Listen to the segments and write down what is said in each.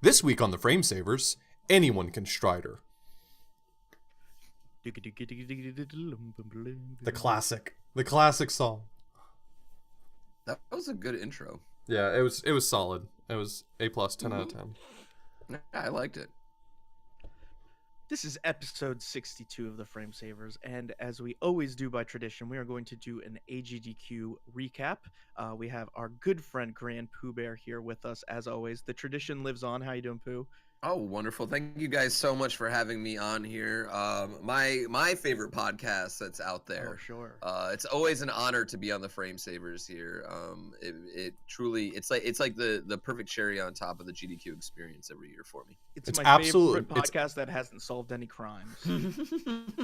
This week on the Frame Savers, anyone can Strider. The classic song. That was a good intro. Yeah, it was solid. It was A+, 10 out of 10. I liked it. This is episode 62 of the Frame Savers, and as we always do by tradition, we are going to do an AGDQ recap. We have our good friend Grand Pooh Bear here with us, as always. The tradition lives on. How you doing, Pooh? Oh, wonderful. Thank you guys so much for having me on here. My favorite podcast that's out there. Oh, sure. It's always an honor to be on the Frame Savers here. It truly, it's like the perfect cherry on top of the GDQ experience every year for me. It's my favorite podcast that hasn't solved any crimes.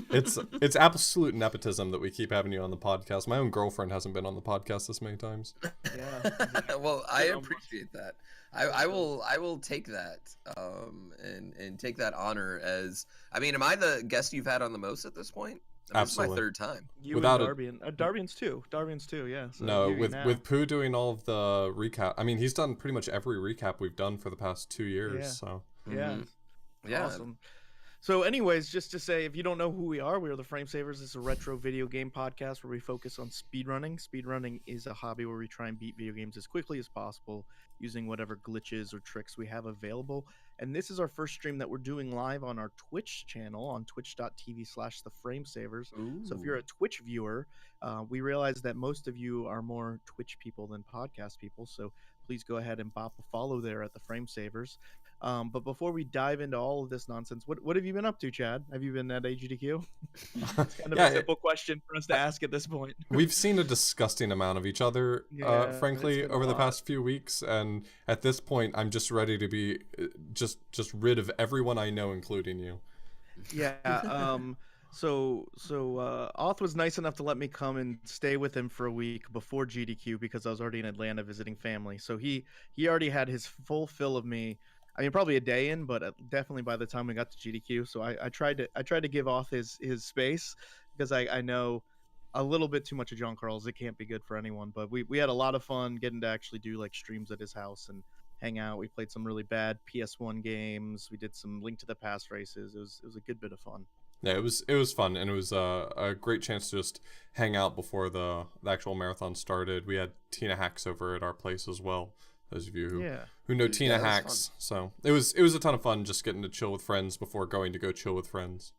It's absolute nepotism that we keep having you on the podcast. My own girlfriend hasn't been on the podcast this many times. Yeah. Well, I appreciate that. I will take that and take that honor as, I mean, am I the guest you've had on the most at this point? Absolutely. This is my third time. You Without and Darbian. Darbian's too, yeah. So no, with Pooh doing all of the recap. I mean, he's done pretty much every recap we've done for the past 2 years. Yeah. So yeah, yeah, awesome. So anyways, just to say, if you don't know who we are the Frame Savers. It's a retro video game podcast where we focus on speedrunning. Speedrunning is a hobby where we try and beat video games as quickly as possible using whatever glitches or tricks we have available. And this is our first stream that we're doing live on our Twitch channel on twitch.tv/theframesavers. So if you're a Twitch viewer, we realize that most of you are more Twitch people than podcast people. So please go ahead and bop a follow there at the Frame Savers. But before we dive into all of this nonsense, what have you been up to, Chad? Have you been at AGDQ? It's kind of a simple question for us to ask at this point. We've seen a disgusting amount of each other, frankly, over the past few weeks, and at this point, I'm just ready to be just rid of everyone I know, including you. Yeah. So Auth was nice enough to let me come and stay with him for a week before GDQ because I was already in Atlanta visiting family. So he already had his full fill of me. I mean, probably a day in, but definitely by the time we got to GDQ. So I tried to give Auth his space because I know a little bit too much of John Carl's. It can't be good for anyone. But we had a lot of fun getting to actually do like streams at his house and hang out. We played some really bad PS1 games. We did some Link to the Past races. It was a good bit of fun. Yeah, it was fun, and it was a great chance to just hang out before the actual marathon started. We had Tina Hacks over at our place as well. Those of you who know Tina Hacks, so it was a ton of fun just getting to chill with friends before going to go chill with friends.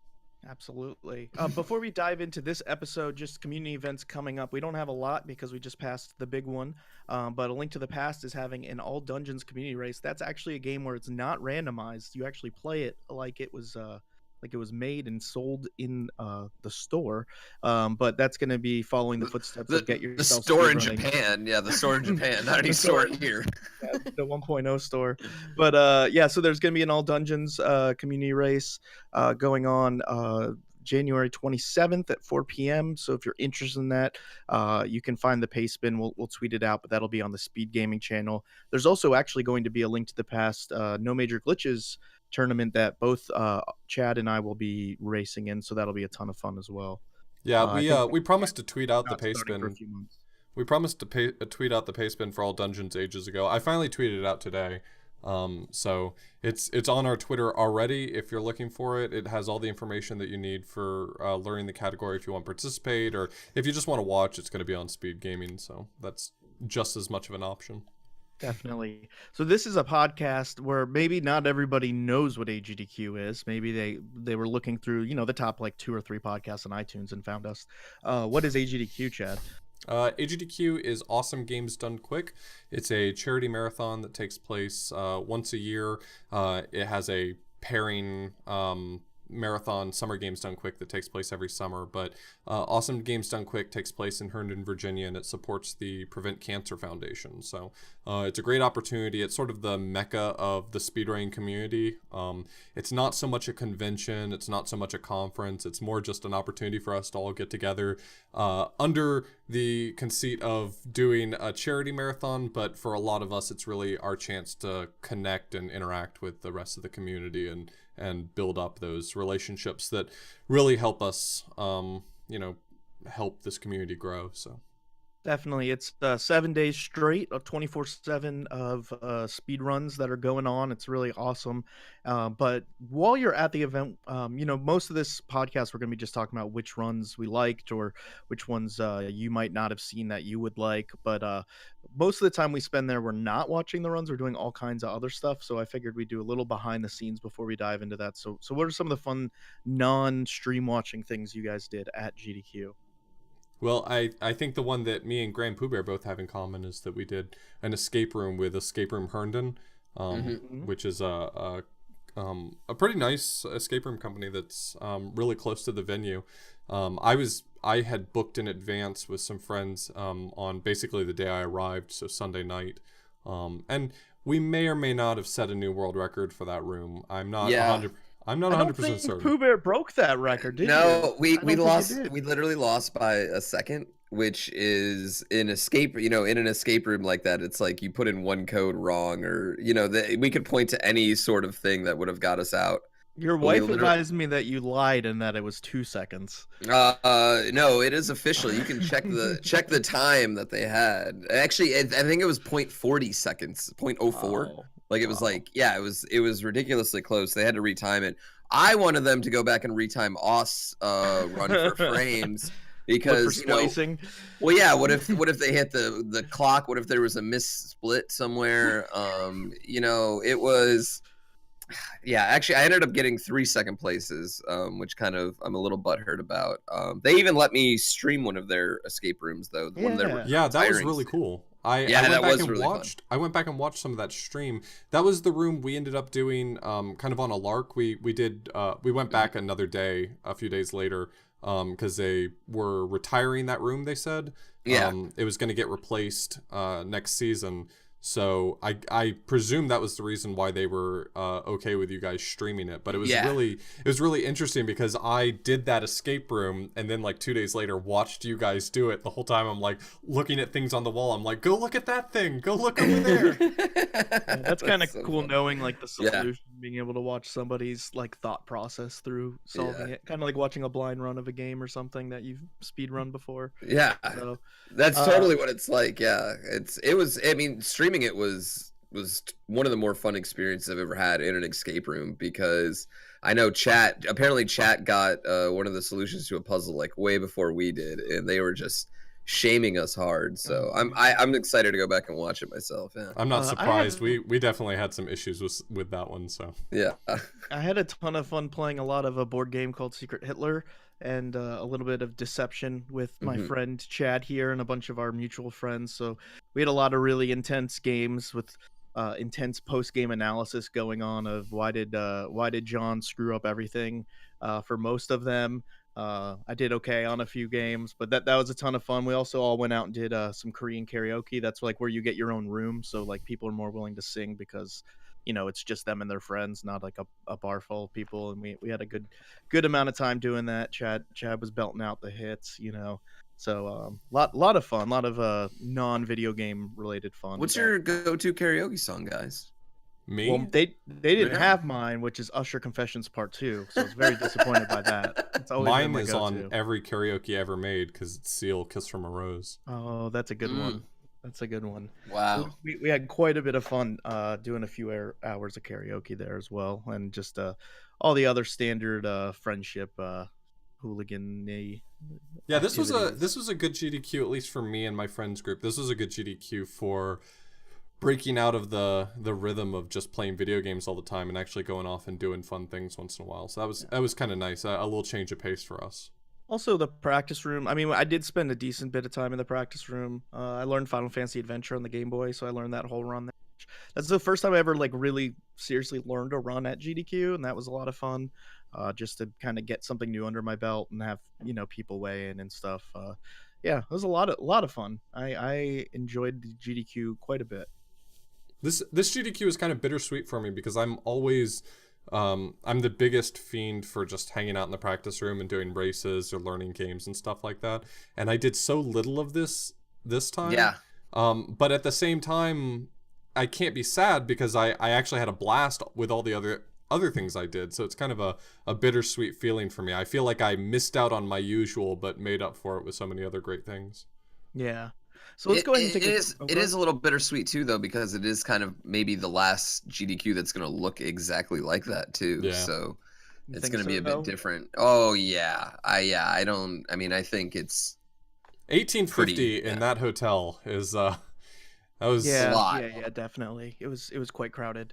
Absolutely. Before we dive into this episode, just community events coming up. We don't have a lot because we just passed the big one, but A Link to the Past is having an all dungeons community race. That's actually a game where it's not randomized. You actually play it like it was made and sold in the store, but that's going to be following the footsteps of Get Yourself the store in Speedrunning. Japan. Yeah, the store in Japan, not any store here. Yeah, the 1.0 store. But so there's going to be an all dungeons community race going on January 27th at 4 p.m. So if you're interested in that, you can find the pace bin. We'll tweet it out, but that'll be on the Speed Gaming channel. There's also actually going to be a Link to the Past No Major Glitches tournament that both Chad and I will be racing in, so that'll be a ton of fun as well. Yeah, we promised to tweet out the pace bin. For a few months. We promised to tweet out the pace bin for all dungeons ages ago. I finally tweeted it out today. So it's on our Twitter already. If you're looking for it, it has all the information that you need for learning the category if you want to participate, or if you just want to watch, it's going to be on Speed Gaming. So that's just as much of an option. Definitely. So this is a podcast where maybe not everybody knows what AGDQ is. Maybe they were looking through, the top like 2 or 3 podcasts on iTunes and found us. What is AGDQ, Chad? AGDQ is Awesome Games Done Quick. It's a charity marathon that takes place once a year. It has a pairing marathon Summer Games Done Quick that takes place every summer, but Awesome Games Done Quick takes place in Herndon, Virginia, and it supports the Prevent Cancer Foundation. So it's a great opportunity. It's sort of the mecca of the speedrunning community. It's not so much a convention, it's not so much a conference, it's more just an opportunity for us to all get together under the conceit of doing a charity marathon, but for a lot of us it's really our chance to connect and interact with the rest of the community and build up those relationships that really help us, help this community grow. So Definitely. It's 7 days straight of 24/7 of speed runs that are going on. It's really awesome. But while you're at the event, most of this podcast, we're going to be just talking about which runs we liked or which ones you might not have seen that you would like. But most of the time we spend there, we're not watching the runs. We're doing all kinds of other stuff. So I figured we'd do a little behind the scenes before we dive into that. So what are some of the fun non-stream watching things you guys did at GDQ? Well, I think the one that me and Graham Pooh Bear both have in common is that we did an escape room with Escape Room Herndon, which is a pretty nice escape room company that's really close to the venue. I had booked in advance with some friends on basically the day I arrived, so Sunday night, and we may or may not have set a new world record for that room. I'm not 100. I'm not 100% certain. Pooh Bear broke that record, did No, you? we lost. We literally lost by a second, which is in escape. In an escape room like that, it's like you put in one code wrong, or we could point to any sort of thing that would have got us out. Your wife advised me that you lied and that it was 2 seconds. No, it is official. You can check the time that they had. Actually, I think it was 0.40 seconds, 0.04. Oh. Like it was it was ridiculously close. They had to retime it. I wanted them to go back and retime Oss run for frames because well, yeah. What if they hit the clock? What if there was a missplit somewhere? It was. Yeah, actually, I ended up getting 3 second places, which kind of I'm a little butthurt about. They even let me stream one of their escape rooms, though. The one that was really cool. I went back and watched some of that stream. That was the room we ended up doing kind of on a lark. We went back another day, a few days later, because they were retiring that room, they said. It was going to get replaced next season. So I presume that was the reason why they were okay with you guys streaming it. But it was really interesting because I did that escape room and then like 2 days later watched you guys do it. The whole time I'm like looking at things on the wall. I'm like, go look at that thing. Go look over there. That's kind of so cool knowing like the solution, being able to watch somebody's like thought process through solving it. Kind of like watching a blind run of a game or something that you've speed run before. Yeah. So, that's totally what it's like. Yeah. Streaming it was one of the more fun experiences I've ever had in an escape room because I know chat got one of the solutions to a puzzle like way before we did, and they were just shaming us hard. So I'm excited to go back and watch it myself. Yeah. I'm not surprised. We definitely had some issues with that one. So yeah, I had a ton of fun playing a lot of a board game called Secret Hitler. And a little bit of deception with my friend Chad here and a bunch of our mutual friends. So we had a lot of really intense games with intense post-game analysis going on of why did John screw up everything for most of them. I did okay on a few games, but that was a ton of fun. We also all went out and did some Korean karaoke. That's like where you get your own room. So like people are more willing to sing because it's just them and their friends, not like a bar full of people. And we had a good amount of time doing that. Chad was belting out the hits, So lot of fun, a lot of non-video game related fun. What's your go-to karaoke song, guys? Me? Well, they didn't have mine, which is Usher Confessions Part 2. So I was very disappointed by that. It's always mine is on every karaoke ever made because it's Seal, Kiss from a Rose. Oh, that's a good one. That's a good one. Wow. We had quite a bit of fun doing a few hours of karaoke there as well. And just all the other standard friendship hooligan-y. Yeah, this was a good GDQ, at least for me and my friends group. This was a good GDQ for breaking out of the rhythm of just playing video games all the time and actually going off and doing fun things once in a while. So that was kind of nice. A little change of pace for us. Also, the practice room. I mean, I did spend a decent bit of time in the practice room. I learned Final Fantasy Adventure on the Game Boy, so I learned that whole run there. That's the first time I ever like really seriously learned to run at GDQ, and that was a lot of fun. Just to kind of get something new under my belt and have people weigh in and stuff. Yeah, it was a lot of fun. I enjoyed the GDQ quite a bit. This GDQ is kind of bittersweet for me because I'm always I'm the biggest fiend for just hanging out in the practice room and doing races or learning games and stuff like that. And I did so little of this time. Yeah. But at the same time, I can't be sad because I actually had a blast with all the other things I did. So it's kind of a bittersweet feeling for me. I feel like I missed out on my usual, but made up for it with so many other great things. Yeah. So let's go ahead and take it is a little bittersweet too, though, because it is kind of maybe the last GDQ that's going to look exactly like that too. Yeah. So You it's think going to be so, a bit though? different. Oh yeah, I don't. I mean, I think it's 1850 pretty, in that hotel is that was Yeah, lot. yeah, definitely. It was quite crowded.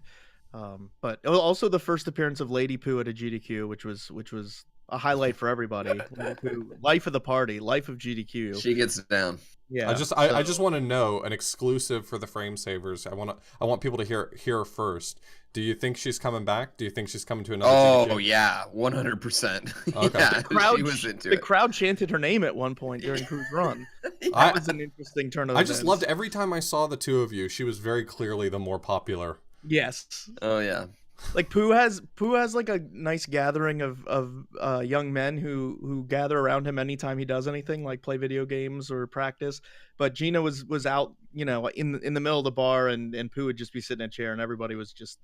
But also the first appearance of Lady Pooh at a GDQ, which was a highlight for everybody. Lady Pooh, life of the party, life of GDQ. She gets down. Yeah. I just want to know an exclusive for the Frame Savers. I want people to hear first. Do you think she's coming back? Do you think she's coming to another GDQ? Oh yeah, 100%. Okay. Yeah, The crowd, she was into the it. crowd chanted her name at one point during Pooh's run. I- That was an interesting turn of I events. just loved every time I saw the two of you. She was very clearly the more popular. Yes. Oh yeah. Like Pooh has like a nice gathering of young men who gather around him anytime he does anything, like play video games or practice. But Gina was out, in the middle of the bar, and Pooh would just be sitting in a chair, and everybody was just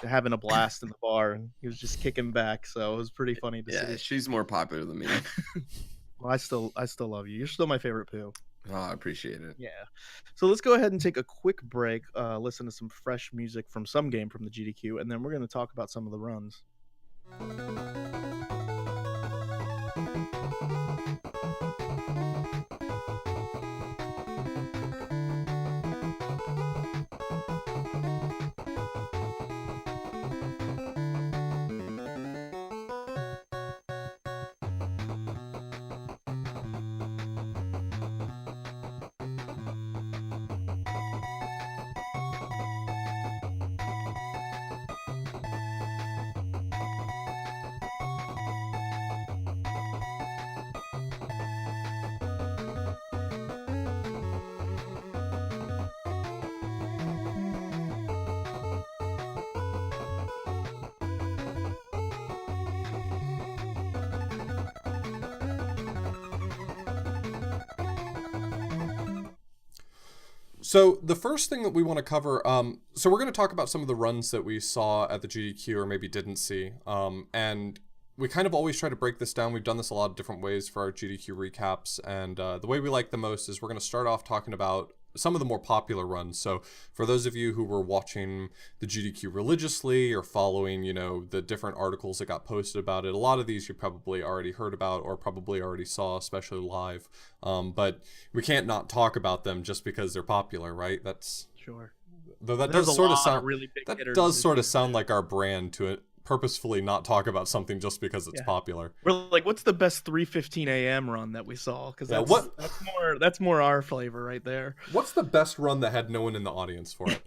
having a blast in the bar, and he was just kicking back. So it was pretty funny to Yeah, see. she's more popular than me. Well, I still love you. You're still my favorite Pooh. Oh, I appreciate it. Yeah. So let's go ahead and take a quick break, listen to some fresh music from some game from the GDQ, and then we're going to talk about some of the runs. So the first thing that we want to cover, so we're going to talk about some of the runs that we saw at the GDQ or maybe didn't see, and we kind of always try to break this down. We've done this a lot of different ways for our GDQ recaps, and the way we like the most is we're going to start off talking about some of the more popular runs. So for those of you who were watching the GDQ religiously or following, the different articles that got posted about it, a lot of these you probably already heard about or probably already saw, especially live. But we can't not talk about them just because they're popular, right? That's Sure. Though that There's does a sort of lot sound really big that hitters does this sort of year. sound like our brand to purposefully not talk about something just because it's Yeah. popular. We're like, what's the best 3:15 a.m. run that we saw? Because Yeah, that's more our flavor right there. What's the best run that had no one in the audience for it?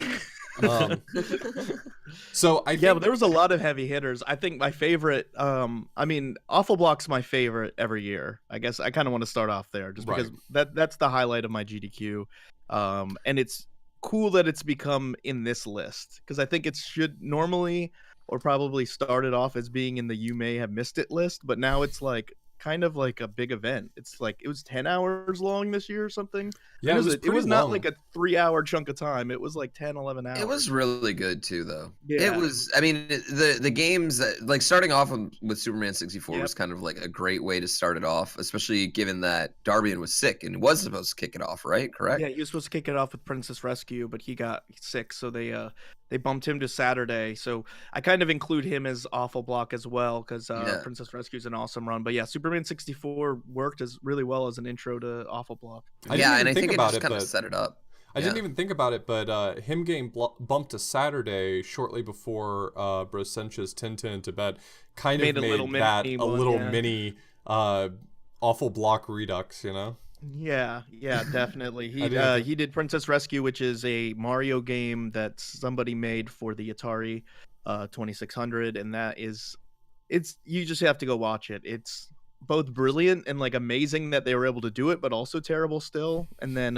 So I think, Yeah, but there was a lot of heavy hitters. I think my favorite, Awful Block's my favorite every year. I guess I kind of want to start off there just because that's the highlight of my GDQ. And it's cool that it's become in this list because I think it should normally or probably started off as being in the You May Have Missed It list, but now it's like kind of like a big event. It's like it was 10 hours long this year or something. yeah, It was not like a 3-hour chunk of time. It was like 10, 11 hours. It was really good too, though. Yeah. It was. I mean, the games that, like, starting off with Superman 64 Yep. was kind of like a great way to start it off, especially given that Darbian was sick and was supposed to kick it off, right? Correct. Yeah, he was supposed to kick it off with Princess Rescue, but he got sick, so they bumped him to Saturday. So I kind of include him as Awful Block as well because Yeah. Princess Rescue is an awesome run. But yeah, Superman 64 worked as really well as an intro to Awful Block. Yeah, and I think think it about just it, kind of but set it up. I didn't even think about it, but him getting bumped to Saturday shortly before Brossencha's Tintin in Tibet kind of made that a little mini Awful Block redux, Yeah, definitely. He did Princess Rescue, which is a Mario game that somebody made for the Atari 2600, and you just have to go watch it. It's both brilliant and like amazing that they were able to do it, but also terrible still. And then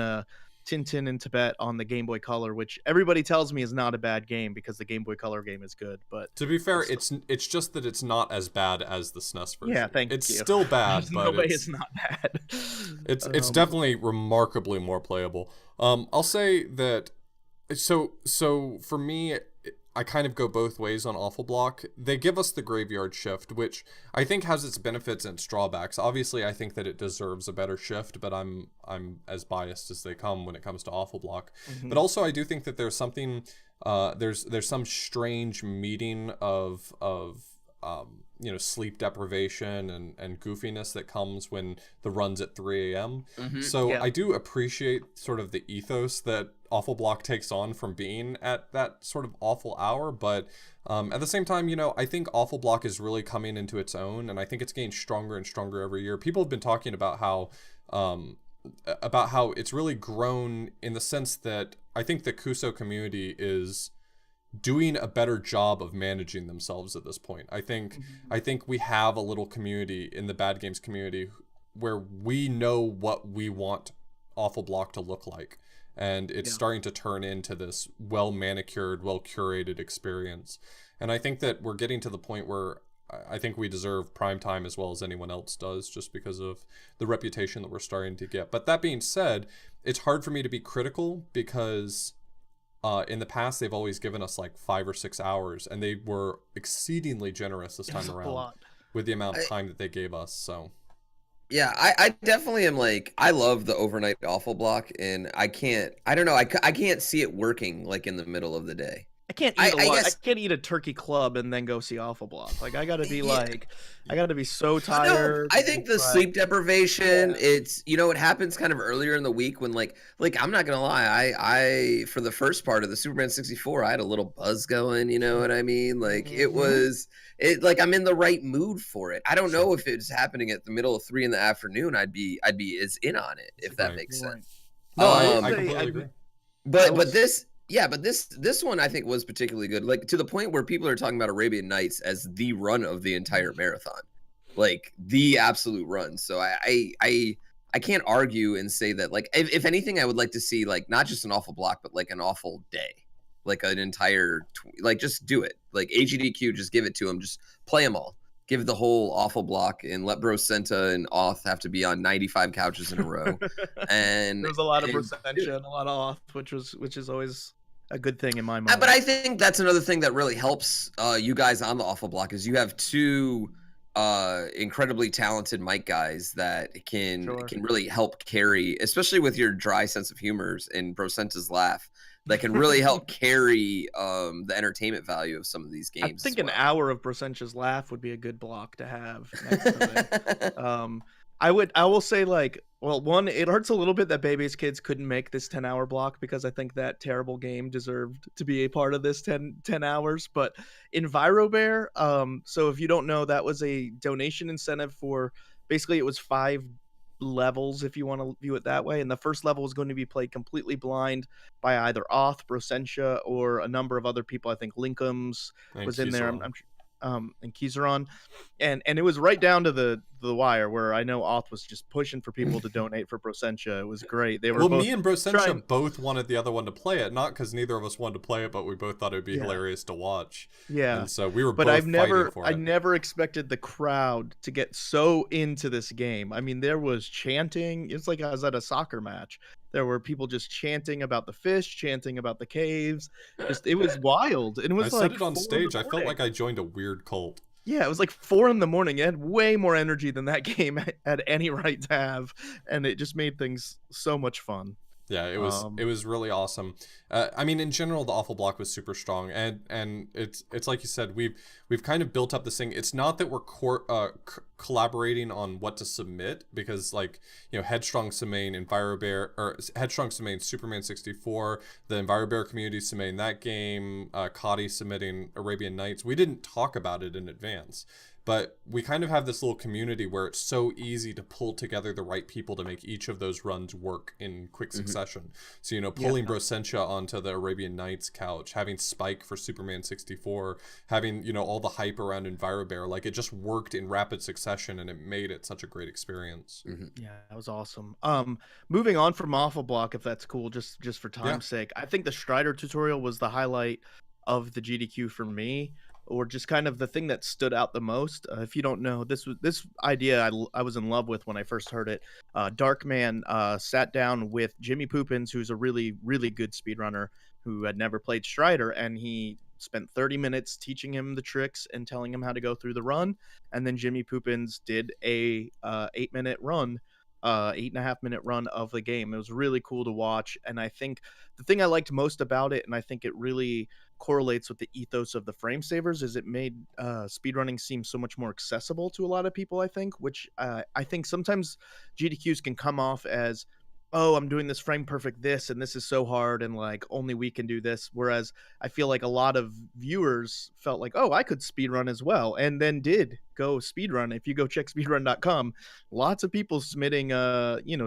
Tintin in Tibet on the Game Boy Color, which everybody tells me is not a bad game because the Game Boy Color game is good. But to be fair, it's just that it's not as bad as the SNES version. Yeah, thank it's you. still bad, There's but no way it's not bad. It's definitely remarkably more playable. I'll say that. So for me, I kind of go both ways on Awful Block. They give us the graveyard shift, which I think has its benefits and its drawbacks. Obviously, I think that it deserves a better shift, but I'm as biased as they come when it comes to Awful Block. But also, I do think that there's something there's some strange meeting of sleep deprivation and goofiness that comes when the run's at 3 a.m. So I do appreciate sort of the ethos that Awful Block takes on from being at that sort of awful hour, but at the same time, I think Awful Block is really coming into its own, and I think it's getting stronger and stronger every year. People have been talking about how it's really grown in the sense that I think the Kuso community is doing a better job of managing themselves at this point. I think we have a little community in the Bad Games community where we know what we want Awful Block to look like, and it's starting to turn into this well manicured, well curated experience. And I think that we're getting to the point where I think we deserve prime time as well as anyone else does, just because of the reputation that we're starting to get. But that being said, it's hard for me to be critical because in the past, they've always given us like 5 or 6 hours, and they were exceedingly generous this time around with the amount of time that they gave us. So, yeah, I definitely am I love the overnight Awful Block, and I can't see it working like in the middle of the day. I can't eat I can't eat a turkey club and then go see Awful Block. Like I gotta be I gotta be so tired. No, I think the sleep deprivation, it's it happens kind of earlier in the week when like I'm not gonna lie, I for the first part of the Superman 64, I had a little buzz going, you know what I mean? Like I'm in the right mood for it. I don't know if it's happening at the middle of 3 in the afternoon, I'd be as in on it, if that makes sense. No, I completely agree. But this one I think was particularly good, like to the point where people are talking about Arabian Nights as the run of the entire marathon, like the absolute run. So I can't argue and say that, like, if anything, I would like to see like not just an Awful Block, but like an awful day, like an entire just do it, like AGDQ, just give it to them, just play them all, give the whole Awful Block, and let Brosenta and Auth have to be on 95 couches in a row. And there's a lot of Brosenta and a lot of Auth, which is always a good thing in my mind. But I think that's another thing that really helps you guys on the Awful Block is you have two incredibly talented mic guys that can really help carry, especially with your dry sense of humors and Brosenta's laugh, that can really help carry the entertainment value of some of these games. I think an hour of Brosenta's laugh would be a good block to have next to it. I will say, like, well, one, it hurts a little bit that Baby's Kids couldn't make this 10-hour block, because I think that terrible game deserved to be a part of this 10 hours. But EnviroBear, so if you don't know, that was a donation incentive for, basically it was 5 levels, if you want to view it that way, and the first level was going to be played completely blind by either Auth, Brosenta, or a number of other people. I think Linkums was in there, and Kizaron, and it was right down to the wire, where I know Auth was just pushing for people to donate for Brosenta. It was great. They were me and Brosenta both wanted the other one to play it, not because neither of us wanted to play it, but we both thought it would be hilarious to watch. Yeah, and so we were. But I never expected the crowd to get so into this game. I mean, there was chanting. It's like I was at a soccer match. There were people just chanting about the fish, chanting about the caves. It was wild. And it was I said it on stage. I felt like I joined a weird cult. Yeah, it was like 4 a.m. It had way more energy than that game had any right to have, and it just made things so much fun. Yeah, it was really awesome. I mean, in general, the Awful Block was super strong, and it's like you said, we've kind of built up this thing. It's not that we're collaborating on what to submit, because Headstrong submitting EnviroBear, or Headstrong submitting Superman 64, the EnviroBear community submitting that game, Cotty submitting Arabian Nights. We didn't talk about it in advance. But we kind of have this little community where it's so easy to pull together the right people to make each of those runs work in quick succession. So, pulling Brosenta onto the Arabian Nights couch, having Spike for Superman 64, having, all the hype around EnviroBear, like it just worked in rapid succession, and it made it such a great experience. Yeah, that was awesome. Moving on from Awful Block, if that's cool, just for time's sake, I think the Strider tutorial was the highlight of the GDQ for me, or just kind of the thing that stood out the most. If you don't know, this idea I was in love with when I first heard it. Darkman sat down with Jimmy Poopins, who's a really, really good speedrunner who had never played Strider, and he spent 30 minutes teaching him the tricks and telling him how to go through the run, and then Jimmy Poopins did a 8-minute run, 8.5-minute run of the game. It was really cool to watch, and I think the thing I liked most about it, and I think it really correlates with the ethos of the Frame Savers, is it made speedrunning seem so much more accessible to a lot of people, I think, which I think sometimes GDQs can come off as, oh, I'm doing this frame perfect this, and this is so hard, and like only we can do this. Whereas I feel like a lot of viewers felt like, oh, I could speedrun as well, and then did go speedrun. If you go check speedrun.com, lots of people submitting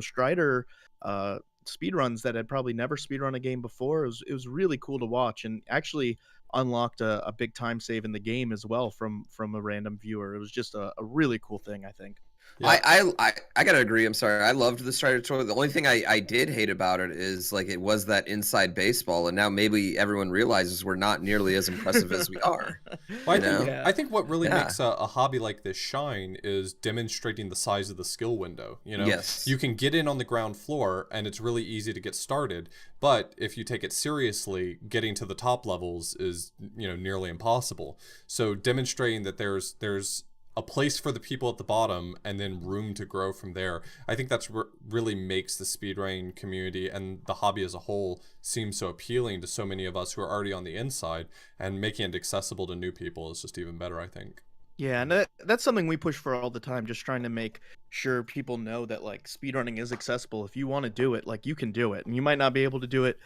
Strider speedruns that had probably never speedrun a game before. It was really cool to watch, and actually unlocked a big time save in the game as well from a random viewer. It was just a really cool thing, I think. Yeah. I gotta agree. I'm sorry. I loved the Strider toy. The only thing I did hate about it is like it was that inside baseball, and now maybe everyone realizes we're not nearly as impressive as we are. Well, I think what really makes a hobby like this shine is demonstrating the size of the skill window. Yes. You can get in on the ground floor, and it's really easy to get started. But if you take it seriously, getting to the top levels is nearly impossible. So demonstrating that there's a place for the people at the bottom and then room to grow from there. I think that's what really makes the speedrunning community and the hobby as a whole seem so appealing to so many of us who are already on the inside, and making it accessible to new people is just even better, I think. Yeah, and that's something we push for all the time, just trying to make sure people know that like speedrunning is accessible. If you want to do it, like you can do it. And you might not be able to do it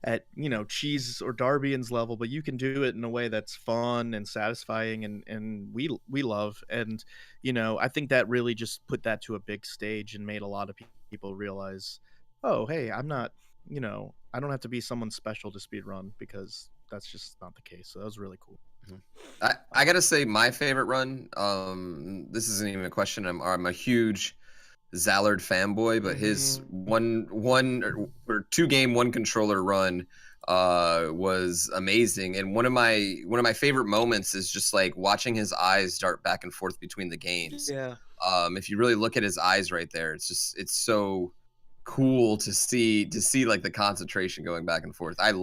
at Cheese or Darbian's level, but you can do it in a way that's fun and satisfying, and we love. And I think that really just put that to a big stage and made a lot of people realize, oh hey, I'm not I don't have to be someone special to speedrun, because that's just not the case. So that was really cool. I gotta say my favorite run, this isn't even a question, I'm a huge Zallard fanboy, but his one or 2 game 1 controller run was amazing. And one of my favorite moments is just like watching his eyes dart back and forth between the games. Yeah. If you really look at his eyes right there, it's so cool to see like the concentration going back and forth. I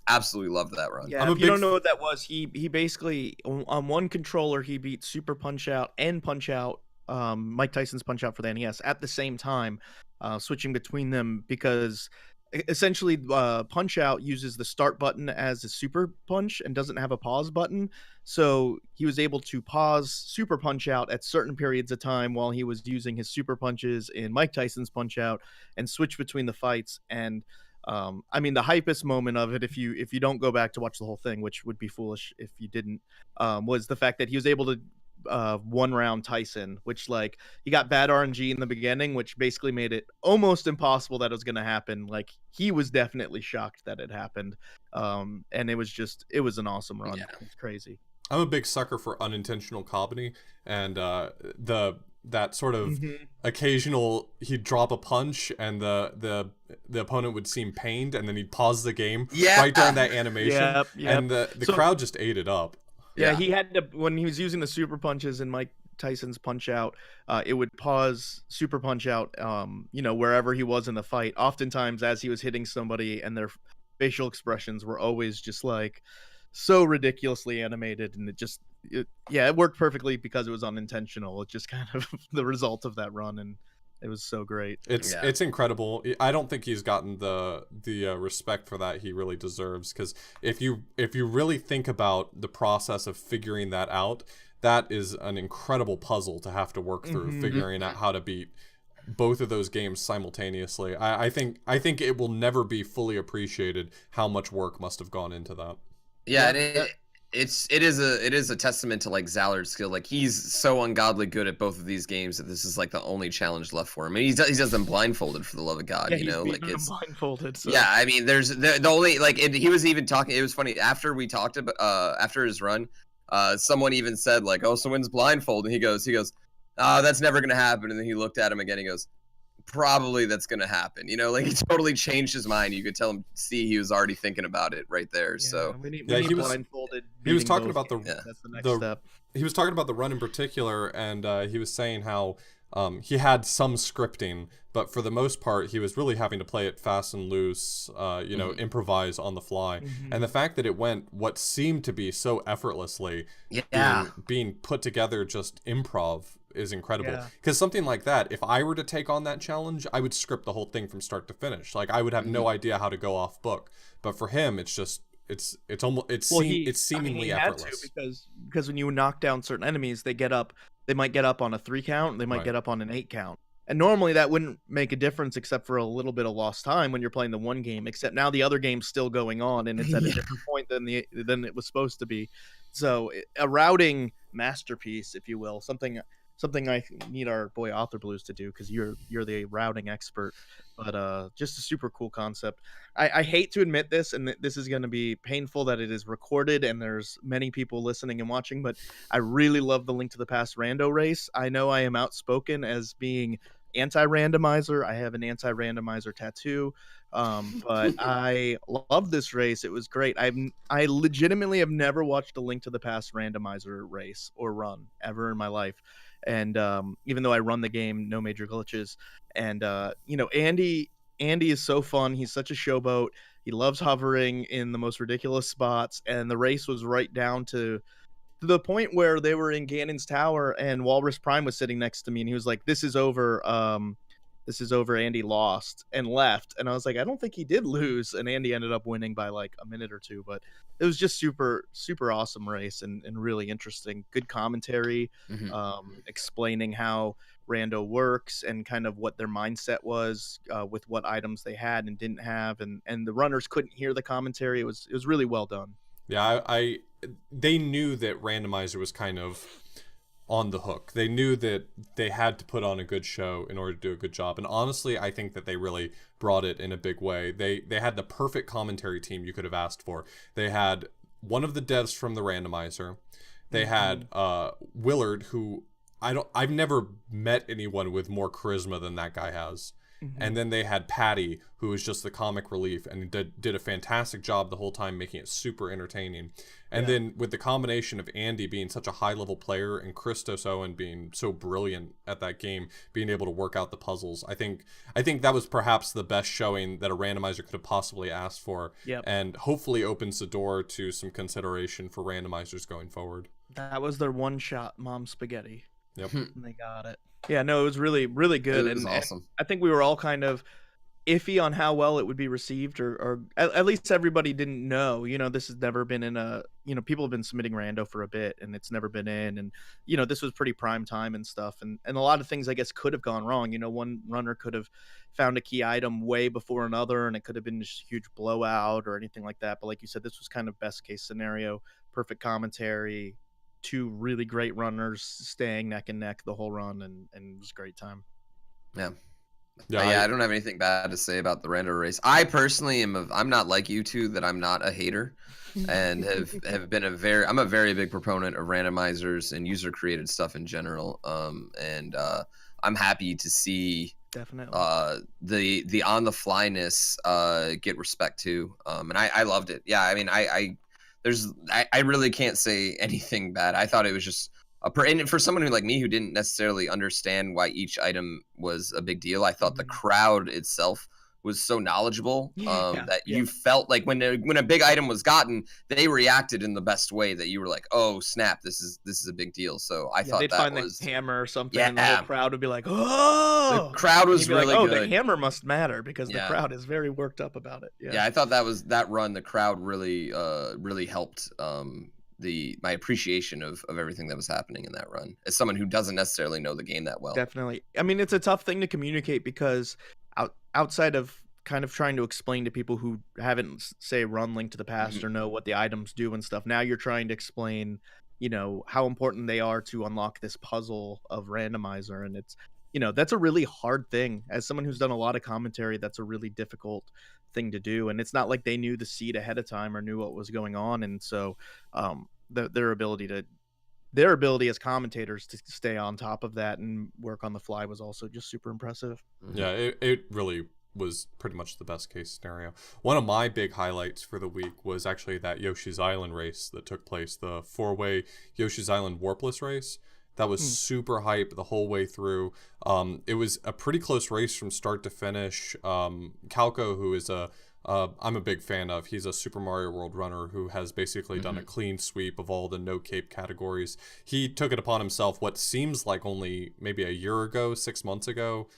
absolutely loved that run. Yeah, if you don't know what that was, he basically on one controller he beat Super Punch Out and Punch Out, Mike Tyson's Punch Out for the NES at the same time, switching between them, because essentially Punch Out uses the start button as a super punch and doesn't have a pause button. So he was able to pause Super Punch Out at certain periods of time while he was using his super punches in Mike Tyson's Punch Out, and switch between the fights. And I mean, the hypest moment of it, if you don't go back to watch the whole thing, which would be foolish if you didn't, was the fact that he was able to one round Tyson, which like he got bad RNG in the beginning, which basically made it almost impossible that it was going to happen. Like he was definitely shocked that it happened, and it was an awesome run. Yeah. It's crazy. I'm a big sucker for unintentional comedy, and that sort of occasional he'd drop a punch and the opponent would seem pained, and then he'd pause the game right during that animation. Yep. And the crowd just ate it up. Yeah, he had to, when he was using the super punches in Mike Tyson's Punch Out, it would pause Super Punch Out, wherever he was in the fight, oftentimes as he was hitting somebody, and their facial expressions were always just like so ridiculously animated, and it worked perfectly because it was unintentional. It's just kind of the result of that run, and it was so great. It's incredible. I don't think he's gotten the respect for that he really deserves, because if you really think about the process of figuring that out, that is an incredible puzzle to have to work through, figuring out how to beat both of those games simultaneously. I think it will never be fully appreciated how much work must have gone into that. Yeah, and it is a testament to like Zallard's skill. Like he's so ungodly good at both of these games that this is like the only challenge left for him. And he does them blindfolded, for the love of God. Yeah, like it's blindfolded. So. Yeah, I mean, there's the only like he was even talking. It was funny after we talked about after his run. Someone even said like, "Oh, so when's blindfold?" And he goes, "That's never gonna happen." And then he looked at him again. He goes, "Probably that's gonna happen." Like he totally changed his mind. You could tell him, he was already thinking about it right there. Yeah, so we need blindfolded. He was talking about that's the next step. He was talking about the run in particular, and he was saying how he had some scripting, but for the most part, he was really having to play it fast and loose, improvise on the fly. Mm-hmm. And the fact that it went what seemed to be so effortlessly, being put together just improv is incredible. Because something like that, if I were to take on that challenge, I would script the whole thing from start to finish. Like, I would have no idea how to go off book. But for him, it's just it's seemingly effortless. Because when you knock down certain enemies, they might get up on a 3 count, they might get up on an 8 count. And normally that wouldn't make a difference except for a little bit of lost time when you're playing the one game, except now the other game's still going on and it's at a different point than it was supposed to be. So a routing masterpiece, if you will, something I need our boy Author Blues to do, because you're the routing expert. But just a super cool concept. I hate to admit this, and this is going to be painful that it is recorded and there's many people listening and watching, but I really love the Link to the Past rando race. I know I am outspoken as being anti-randomizer. I have an anti-randomizer tattoo, but I love this race. It was great. I legitimately have never watched a Link to the Past randomizer race or run ever in my life. And even though I run the game, no major glitches. And Andy is so fun. He's such a showboat. He loves hovering in the most ridiculous spots. And the race was right down to the point where they were in Ganon's Tower and Walrus Prime was sitting next to me and he was like, "This is over. Andy lost," and left. And I was like, I don't think he did lose. And Andy ended up winning by like a minute or two. But it was just super, super awesome race and really interesting. Good commentary, explaining how rando works and kind of what their mindset was with what items they had and didn't have. And the runners couldn't hear the commentary. It was really well done. Yeah, they knew that Randomizer was kind of on the hook. They knew that they had to put on a good show in order to do a good job. And honestly, I think that they really brought it in a big way. They had the perfect commentary team you could have asked for. They had one of the devs from the Randomizer. They had Willard, who I've never met anyone with more charisma than that guy has. And then they had Patty, who was just the comic relief and did a fantastic job the whole time, making it super entertaining. And then with the combination of Andy being such a high-level player and Christos Owen being so brilliant at that game, being able to work out the puzzles, I think that was perhaps the best showing that a randomizer could have possibly asked for, and hopefully opens the door to some consideration for randomizers going forward. That was their one-shot Mom Spaghetti. Yep. And they got it. Yeah, no, it was really, really good. It was awesome. And I think we were all kind of iffy on how well it would be received, or at least everybody didn't know. This has never been in a, people have been submitting rando for a bit and it's never been in. And, this was pretty prime time and stuff. And a lot of things, I guess, could have gone wrong. One runner could have found a key item way before another and it could have been just a huge blowout or anything like that. But like you said, this was kind of best case scenario, perfect commentary, 2 really great runners staying neck and neck the whole run, and it was a great time. I don't have anything bad to say about the rando race. I personally I'm not like you two, that I'm not a hater, and have been I'm a very big proponent of randomizers and user created stuff in general. I'm happy to see definitely the on the flyness get respect too. And I loved it. Yeah, I mean I really can't say anything bad. I thought it was just and for someone like me who didn't necessarily understand why each item was a big deal, I thought the crowd itself was so knowledgeable that you felt like when a big item was gotten, they reacted in the best way, that you were like, oh snap, this is a big deal. So I thought they'd that find was the hammer or something, and the whole crowd would be like, oh, the crowd was really like, good. The hammer must matter because the crowd is very worked up about it. I thought that run, the crowd really really helped my appreciation of everything that was happening in that run, as someone who doesn't necessarily know the game that well. Definitely. I mean, it's a tough thing to communicate because outside of kind of trying to explain to people who haven't, say, run Link to the Past or know what the items do and stuff, now you're trying to explain, how important they are to unlock this puzzle of randomizer. And it's, that's a really hard thing. As someone who's done a lot of commentary, that's a really difficult thing to do. And it's not like they knew the seed ahead of time or knew what was going on. And so their ability as commentators to stay on top of that and work on the fly was also just super impressive. Yeah, it really was pretty much the best case scenario. One of my big highlights for the week was actually that Yoshi's Island race that took place, the 4-way Yoshi's Island warpless race. that was super hype the whole way through. It was a pretty close race from start to finish. Calco, who is I'm a big fan of. He's a Super Mario World runner who has basically done a clean sweep of all the no cape categories. He took it upon himself what seems like only maybe a year ago, 6 months ago.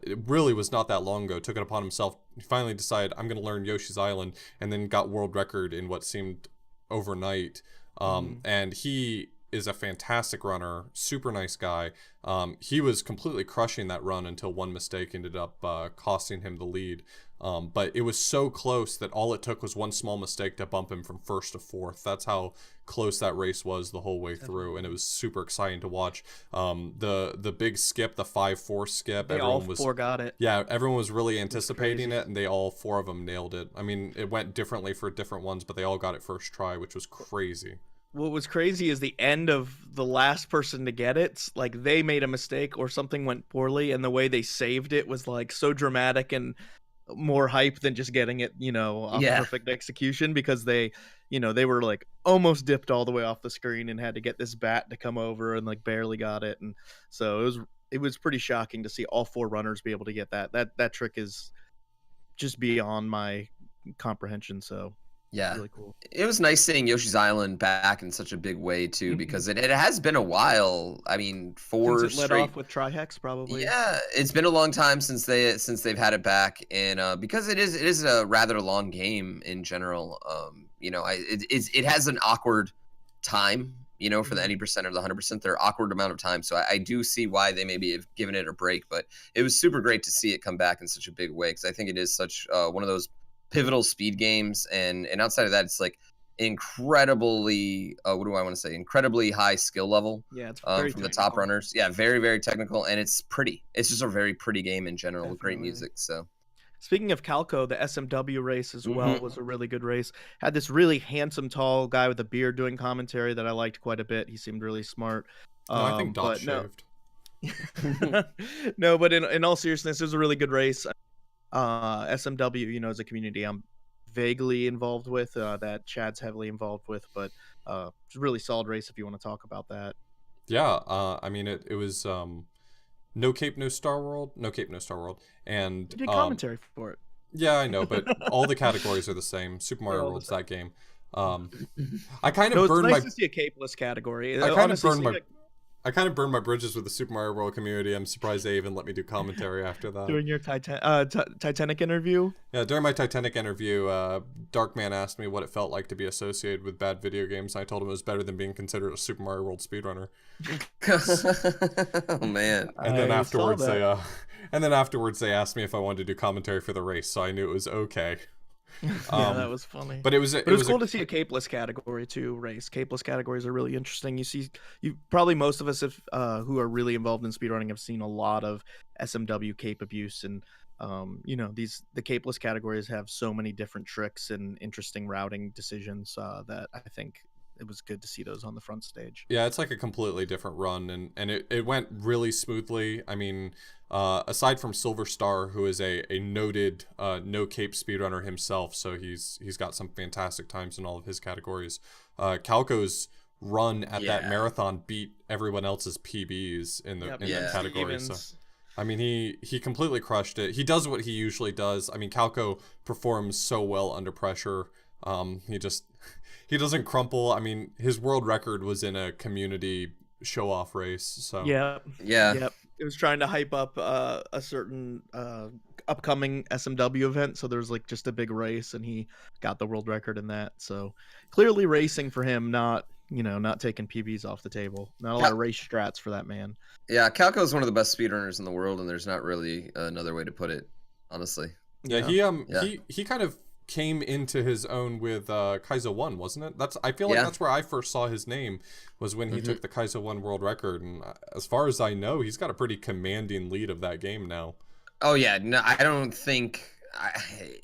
It really was not that long ago. Took it upon himself. He finally decided, I'm going to learn Yoshi's Island, and then got world record in what seemed overnight. And he is a fantastic runner, super nice guy. He was completely crushing that run until one mistake ended up costing him the lead. But it was so close that all it took was one small mistake to bump him from first to fourth. That's how close that race was the whole way through, and it was super exciting to watch. The big skip, the 5-4 skip, all four got it. Yeah, everyone was really anticipating it, and they all 4 of them nailed it. I mean, it went differently for different ones, but they all got it first try, which was crazy. What was crazy is the end of the last person to get it. Like, they made a mistake or something went poorly, and the way they saved it was like so dramatic and more hype than just getting it, off perfect execution, because they were like almost dipped all the way off the screen and had to get this bat to come over and like barely got it. And so it was pretty shocking to see all 4 runners be able to get that trick is just beyond my comprehension. So yeah, really cool. It was nice seeing Yoshi's Island back in such a big way too, because it has been a while. I mean, since it led off with Trihex, probably. Yeah, it's been a long time since they've had it back, and because it is a rather long game in general. It has an awkward time. For the 80% or the 100%, they're awkward amount of time. So I do see why they maybe have given it a break, but it was super great to see it come back in such a big way, because I think it is such one of those pivotal speed games, and outside of that, it's like incredibly incredibly high skill level. Yeah, it's very from the top runners. Yeah, very, very technical, and it's pretty. It's just a very pretty game in general. With great music. So speaking of Calco, the SMW race as well was a really good race. Had this really handsome tall guy with a beard doing commentary that I liked quite a bit. He seemed really smart. I think Dot shaved. No, but in all seriousness, it was a really good race. SMW, is a community I'm vaguely involved with, that Chad's heavily involved with, but it's a really solid race if you want to talk about that. Yeah, I mean, it was No Cape, No Star World, and you did commentary for it. Yeah, I know, but all the categories are the same. Super Mario World's that game. I kind of burned nice to see a capeless category. I kind of burned my bridges with the Super Mario World community. I'm surprised they even let me do commentary after that. During your Titanic interview? Yeah, during my Titanic interview, Darkman asked me what it felt like to be associated with bad video games. I told him it was better than being considered a Super Mario World speedrunner. Oh man! And then afterwards, they asked me if I wanted to do commentary for the race, so I knew it was okay. Yeah, that was funny. But it was cool to see a capeless category too. Race capeless categories are really interesting. You probably most of us who are really involved in speedrunning have seen a lot of SMW cape abuse, and the capeless categories have so many different tricks and interesting routing decisions that I think it was good to see those on the front stage. Yeah, it's like a completely different run, and it went really smoothly. I mean, aside from Silver Star, who is a noted no cape speedrunner himself, so he's got some fantastic times in all of his categories. Calco's run at that marathon beat everyone else's PBs in the category. So I mean, he completely crushed it. He does what he usually does. I mean, Calco performs so well under pressure. He doesn't crumple. I mean, his world record was in a community show-off race. So yeah. It was trying to hype up a certain upcoming SMW event. So there was like just a big race, and he got the world record in that. So clearly racing for him, not taking PBs off the table. Not a lot of race strats for that man. Yeah, Calco is one of the best speedrunners in the world, and there's not really another way to put it, honestly. Yeah, he kind of came into his own with Kaizo 1, wasn't it? I feel like that's where I first saw his name, was when he took the Kaizo 1 world record, and as far as I know, he's got a pretty commanding lead of that game now. Oh yeah, no, I don't think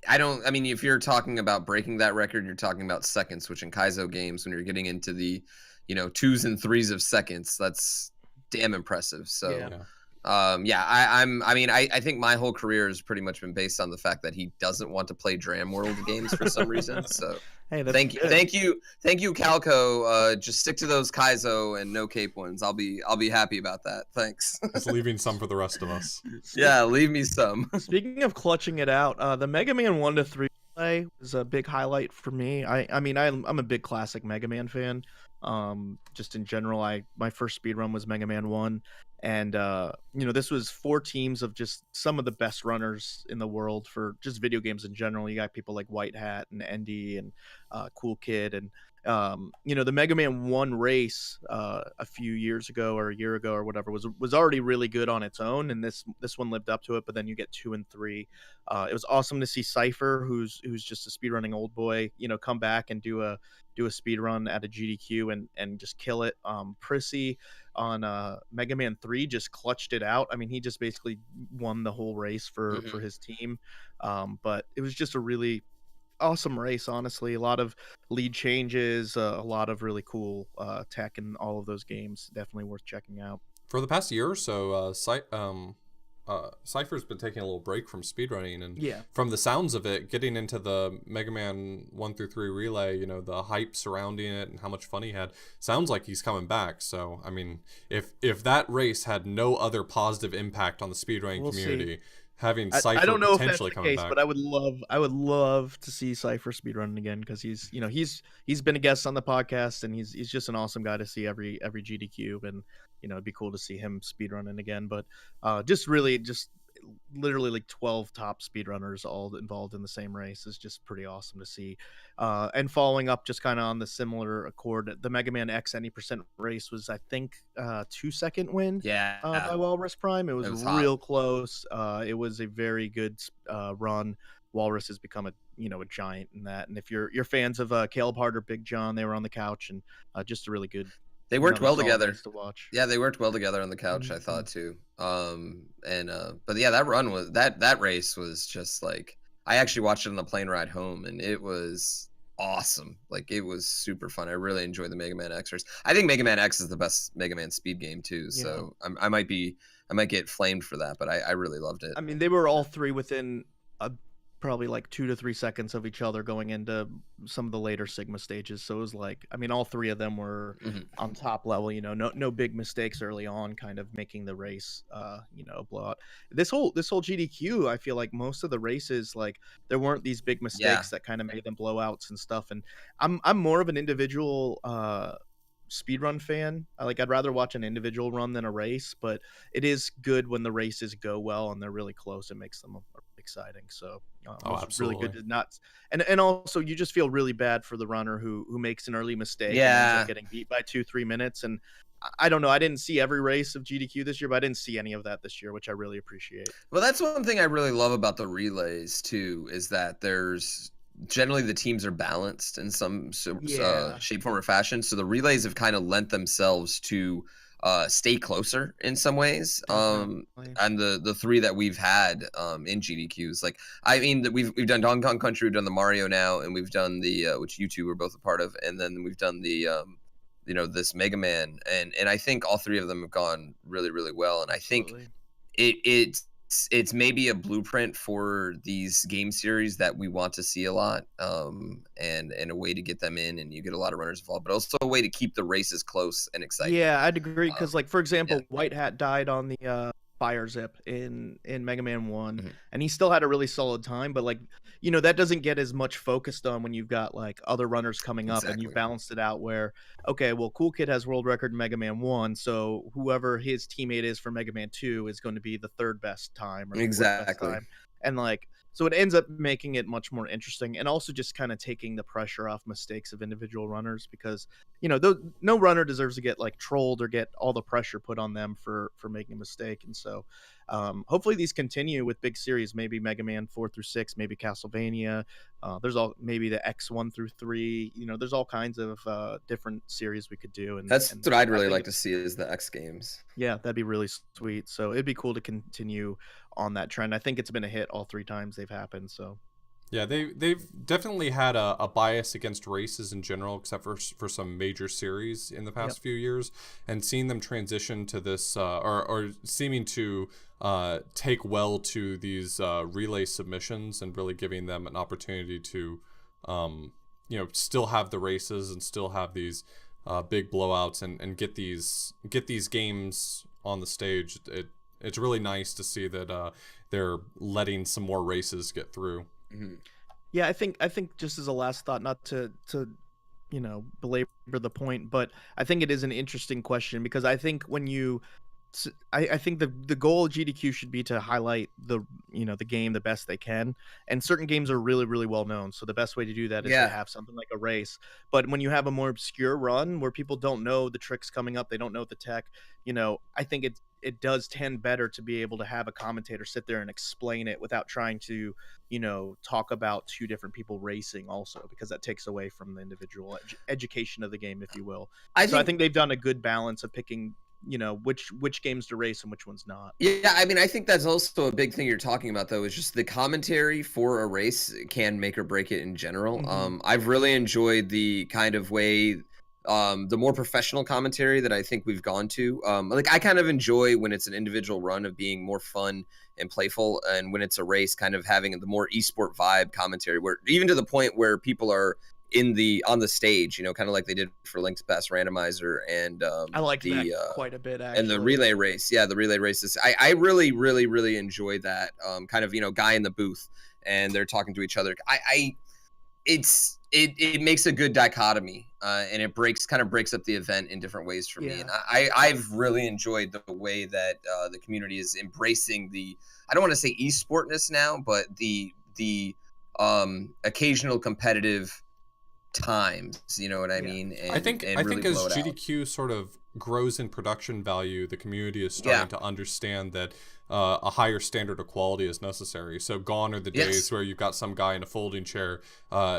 I mean, if you're talking about breaking that record, you're talking about seconds, which in Kaizo games, when you're getting into the 2s and 3s of seconds, that's damn impressive. So Yeah, I think my whole career has pretty much been based on the fact that he doesn't want to play Dram World games for some reason. So hey, that's thank you, Calco. Just stick to those Kaizo and no Cape ones. I'll be happy about that. Thanks. Just leaving some for the rest of us. Yeah, leave me some. Speaking of clutching it out, the Mega Man 1 to 3 play was a big highlight for me. I'm a big classic Mega Man fan. Just in general, my first speedrun was Mega Man 1, and this was 4 teams of just some of the best runners in the world for just video games in general. You got people like White Hat and Endy and Cool Kid, and the Mega Man 1 race a few years ago or a year ago or whatever was already really good on its own, and this one lived up to it. But then you get 2 and 3. It was awesome to see Cypher, who's just a speedrunning old boy, come back and do a speed run at a GDQ and just kill it. Prissy on Mega Man 3 just clutched it out. I mean, he just basically won the whole race for his team. But it was just a really awesome race, honestly. A lot of lead changes, a lot of really cool tech in all of those games. Definitely worth checking out. For the past year or so, Cypher's been taking a little break from speedrunning, and from the sounds of it, getting into the Mega Man 1 through 3 relay, the hype surrounding it and how much fun he had, sounds like he's coming back. So, I mean, if that race had no other positive impact on the speedrunning community, having Cypher I don't know potentially if that's the coming case, back. but I would love to see Cypher speedrunning again, because he's been a guest on the podcast, and he's just an awesome guy to see every GDQ, and it'd be cool to see him speedrunning again. But just literally like 12 top speedrunners all involved in the same race is just pretty awesome to see. And following up just kind of on the similar accord, the Mega Man X any percent race was, I think, 2-second win by Walrus Prime. It was real close. It was a very good run. Walrus has become a giant in that, and if you're fans of Caleb Hart or Big John, they were on the couch, and just a really good. They worked well together. To watch. Yeah, they worked well together on the couch. I thought too. But yeah, that run was that race was just like, I actually watched it on the plane ride home, and it was awesome. Like, it was super fun. I really enjoyed the Mega Man X race. I think Mega Man X is the best Mega Man speed game too. Yeah. So I might get flamed for that, but I really loved it. I mean, they were all 3 within probably like 2 to 3 seconds of each other going into some of the later Sigma stages. So it was like, I mean, all 3 of them were on top level, no big mistakes early on, kind of making the race, a blowout. This whole GDQ, I feel like most of the races, like, there weren't these big mistakes that kind of made them blowouts and stuff. And I'm more of an individual, speedrun fan. I'd rather watch an individual run than a race, but it is good when the races go well and they're really close. It makes them exciting. So it's really good to not, and also you just feel really bad for the runner who makes an early mistake and ends up getting beat by 2-3 minutes. And I don't know, I didn't see every race of GDQ this year, but I didn't see any of that this year, which I really appreciate. Well, that's one thing I really love about the relays too, is that there's generally the teams are balanced in some shape, form, or fashion. So the relays have kind of lent themselves to stay closer in some ways. And the 3 that we've had in GDQs, like, I mean, we've done Donkey Kong Country, we've done the Mario now, and we've done the which you two were both a part of, and then we've done the this Mega Man, and I think all 3 of them have gone really, really well. And I think it's maybe a blueprint for these game series that we want to see a lot, and a way to get them in, and you get a lot of runners involved, but also a way to keep the races close and exciting. Yeah, I'd agree, because like, for example, White Hat died on the fire zip in Mega Man 1, and he still had a really solid time, but like, that doesn't get as much focused on when you've got like other runners coming up, and you balanced it out where, okay, well, Cool Kid has world record in Mega Man 1, so whoever his teammate is for Mega Man 2 is going to be the 3rd best time, or the 4th best time. And like, so it ends up making it much more interesting, and also just kind of taking the pressure off mistakes of individual runners, because no runner deserves to get like trolled or get all the pressure put on them for making a mistake. And so hopefully these continue with big series, maybe Mega Man 4 through 6, maybe Castlevania, there's maybe the X 1 through 3, there's all kinds of different series we could do, and that's what I'd really like to see, is the X games. Yeah, that'd be really sweet. So it'd be cool to continue on that trend. I think it's been a hit all 3 times they've happened. So Yeah, they've definitely had a bias against races in general, except for some major series in the Yep. past few years, and seeing them transition to this or seeming to take well to these relay submissions and really giving them an opportunity to still have the races and still have these big blowouts and get these games on the stage. It's really nice to see that they're letting some more races get through. Mm-hmm. Yeah, I think just as a last thought, not to belabor the point, but I think it is an interesting question, because I think when you I think the goal of GDQ should be to highlight the game the best they can, and certain games are really, really well known. So the best way to do that is to Yeah. have something like a race. But when you have a more obscure run where people don't know the tricks coming up, they don't know the tech, I think it does tend better to be able to have a commentator sit there and explain it without trying to talk about two different people racing also, because that takes away from the individual education of the game, if you will. I think they've done a good balance of picking which games to race and which ones not. Yeah, I mean, I think that's also a big thing you're talking about, though, is just the commentary for a race can make or break it in general. Mm-hmm. I've really enjoyed the kind of way, the more professional commentary that I think we've gone to. Like, I kind of enjoy when it's an individual run of being more fun and playful, and when it's a race, kind of having the more esport vibe commentary, where even to the point where people are on the stage, kind of like they did for Link's Past Randomizer and I liked that quite a bit, actually. And the relay race. Yeah, the relay races. I really, really, really enjoy that kind of guy in the booth and they're talking to each other. It makes a good dichotomy and it kind of breaks up the event in different ways for me. And I've really enjoyed the way that the community is embracing I don't want to say esportness now, but the occasional competitive times, you know what I mean? And, I think really as GDQ sort of grows in production value, the community is starting to understand that a higher standard of quality is necessary. So gone are the days where you've got some guy in a folding chair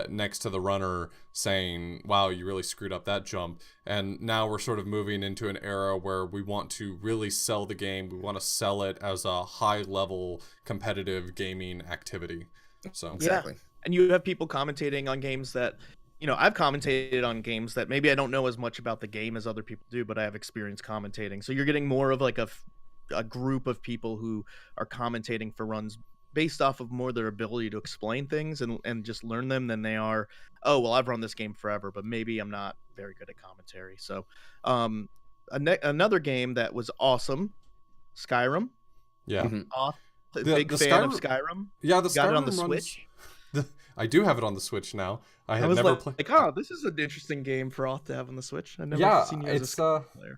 next to the runner saying, wow, you really screwed up that jump. And now we're sort of moving into an era where we want to really sell the game. We want to sell it as a high level competitive gaming activity. So exactly. And you have people commentating on games that I've commentated on games that maybe I don't know as much about the game as other people do, but I have experience commentating. So you're getting more of like a group of people who are commentating for runs based off of more their ability to explain things and just learn them than they are, oh, well, I've run this game forever, but maybe I'm not very good at commentary. So another game that was awesome, Skyrim. Yeah. Big fan of Skyrim. Yeah, the got Skyrim it on the runs, Switch. I do have it on the Switch now. I was never played. Like, oh, this is an interesting game for Oth to have on the Switch. I never seen you as a player.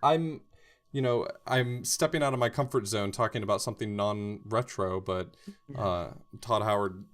I'm stepping out of my comfort zone talking about something non-retro, but Todd Howard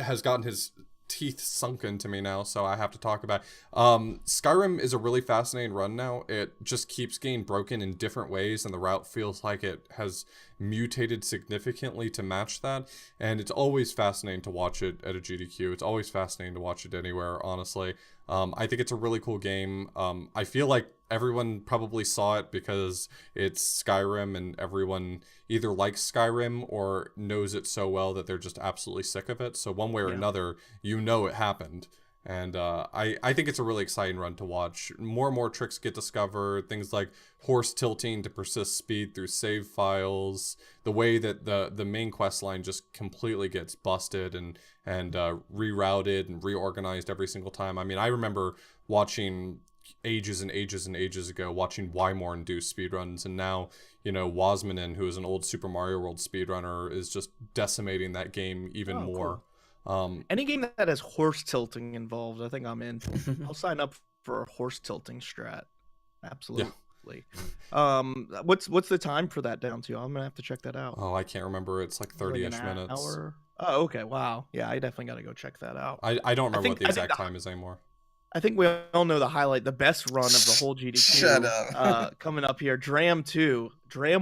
has gotten his teeth sunk into me now, so I have to talk about Skyrim is a really fascinating run now. It just keeps getting broken in different ways, and the route feels like it has mutated significantly to match that, and it's always fascinating to watch it at a GDQ. It's always fascinating to watch it anywhere, honestly. I think it's a really cool game. I feel like everyone probably saw it because it's Skyrim and everyone either likes Skyrim or knows it so well that they're just absolutely sick of it. So one way or another, it happened. And I think it's a really exciting run to watch. More and more tricks get discovered. Things like horse tilting to persist speed through save files. The way that the main quest line just completely gets busted and rerouted and reorganized every single time. I mean, I remember watching ages and ages and ages ago, watching Wymorn do speedruns, and now, Wasmanin, who is an old Super Mario World speedrunner, is just decimating that game even more. Cool. Any game that has horse tilting involved, I think I'm in. I'll sign up for a horse tilting strat. Absolutely. What's the time for that down to? I'm gonna have to check that out. Oh, I can't remember. It's like 30-ish minutes. Hour? Oh, okay. Wow. Yeah, I definitely got to go check that out. I don't remember what the exact time is anymore. I think we all know the best run of the whole GDQ. Shut up. Coming up here, Dram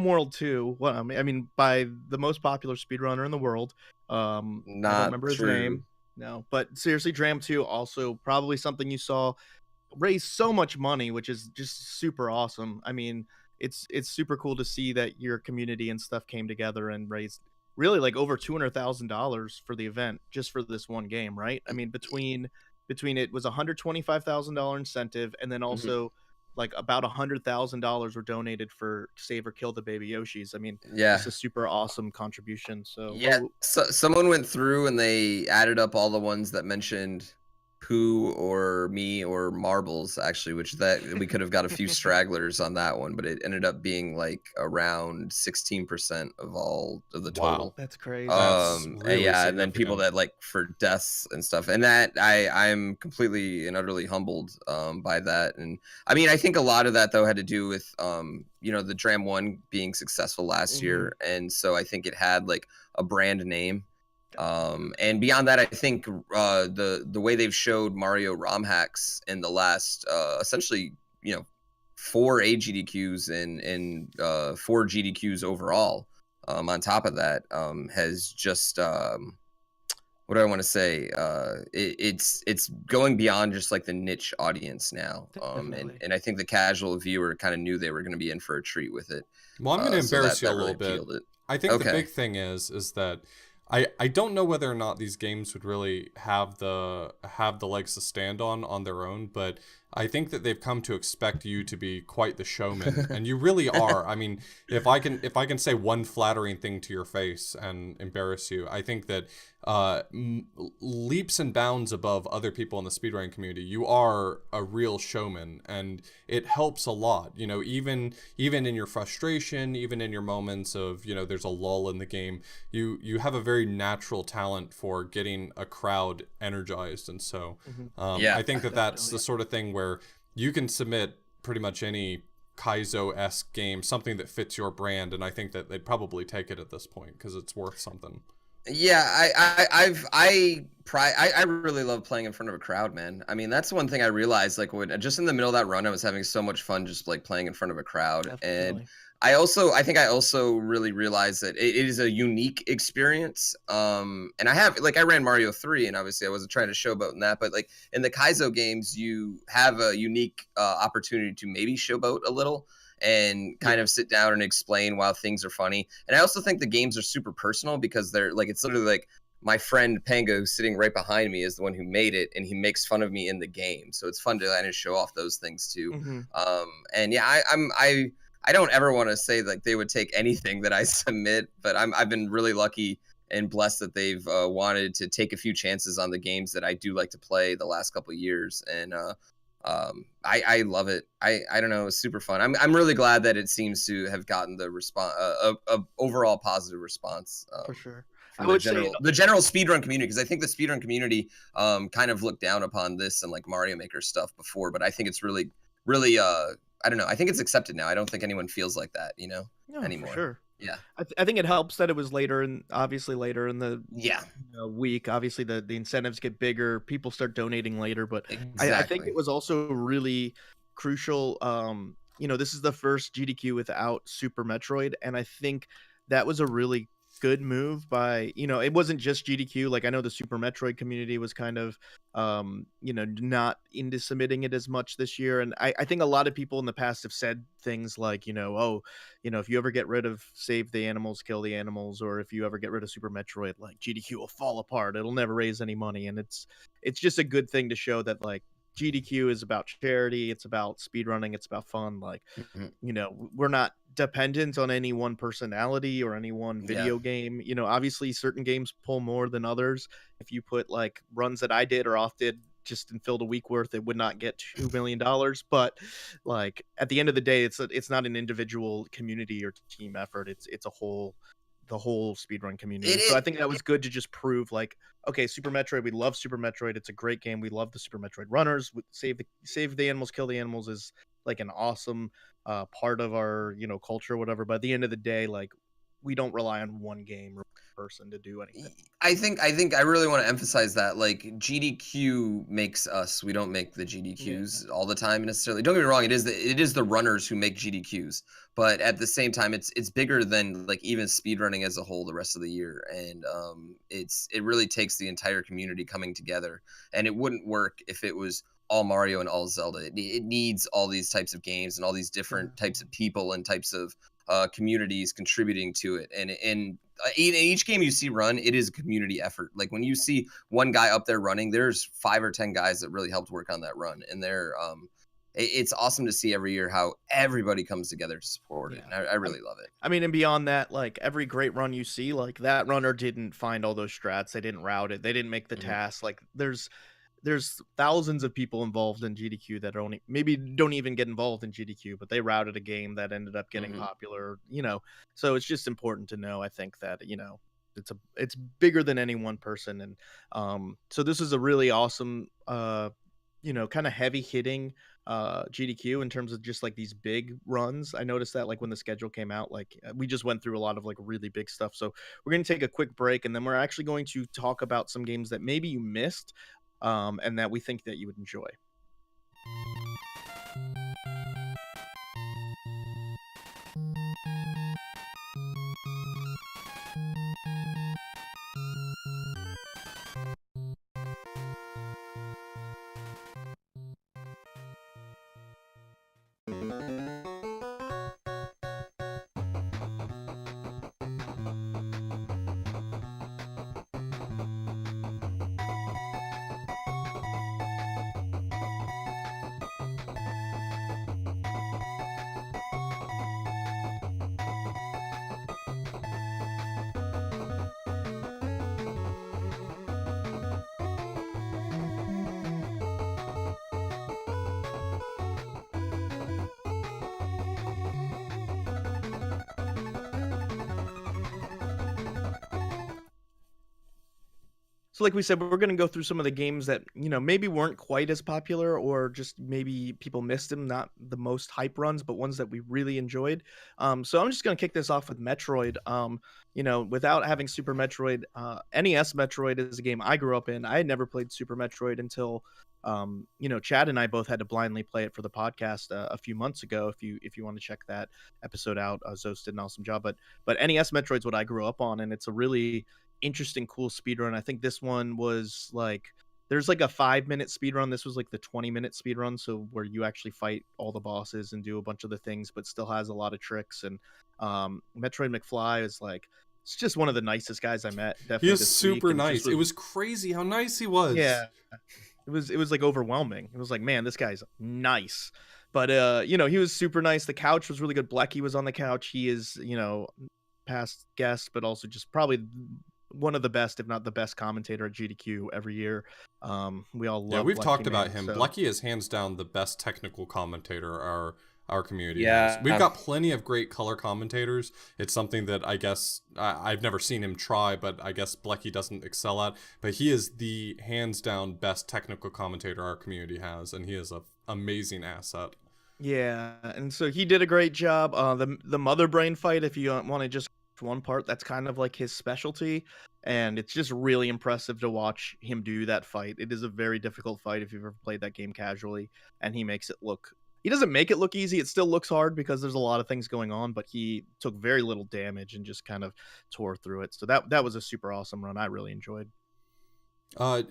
World 2. Well, I mean, by the most popular speedrunner in the world. I don't remember his name. No, but seriously, Dram 2 also probably something you saw raise so much money, which is just super awesome. I mean, it's super cool to see that your community and stuff came together and raised really like over $200,000 for the event just for this one game, right? I mean, between it was $125,000 incentive, and then Mhm. also like about $100,000 were donated for Save or Kill the Baby Yoshis. I mean, Yeah. just a super awesome contribution. So, Yeah, so someone went through and they added up all the ones that mentioned Pooh or me or marbles, actually, which that we could have got a few stragglers on that one, but it ended up being like around 16% of all of the Wow. total. that's crazy. That's really Yeah, and then people significant. that like for deaths and stuff, and that I'm completely and utterly humbled by that. And I mean, I think a lot of that though had to do with you know, the Dram 1 being successful last year, and so I think it had like a brand name. And beyond that, I think the way they've showed Mario ROM hacks in the last essentially, you know, 4 AGDQs and 4 GDQs overall, on top of that, has just what do I want to say? It's going beyond just like the niche audience now. Definitely. And I think the casual viewer kind of knew they were going to be in for a treat with it. Well, I'm going to So embarrass you a that really little bit. appealed it. I think the Okay. big thing is that I don't know whether or not these games would really have the legs to stand on their own, but I think that they've come to expect you to be quite the showman, and you really are. I mean, if I can say one flattering thing to your face and embarrass you, I think that leaps and bounds above other people in the speedrunning community, you are a real showman, and it helps a lot. You know, even in your frustration, even in your moments of, you know, there's a lull in the game, you have a very natural talent for getting a crowd energized, and so Yeah, I think that that's the definitely. sort of thing where you can submit pretty much any Kaizo-esque game, something that fits your brand, and I think that they'd probably take it at this point because it's worth something. Yeah, I really love playing in front of a crowd, man. I mean, that's one thing I realized, like when just in the middle of that run, I was having so much fun just like playing in front of a crowd. And Definitely. I think I also really realized that it is a unique experience. And I ran Mario 3, and obviously I wasn't trying to showboat in that, but like in the Kaizo games, you have a unique opportunity to maybe showboat a little and kind of sit down and explain while things are funny. And I also think the games are super personal because they're like, it's literally like my friend Pango sitting right behind me is the one who made it, and he makes fun of me in the game. So it's fun to kind of show off those things too. And yeah, I don't ever want to say like they would take anything that I submit, but I've been really lucky and blessed that they've wanted to take a few chances on the games that I do like to play the last couple of years. And I love it. I don't know, it's super fun. I'm really glad that it seems to have gotten the response, a overall positive response, For sure. I from would say the general speedrun community, because I think the speedrun community kind of looked down upon this and like Mario Maker stuff before, but I think it's really I don't know, I think it's accepted now. I don't think anyone feels like that, you know, no, for anymore. sure. Yeah. I think it helps that it was later, and obviously later in the Yeah, week. Obviously, the incentives get bigger. People start donating later, but I think exactly. it was also really crucial. You know, this is the first GDQ without Super Metroid, and I think that was a really good move by, you know, it wasn't just GDQ. Like, I know the Super Metroid community was kind of you know, not into submitting it as much this year, and I think a lot of people in the past have said things like, you know, oh, you know, if you ever get rid of Save the Animals, Kill the Animals, or if you ever get rid of Super Metroid, like GDQ will fall apart. It'll never raise any money. And it's just a good thing to show that like GDQ is about charity, it's about speedrunning, it's about fun. Like, Mhm. you know, we're not dependent on any one personality or any one Yeah. video game. You know, obviously certain games pull more than others. If you put like runs that I did or off did just and filled a week worth, it would not get $2 million. But like at the end of the day, it's not an individual community or team effort. It's a whole the whole speedrun community. And so I It, think that was good to just prove like, okay, Super Metroid, we love Super Metroid. It's a great game. We love the Super Metroid runners. Save the animals, kill the animals is like an awesome part of our, you know, culture or whatever. But at the end of the day, like we don't rely on one game or person to do anything. I really want to emphasize that like GDQ makes us. We don't make the Yeah. GDQs all the time necessarily. Don't get me wrong. It is the runners who make GDQs, but at the same time, it's bigger than like even speedrunning as a whole the rest of the year, and it really takes the entire community coming together, and it wouldn't work if it was all Mario and all Zelda. It needs all these types of games and all these different types of people and types of communities contributing to it, and each game you see run, it is a community effort. Like when you see one guy up there running, there's 5 or 10 guys that really helped work on that run, and they're it's awesome to see every year how everybody comes together to support it. And I really love it. I mean, and beyond that, like every great run you see, like that runner didn't find all those strats, they didn't route it, they didn't make the task. Like there's thousands of people involved in GDQ that maybe don't even get involved in GDQ, but they routed a game that ended up getting popular, so it's just important to know, I think, that it's bigger than any one person. And so this is a really awesome kind of heavy hitting GDQ in terms of just like these big runs. I noticed that like when the schedule came out, like we just went through a lot of like really big stuff. So we're going to take a quick break, and then we're actually going to talk about some games that maybe you missed and that we think that you would enjoy. So like we said, we're going to go through some of the games that, maybe weren't quite as popular, or just maybe people missed them, not the most hype runs, but ones that we really enjoyed. So I'm just going to kick this off with Metroid. Without having Super Metroid, NES Metroid is a game I grew up in. I had never played Super Metroid until Chad and I both had to blindly play it for the podcast a few months ago. If you want to check that episode out, Zos did an awesome job. But NES Metroid's what I grew up on, and it's a really interesting, cool speedrun. I think this one was like, there's like a 5-minute speedrun. This was like the 20-minute speedrun, so where you actually fight all the bosses and do a bunch of the things, but still has a lot of tricks. And Metroid McFly is like, it's just one of the nicest guys I met. Definitely, he is super nice. It was crazy how nice he was. Yeah, it was like overwhelming. It was like, man, this guy's nice. But he was super nice. The couch was really good. Blecky was on the couch. He is past guest, but also just probably one of the best, if not the best, commentator at GDQ every year. We all love. Yeah, we've Blecky, talked about man, him. so. Blecky is hands down the best technical commentator our community Yeah. has. We've got plenty of great color commentators. It's something that I guess I've never seen him try, but I guess Blecky doesn't excel at. But he is the hands down best technical commentator our community has, and he is an amazing asset. Yeah, and so he did a great job. The Mother Brain fight, if you want to just one part, that's kind of like his specialty, and it's just really impressive to watch him do that fight. It is a very difficult fight if you've ever played that game casually, and he doesn't make it look easy. It still looks hard because there's a lot of things going on, but he took very little damage and just kind of tore through it. So that was a super awesome run. I really enjoyed.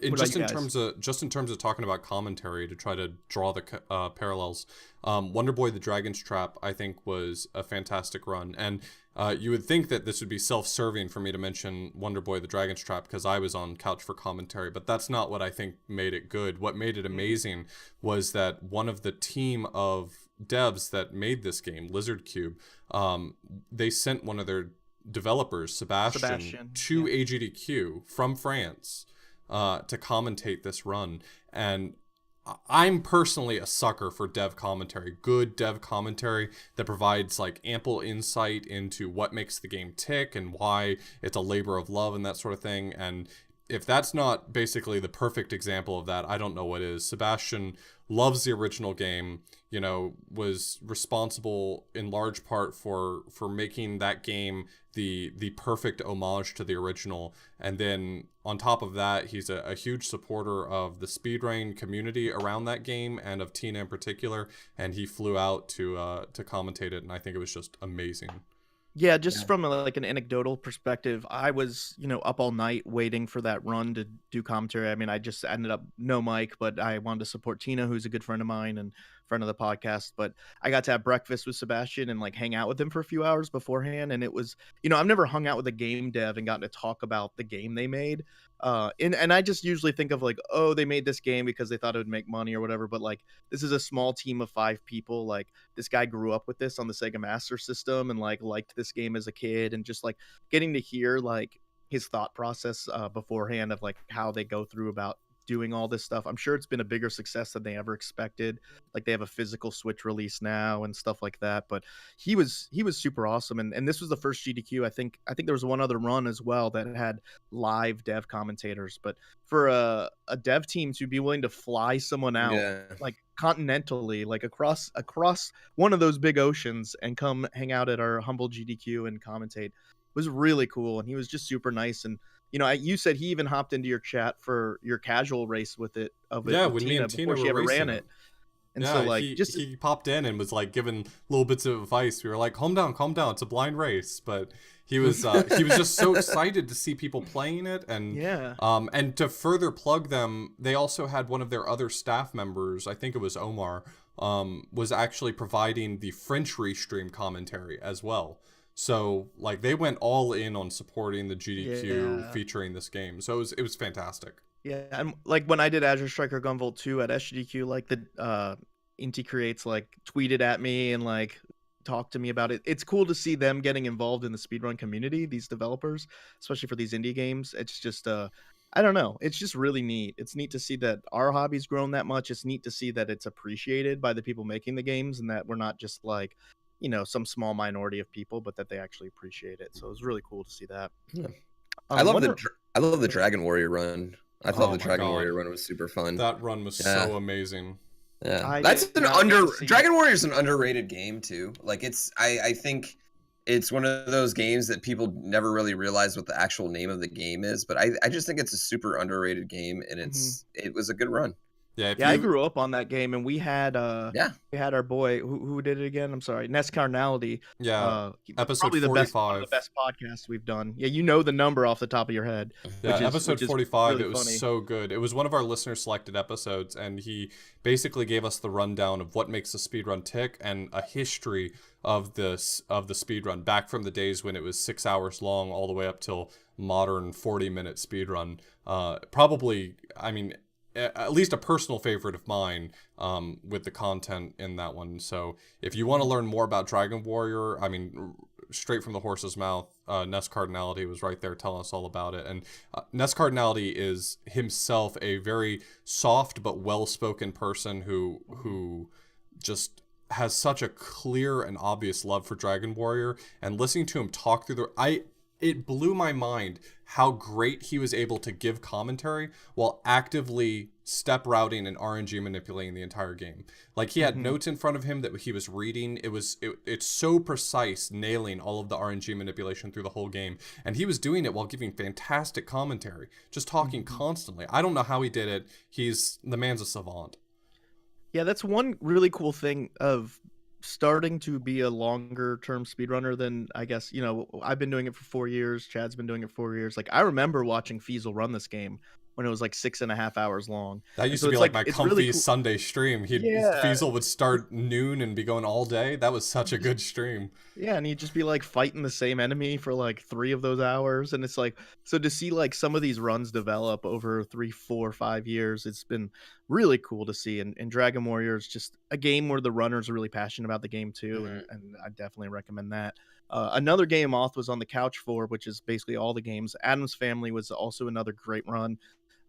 In terms of talking about commentary, to try to draw the parallels, Wonder Boy the Dragon's Trap, I think, was a fantastic run. And you would think that this would be self-serving for me to mention Wonder Boy the Dragon's Trap because I was on Couch for Commentary, but that's not what I think made it good. What made it amazing was that one of the team of devs that made this game, Lizard Cube, they sent one of their developers, Sebastian to AGDQ from France to commentate this run. And I'm personally a sucker for dev commentary, good dev commentary that provides like ample insight into what makes the game tick and why it's a labor of love and that sort of thing. And if that's not basically the perfect example of that, I don't know what is. Sebastian loves the original game, was responsible in large part for making that game the perfect homage to the original. And then on top of that, he's a huge supporter of the speedrun community around that game and of Tina in particular. And he flew out to commentate it, and I think it was just amazing. Yeah, just from an anecdotal perspective, I was, up all night waiting for that run to do commentary. I mean, I just ended up no mic, but I wanted to support Tina, who's a good friend of mine and friend of the podcast, but I got to have breakfast with Sebastian and like hang out with him for a few hours beforehand. And it was, I've never hung out with a game dev and gotten to talk about the game they made. And I just usually think of like, oh, they made this game because they thought it would make money or whatever. But like, this is a small team of 5 people. Like, this guy grew up with this on the Sega Master System and like liked this game as a kid, and just like getting to hear like his thought process beforehand of like how they go through about doing all this stuff. I'm sure it's been a bigger success than they ever expected. Like, they have a physical Switch release now and stuff like that. But he was super awesome. And this was the first GDQ. I think there was one other run as well that had live dev commentators. But for a dev team to be willing to fly someone out like continentally, like across one of those big oceans, and come hang out at our humble GDQ and commentate was really cool. And he was just super nice. And you said he even hopped into your chat for your casual race with it. When me and Tina before she ever ran it. And so like he popped in and was like giving little bits of advice. We were like, calm down, it's a blind race. But he was just so excited to see people playing it. And and to further plug them, they also had one of their other staff members, I think it was Omar, was actually providing the French restream commentary as well. So like they went all in on supporting the GDQ featuring this game. So it was fantastic. Yeah, and like when I did Azure Striker Gunvolt 2 at SGDQ, like the Inti Creates like tweeted at me and like talked to me about it. It's cool to see them getting involved in the speedrun community, these developers, especially for these indie games. It's just I don't know. It's just really neat. It's neat to see that our hobby's grown that much. It's neat to see that it's appreciated by the people making the games, and that we're not just like, some small minority of people, but that they actually appreciate it. So it was really cool to see that. Yeah. I love the Dragon Warrior run. I thought the Dragon Warrior run was super fun. That run was so amazing. Yeah, Dragon Warrior is an underrated game too. Like I think it's one of those games that people never really realize what the actual name of the game is. But I just think it's a super underrated game, and it was a good run. Yeah, I grew up on that game, and we had our boy who did it again. I'm sorry, Ness Carnality. Yeah, episode probably 45. One of the best podcasts we've done. Yeah, the number off the top of your head. Yeah, episode 45. Really it was funny. So good. It was one of our listener selected episodes, and he basically gave us the rundown of what makes a speedrun tick and a history of the speedrun back from the days when it was 6 hours long all the way up till modern 40-minute speedrun. Probably, I mean, at least a personal favorite of mine with the content in that one. So if you want to learn more about Dragon Warrior, I mean, straight from the horse's mouth, Ness Cardinality was right there telling us all about it. And Ness Cardinality is himself a very soft but well-spoken person who just has such a clear and obvious love for Dragon Warrior. And listening to him talk through it blew my mind how great he was able to give commentary while actively step routing and RNG manipulating the entire game. Like, he had notes in front of him that he was reading. It's so precise, nailing all of the RNG manipulation through the whole game. And he was doing it while giving fantastic commentary, just talking constantly. I don't know how he did it. The man's a savant. Yeah, that's one really cool thing of starting to be a longer term speedrunner than, I guess, I've been doing it for 4 years. Chad's been doing it for 4 years. Like, I remember watching Fiesel run this game when it was like 6.5 hours long. That used to be like my comfy really cool. Sunday stream. Fiesel would start noon and be going all day. That was such a good stream. Yeah, and he'd just be like fighting the same enemy for like 3 of those hours. And it's like, so to see like some of these runs develop over 3, 4, 5 years, it's been really cool to see. And Dragon Warrior is just a game where the runners are really passionate about the game too. And I definitely recommend that. Another game Auth was on the couch for, which is basically all the games. Adam's Family was also another great run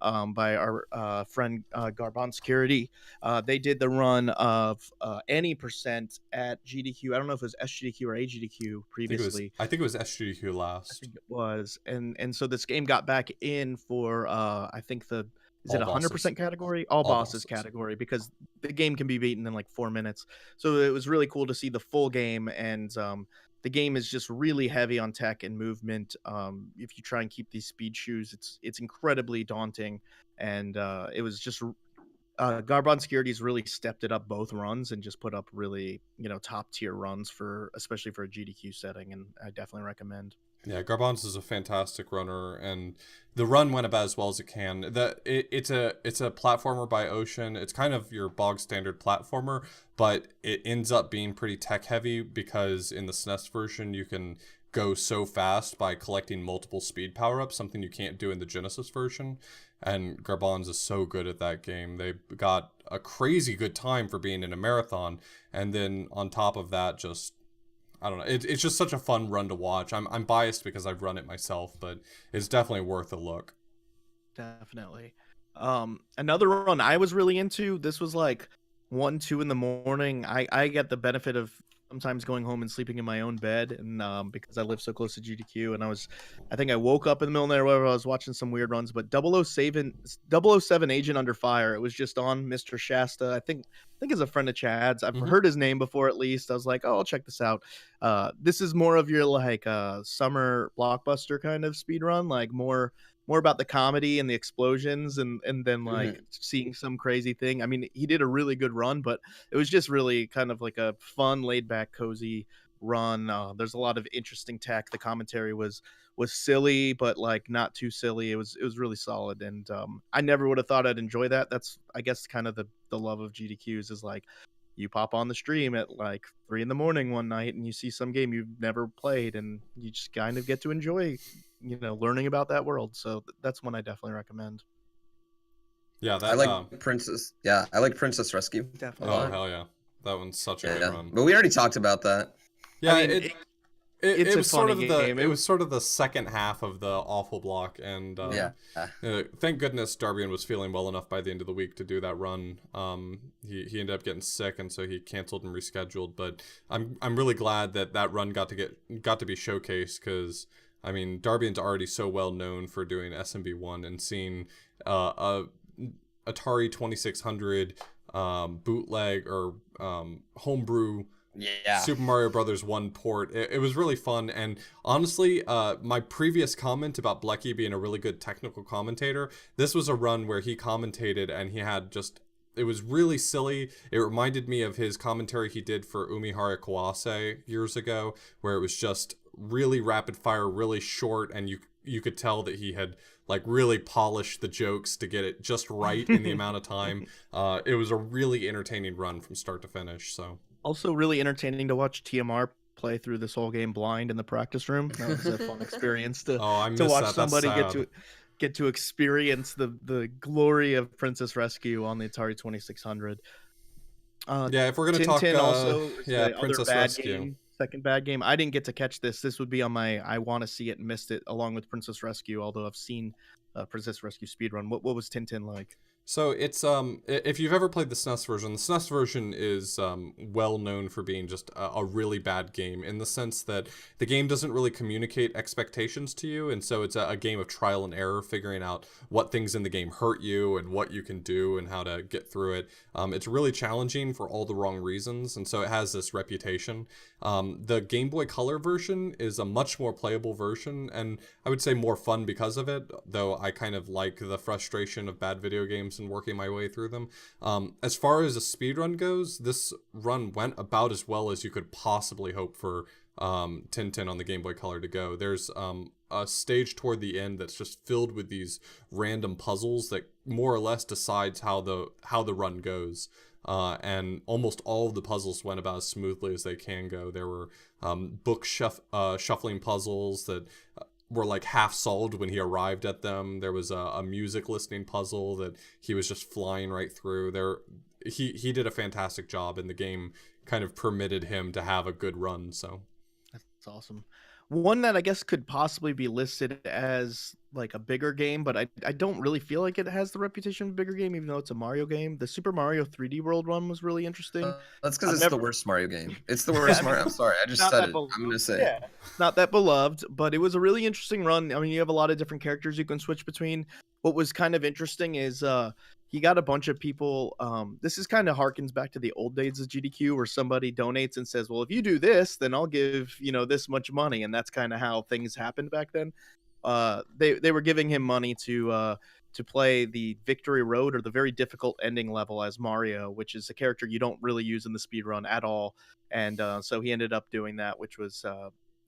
by our friend Garbon Security. They did the run of any percent at GDQ. I don't know if it was SGDQ or AGDQ previously. I think it was SGDQ last. I think it was. And so this game got back in for I think is it 100% category? All bosses category, because the game can be beaten in like 4 minutes. So it was really cool to see the full game, and the game is just really heavy on tech and movement. If you try and keep these speed shoes, it's incredibly daunting. And it was just Garbon Security's really stepped it up both runs and just put up really top tier runs especially for a GDQ setting, and I definitely recommend. Yeah, Garbons is a fantastic runner, and the run went about as well as it can. It's a platformer by Ocean. It's kind of your bog standard platformer, but it ends up being pretty tech heavy because in the SNES version you can go so fast by collecting multiple speed power ups, something you can't do in the Genesis version. And Garbons is so good at that game. They got a crazy good time for being in a marathon, and then on top of that, just I don't know. It's just such a fun run to watch. I'm biased because I've run it myself, but it's definitely worth a look. Definitely. Another run I was really into. This was like 1, 2 in the morning. I get the benefit of sometimes going home and sleeping in my own bed, and because I live so close to GDQ, and I think I woke up in the middle of the night or whatever. I was watching some weird runs, but 007 Agent Under Fire. It was just on Mr. Shasta. I think is a friend of Chad's. I've heard his name before at least. I was like, oh, I'll check this out. This is more of your like summer blockbuster kind of speed run, like more about the comedy and the explosions and then like seeing some crazy thing. I mean, he did a really good run, but it was just really kind of like a fun, laid back, cozy run. There's a lot of interesting tech. The commentary was silly, but like not too silly. It was really solid, and I never would have thought I'd enjoy that. That's I guess kind of the love of GDQs is like you pop on the stream at like 3 in the morning one night and you see some game you've never played and you just kind of get to enjoy learning about that world. So that's one I definitely recommend. Yeah, I like Princess. Yeah, I like Princess Rescue. Definitely. Oh hell yeah, that one's such a good run. But we already talked about that. Yeah, I mean, it a was sort of funny the game. it was sort of the second half of the awful block, and thank goodness Darbian was feeling well enough by the end of the week to do that run. He ended up getting sick, and so he canceled and rescheduled. But I'm really glad that run got to be showcased, because I mean Darbian's already so well known for doing SMB1, and seeing a Atari 2600 bootleg or homebrew Super Mario Brothers 1 port. It was really fun, and honestly, my previous comment about Blecky being a really good technical commentator, this was a run where he commentated and he had just, it was really silly. It reminded me of his commentary he did for Umihara Kawase years ago, where it was just really rapid fire, really short, and you could tell that he had like really polished the jokes to get it just right in the amount of time. It was a really entertaining run from start to finish. So also really entertaining to watch TMR play through this whole game blind in the practice room. That was a fun experience to watch somebody get to experience the glory of Princess Rescue on the Atari 2600. Yeah, if we're gonna Tintin talk, also Princess Rescue. Second bad game. I didn't get to catch this. This would be on my I want to see it and missed it, along with Princess Rescue. Although I've seen Princess Rescue speedrun. What was Tintin like? So it's if you've ever played the SNES version, the SNES version is well known for being just a really bad game, in the sense that the game doesn't really communicate expectations to you, and so it's a game of trial and error, figuring out what things in the game hurt you and what you can do and how to get through it. It's really challenging for all the wrong reasons, and so it has this reputation. The Game Boy Color version is a much more playable version, and I would say more fun because of it, though I kind of like the frustration of bad video games and working my way through them. As far as a speedrun goes, this run went about as well as you could possibly hope for Tintin on the Game Boy Color to go. There's a stage toward the end that's just filled with these random puzzles that more or less decides how the run goes. And almost all of the puzzles went about as smoothly as they can go. There were shuffling puzzles that were like half solved when he arrived at them. There was a music listening puzzle that he was just flying right through. He did a fantastic job, and the game kind of permitted him to have a good run. So that's awesome. One that I guess could possibly be listed as like a bigger game, but I don't really feel like it has the reputation of a bigger game, even though it's a Mario game. The Super Mario 3D World one was really interesting. That's because it's the worst Mario game. It's the worst Mario. I'm sorry, I just said it. I'm gonna say. Yeah, not that beloved, but it was a really interesting run. I mean, you have a lot of different characters you can switch between. What was kind of interesting is he got a bunch of people. This is kind of harkens back to the old days of GDQ, where somebody donates and says, well, if you do this, then I'll give, this much money. And that's kind of how things happened back then. They were giving him money to play the Victory Road, or the very difficult ending level as Mario, which is a character you don't really use in the speedrun at all. And so he ended up doing that, which was,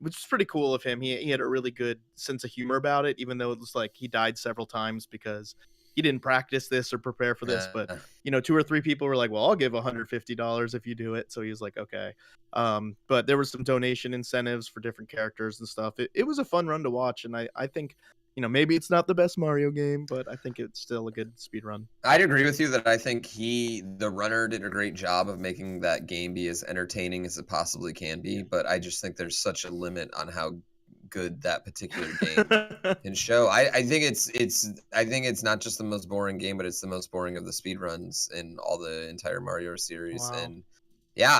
which is pretty cool of him. He had a really good sense of humor about it, even though it was like he died several times because he didn't practice this or prepare for this. But 2 or 3 people were like, "Well, I'll give $150 if you do it." So he was like, "Okay." But there was some donation incentives for different characters and stuff. It was a fun run to watch, and I think maybe it's not the best Mario game, but I think it's still a good speed run. I'd agree with you that I think the runner, did a great job of making that game be as entertaining as it possibly can be. But I just think there's such a limit on how good that particular game can show. I think it's not just the most boring game, but it's the most boring of the speed runs in all the entire Mario series. Wow. And yeah,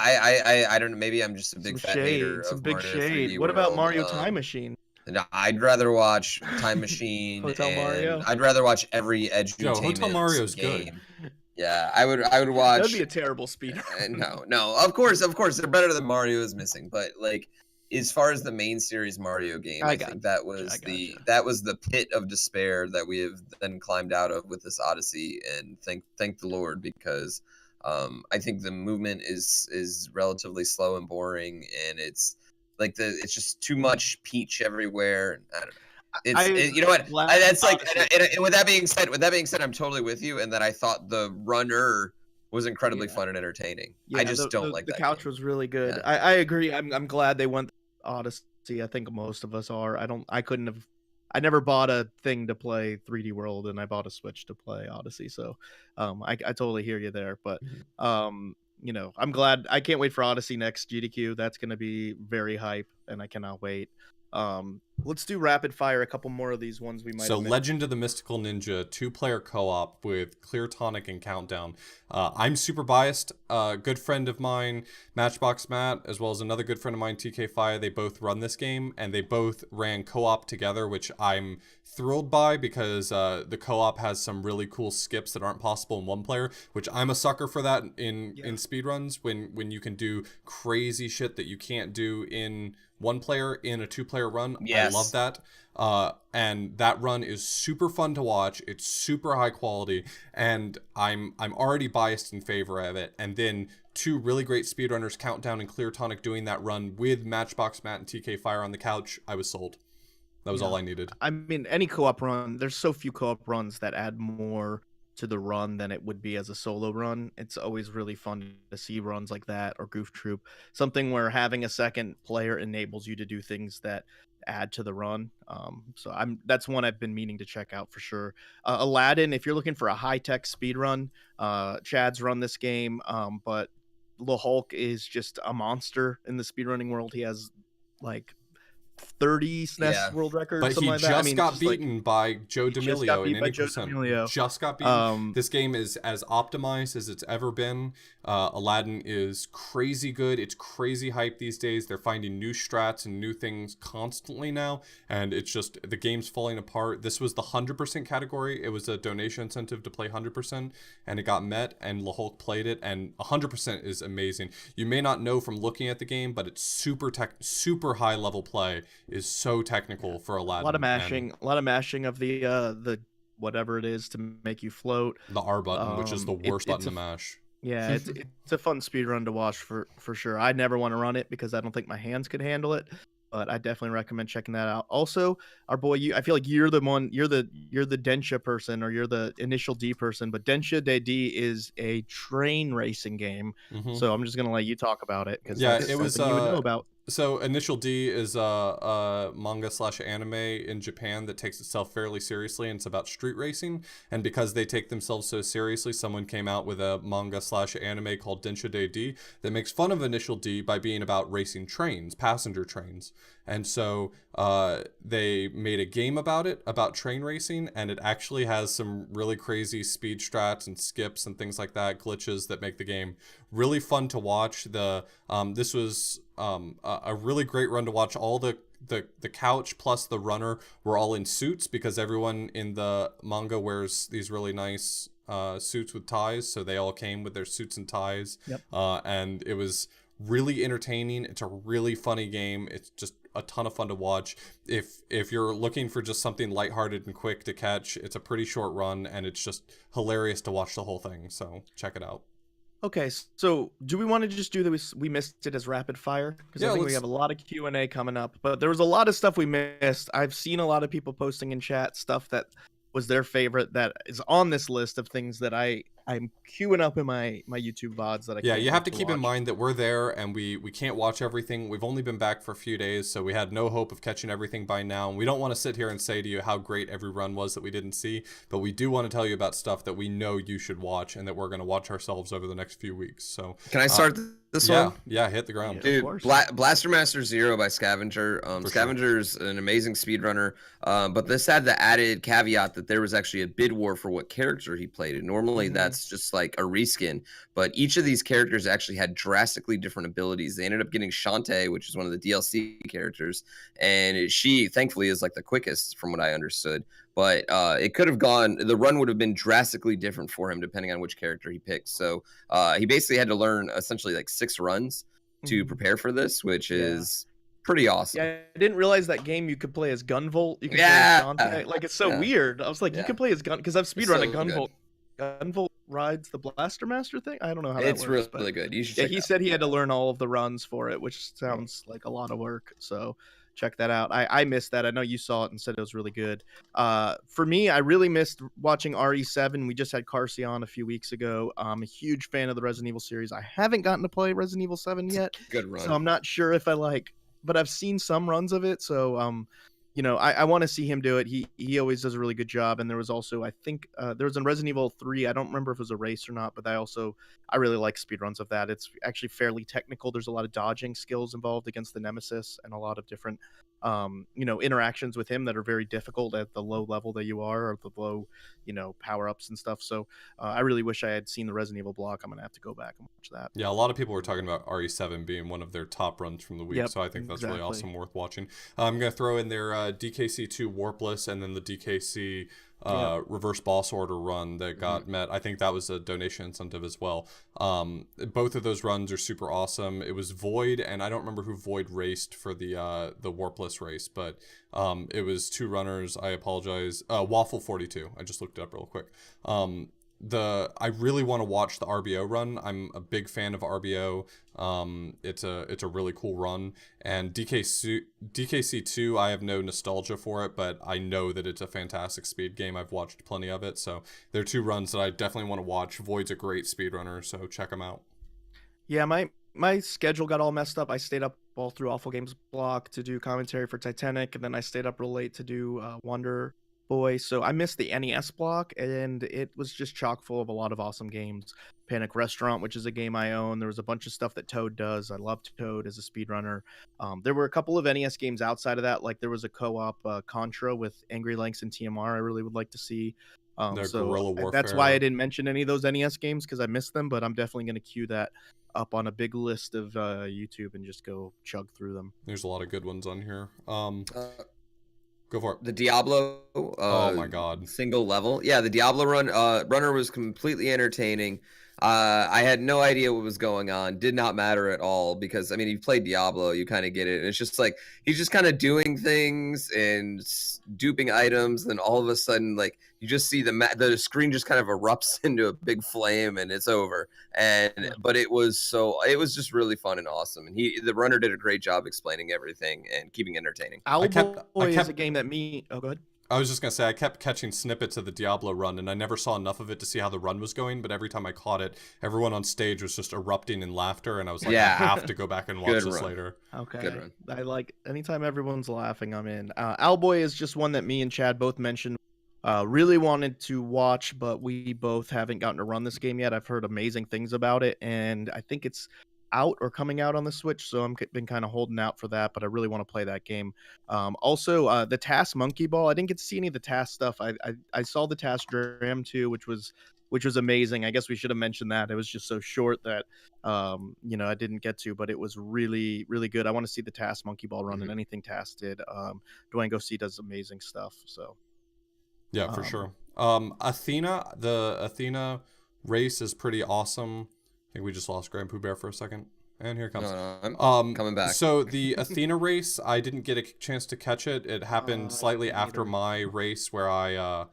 I don't know. Maybe I'm just a big fat hater of big Mario shade. 3D What about World. Mario Time Machine? And I'd rather watch Time Machine. Hotel and Mario? I'd rather watch every edutainment Hotel Mario's game. good. Yeah, I would watch. That'd be a terrible speed run. No. Of course, they're better than Mario is missing. But like, as far as the main series Mario game, I think that was the pit of despair that we have then climbed out of with this Odyssey, and thank the Lord, because I think the movement is relatively slow and boring, and it's like it's just too much Peach everywhere. I don't know. You know what? That's like, and with that being said, I'm totally with you, and that I thought the runner was incredibly fun and entertaining. Yeah, I just don't like the that couch game. was really good. Yeah. I agree. I'm glad they went Odyssey. I think most of us are. I never bought a thing to play 3D World, and I bought a Switch to play Odyssey. So I totally hear you there. But I'm glad. I can't wait for Odyssey next GDQ. That's going to be very hype, and I cannot wait. Let's do rapid fire. A couple more of these ones we might. So, Legend of the Mystical Ninja 2-player co-op with Clear Tonic and Countdown. I'm super biased. Good friend of mine, Matchbox Matt, as well as another good friend of mine, TK Fire. They both run this game, and they both ran co-op together, which I'm thrilled by, because the co-op has some really cool skips that aren't possible in one player, which I'm a sucker for that in speedruns, when you can do crazy shit that you can't do in one player in a 2-player run. Yes. I love that. And that run is super fun to watch. It's super high quality, and I'm already biased in favor of it. And then 2 really great speedrunners, Countdown and Clear Tonic, doing that run with Matchbox Matt and TK Fire on the couch. I was sold. That was all I needed. I mean, any co-op run, there's so few co-op runs that add more to the run than it would be as a solo run. It's always really fun to see runs like that, or Goof Troop, something where having a second player enables you to do things that add to the run. So that's one I've been meaning to check out for sure. Aladdin, if you're looking for a high-tech speed run, Chad's run this game, but the Hulk is just a monster in the speedrunning world. He has like 30 SNES world records, but something he like just that. got beaten by Joe D'Amelio in any percent. Just got beaten. This game is as optimized as it's ever been. Aladdin is crazy good. It's crazy hype these days. They're finding new strats and new things constantly now, and it's just, the game's falling apart. This was the 100% category. It was a donation incentive to play 100%, and it got met, and La Hulk played it, and 100% is amazing. You may not know from looking at the game, but it's super high level play. Is so technical for Aladdin. A lot of mashing of the whatever it is to make you float. The R button, which is the worst button to mash. Yeah, it's a fun speed run to watch for sure. I never want to run it because I don't think my hands could handle it, but I definitely recommend checking that out. Also, our boy, I feel like you're the Densha person, or you're the Initial D person, but Densha de D is a train racing game. Mm-hmm. So I'm just gonna let you talk about it, because it was something you would know about. So Initial D is a manga/anime in Japan that takes itself fairly seriously, and it's about street racing. And because they take themselves so seriously, someone came out with a manga/anime called Densha de D that makes fun of Initial D by being about racing trains, passenger trains. And so they made a game about it, about train racing, and it actually has some really crazy speed strats and skips and things like that, glitches that make the game really fun to watch. This was a really great run to watch. All the couch plus the runner were all in suits, because everyone in the manga wears these really nice suits with ties, so they all came with their suits and ties. Yep. And it was really entertaining. It's a really funny game. It's just a ton of fun to watch. If you're looking for just something lighthearted and quick to catch, it's a pretty short run, and it's just hilarious to watch the whole thing. So check it out. Okay, so do we want to just do this? We missed it as rapid fire because I think we have a lot of Q&A coming up. But there was a lot of stuff we missed. I've seen a lot of people posting in chat stuff that was their favorite that is on this list of things that I'm queuing up in my YouTube VODs that I Yeah, can't you have to wait keep watch. in mind that we're there and we can't watch everything. We've only been back for a few days, so we had no hope of catching everything by now. And we don't want to sit here and say to you how great every run was that we didn't see, but we do want to tell you about stuff that we know you should watch and that we're going to watch ourselves over the next few weeks. So can I start this one? Yeah, hit the ground. Dude, Blaster Master Zero by Scavenger. Scavenger's an amazing speedrunner, but this had the added caveat that there was actually a bid war for what character he played. And normally that's just like a reskin, but each of these characters actually had drastically different abilities. They ended up getting Shantae, which is one of the DLC characters, and she thankfully is like the quickest from what I understood. But it could have gone, the run would have been drastically different for him depending on which character he picked. So he basically had to learn essentially like 6 runs to prepare for this, which is pretty awesome. Yeah, I didn't realize that game you could play as Gunvolt. You could play as Shantae. Like, it's so weird. I was like, you could play as Gun, because I've speedrun a Gunvolt. Gunvolt rides the Blaster Master thing. I don't know how that works. It's really good. You should check he said he had to learn all of the runs for it, which sounds like a lot of work. So check that out. I missed that. I know you saw it and said it was really good. For me, I really missed watching RE7. We just had Carsey on a few weeks ago. I'm a huge fan of the Resident Evil series. I haven't gotten to play Resident Evil 7 yet. Good run. So I'm not sure if I like, but I've seen some runs of it. So you know, I want to see him do it. He always does a really good job. And there was also, I think, there was in Resident Evil 3. I don't remember if it was a race or not, but I really like speedruns of that. It's actually fairly technical. There's a lot of dodging skills involved against the Nemesis and a lot of different, you know, interactions with him that are very difficult at the low level that you are, or the low, you know, power-ups and stuff. So I really wish I had seen the Resident Evil block. I'm going to have to go back and watch that. Yeah, a lot of people were talking about RE7 being one of their top runs from the week, so I think that's really awesome, worth watching. I'm going to throw in their DKC2 Warpless and then the DKC reverse boss order run that got met. I think that was a donation incentive as well. Both of those runs are super awesome. It was Void, and I don't remember who Void raced for the Warpless race, but it was 2 runners. I apologize. Waffle 42. I just looked it up real quick. I really want to watch the RBO run. I'm a big fan of RBO. It's a really cool run, and DKC2, I have no nostalgia for it, but I know that it's a fantastic speed game. I've watched plenty of it, so they're 2 runs that I definitely want to watch. Void's a great speed runner, so check him out. Yeah, my schedule got all messed up. I stayed up all through Awful Games block to do commentary for Titanic, and then I stayed up real late to do Wonder Boy. So I missed the NES block, and it was just chock full of a lot of awesome games. Panic Restaurant, which is a game I own. There was a bunch of stuff that Toad does. I loved Toad as a speedrunner. There were a couple of NES games outside of that. Like there was a co-op Contra with Angry Lanks and TMR I really would like to see. So Guerrilla Warfare. That's why I didn't mention any of those NES games, because I missed them, but I'm definitely going to queue that up on a big list of YouTube and just go chug through them. There's a lot of good ones on here. Go for it. The Diablo. Oh my god. Single level. Yeah, the Diablo runner was completely entertaining. I had no idea what was going on. Did not matter at all, because I mean, you played Diablo, you kind of get it. And it's just like he's just kind of doing things and duping items, and all of a sudden, like you just see the screen just kind of erupts into a big flame, and it's over. But it was just really fun and awesome. And the runner did a great job explaining everything and keeping it entertaining. Owlboy is a game that oh, go ahead. I was just going to say, I kept catching snippets of the Diablo run, and I never saw enough of it to see how the run was going, but every time I caught it, everyone on stage was just erupting in laughter, and I was like, I have to go back and watch this later. Okay. Good run. I like, anytime everyone's laughing, I'm in. Owlboy is just one that me and Chad both mentioned. Really wanted to watch, but we both haven't gotten to run this game yet. I've heard amazing things about it, and I think it's out or coming out on the Switch, so I've been kind of holding out for that, but I really want to play that game. Also, the TAS Monkey Ball, I didn't get to see any of the TAS stuff. I saw the TAS Dram 2, which was amazing. I guess we should have mentioned that. It was just so short that you know, I didn't get to, but it was really, really good. I want to see the TAS Monkey Ball run, and anything TAS did. Dwayne Go-See does amazing stuff, so yeah, for sure. The Athena race is pretty awesome. I think we just lost Grand Pooh Bear for a second. And here it comes. No, I'm coming back. So the Athena race, I didn't get a chance to catch it. It happened slightly after my race, where I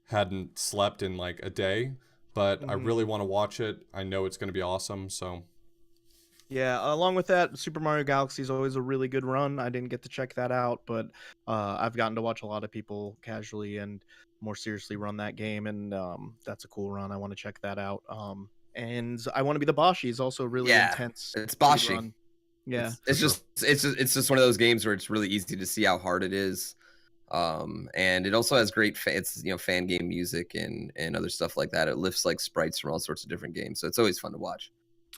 hadn't slept in like a day. but I really want to watch it. I know it's going to be awesome. So yeah, along with that, Super Mario Galaxy is always a really good run. I didn't get to check that out, but I've gotten to watch a lot of people casually and more seriously run that game, and that's a cool run. I want to check that out. And I want to be the Boshi is also really intense. It's Boshi. Run. Yeah, it's just one of those games where it's really easy to see how hard it is. And it also has great fan game music and other stuff like that. It lifts like sprites from all sorts of different games, so it's always fun to watch.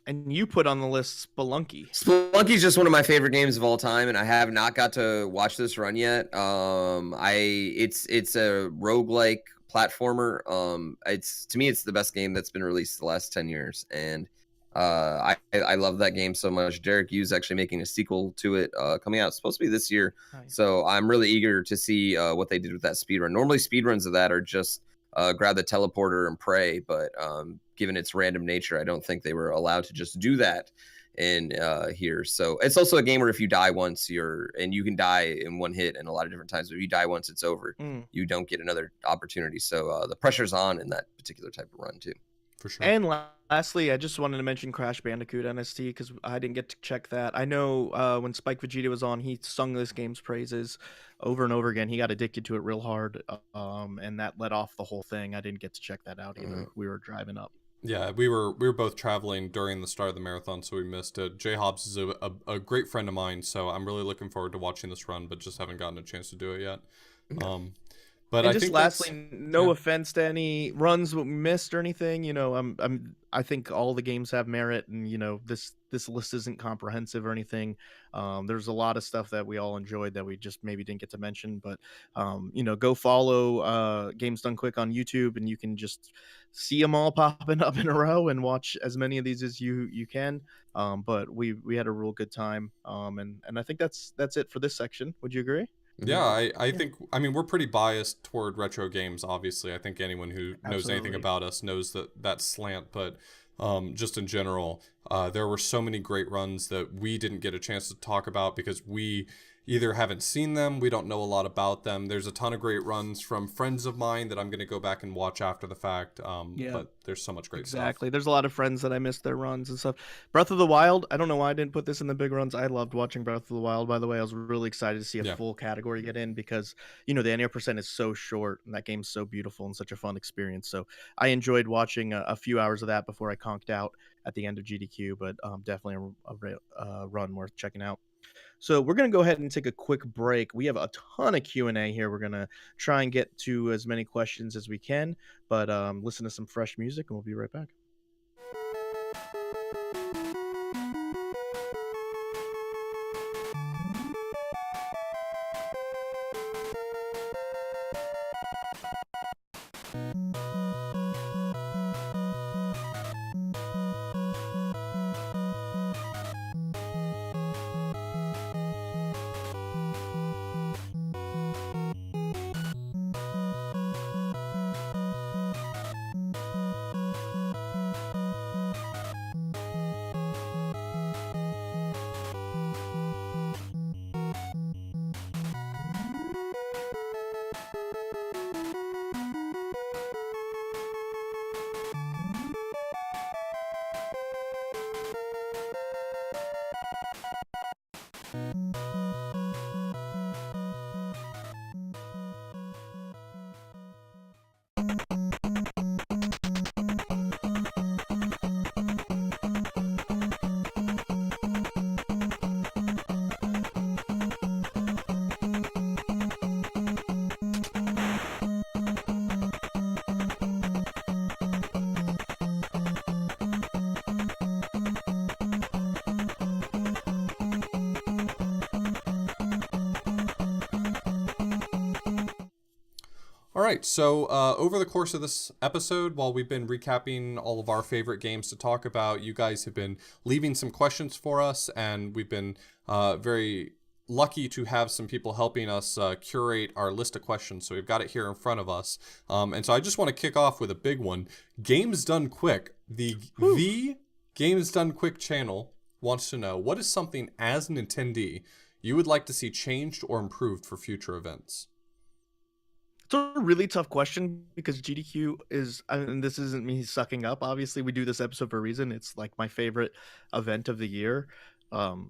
And you put on the list Spelunky. Spelunky's just one of my favorite games of all time, and I have not got to watch this run yet. It's a roguelike platformer. To me it's the best game that's been released the last 10 years, and I love that game so much. Derek Yu's actually making a sequel to it coming out. It's supposed to be this year. Nice. So I'm really eager to see what they did with that speedrun. Normally speedruns of that are just grab the teleporter and pray, but given its random nature, I don't think they were allowed to just do that in here. So it's also a game where if you die once, and you can die in one hit and a lot of different times, but if you die once, it's over. You don't get another opportunity. So the pressure's on in that particular type of run too. For sure. And lastly, I just wanted to mention Crash Bandicoot NST because I didn't get to check that. I know when Spike Vegeta was on, he sung this game's praises over and over again. He got addicted to it real hard, and that led off the whole thing. I didn't get to check that out either. We were driving up. Yeah, we were both traveling during the start of the marathon, so we missed it. Jay Hobbs is a great friend of mine, so I'm really looking forward to watching this run, but just haven't gotten a chance to do it yet. But and just lastly, no offense to any runs we missed or anything. I think all the games have merit, and this list isn't comprehensive or anything. There's a lot of stuff that we all enjoyed that we just maybe didn't get to mention. But go follow Games Done Quick on YouTube, and you can just see them all popping up in a row and watch as many of these as you can. But we had a real good time. And I think that's it for this section. Would you agree? Yeah, I think, we're pretty biased toward retro games, obviously. I think anyone who knows anything about us knows that slant, but just in general, there were so many great runs that we didn't get a chance to talk about because we either haven't seen them, we don't know a lot about them. There's a ton of great runs from friends of mine that I'm going to go back and watch after the fact, but there's so much great stuff. Exactly. There's a lot of friends that I missed their runs and stuff. Breath of the Wild, I don't know why I didn't put this in the big runs. I loved watching Breath of the Wild, by the way. I was really excited to see a full category get in because, the NR percent is so short and that game's so beautiful and such a fun experience. So I enjoyed watching a few hours of that before I conked out at the end of GDQ, but definitely a run worth checking out. So we're going to go ahead and take a quick break. We have a ton of Q&A here. We're going to try and get to as many questions as we can, but listen to some fresh music and we'll be right back. All right, so over the course of this episode, while we've been recapping all of our favorite games to talk about, you guys have been leaving some questions for us, and we've been very lucky to have some people helping us curate our list of questions. So we've got it here in front of us. And so I just want to kick off with a big one. Games Done Quick, the Games Done Quick channel wants to know, what is something as an attendee you would like to see changed or improved for future events? a really tough question because GDQ is, and this isn't me sucking up. Obviously, we do this episode for a reason. It's like my favorite event of the year.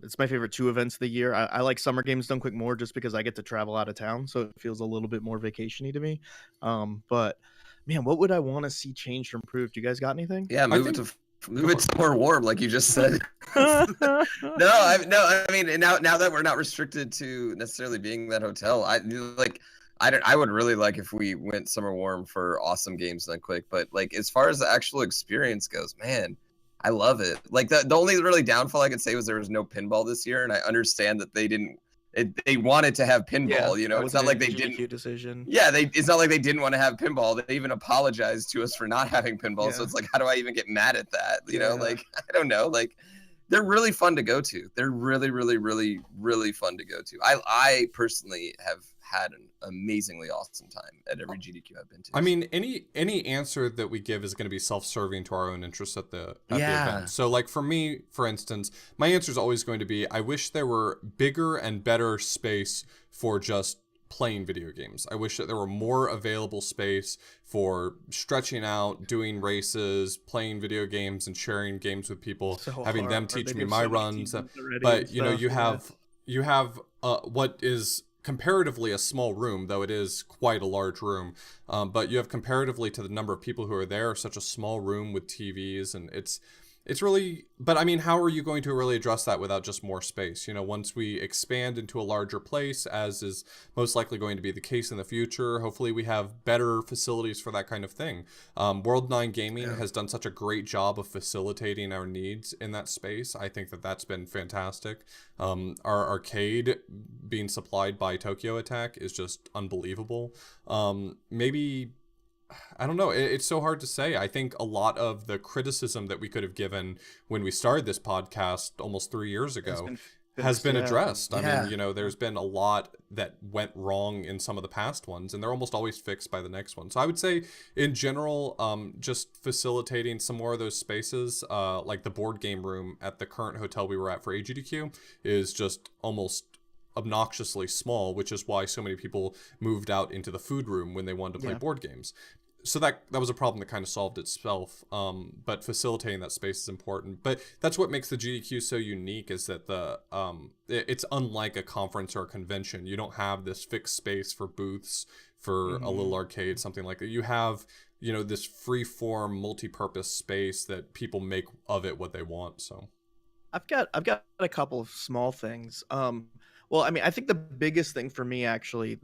It's my favorite 2 events of the year. I like Summer Games Done Quick more just because I get to travel out of town, so it feels a little bit more vacation-y to me. But man, what would I want to see changed or improved? You guys got anything? Yeah, move it to more warm, like you just said. No, I mean, now that we're not restricted to necessarily being that hotel, I would really like if we went summer warm for awesome games done quick. But like as far as the actual experience goes, man, I love it. Like the only really downfall I could say was there was no pinball this year, and I understand that they wanted to have pinball. Yeah, it's not like they didn't. Decision. Yeah, it's not like they didn't want to have pinball. They even apologized to us for not having pinball. Yeah. So it's like, how do I even get mad at that? Like I don't know. Like they're really fun to go to. They're really, really, really, really fun to go to. I personally have had an amazingly awesome time at every GDQ I've been to. I mean, any answer that we give is going to be self-serving to our own interests at the event. So like for me, for instance, my answer is always going to be, I wish there were bigger and better space for just playing video games. I wish that there were more available space for stretching out, doing races, playing video games, and sharing games with people, having them teach me my runs. But you have what is comparatively a small room, though it is quite a large room. But you have comparatively to the number of people who are there, such a small room with TVs, and it's really, but I mean, how are you going to really address that without just more space? Once we expand into a larger place, as is most likely going to be the case in the future, hopefully we have better facilities for that kind of thing. World 9 Gaming has done such a great job of facilitating our needs in that space. I think that that's been fantastic. Our arcade being supplied by Tokyo Attack is just unbelievable. Maybe, I don't know. It's so hard to say. I think a lot of the criticism that we could have given when we started this podcast almost 3 years ago has been addressed. I mean, there's been a lot that went wrong in some of the past ones, and they're almost always fixed by the next one. So I would say, in general, just facilitating some more of those spaces, like the board game room at the current hotel we were at for AGDQ, is just almost obnoxiously small, which is why so many people moved out into the food room when they wanted to play board games. So that was a problem that kind of solved itself. But facilitating that space is important. But that's what makes the GDQ so unique, is that it's unlike a conference or a convention. You don't have this fixed space for booths, for a little arcade, something like that. You have, this free-form, multi-purpose space that people make of it what they want. So I've got a couple of small things. Well, I mean, I think the biggest thing for me, actually,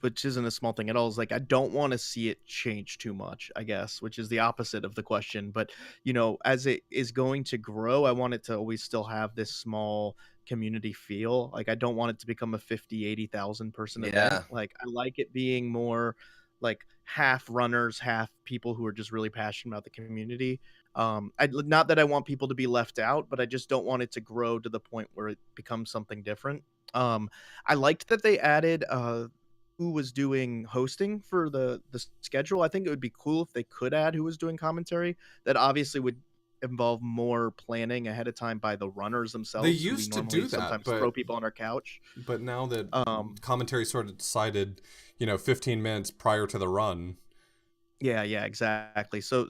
which isn't a small thing at all, is like I don't want to see it change too much, I guess, which is the opposite of the question. But, as it is going to grow, I want it to always still have this small community feel. Like, I don't want it to become a 50, 80,000 person event. Like, I like it being more like half runners, half people who are just really passionate about the community. Not that I want people to be left out, but I just don't want it to grow to the point where it becomes something different. I liked that they added who was doing hosting for the schedule. I think it would be cool if they could add who was doing commentary. That obviously would involve more planning ahead of time by the runners themselves. They used to do that, sometimes throw people on our couch. But now that commentary sort of decided, 15 minutes prior to the run. Yeah, exactly. So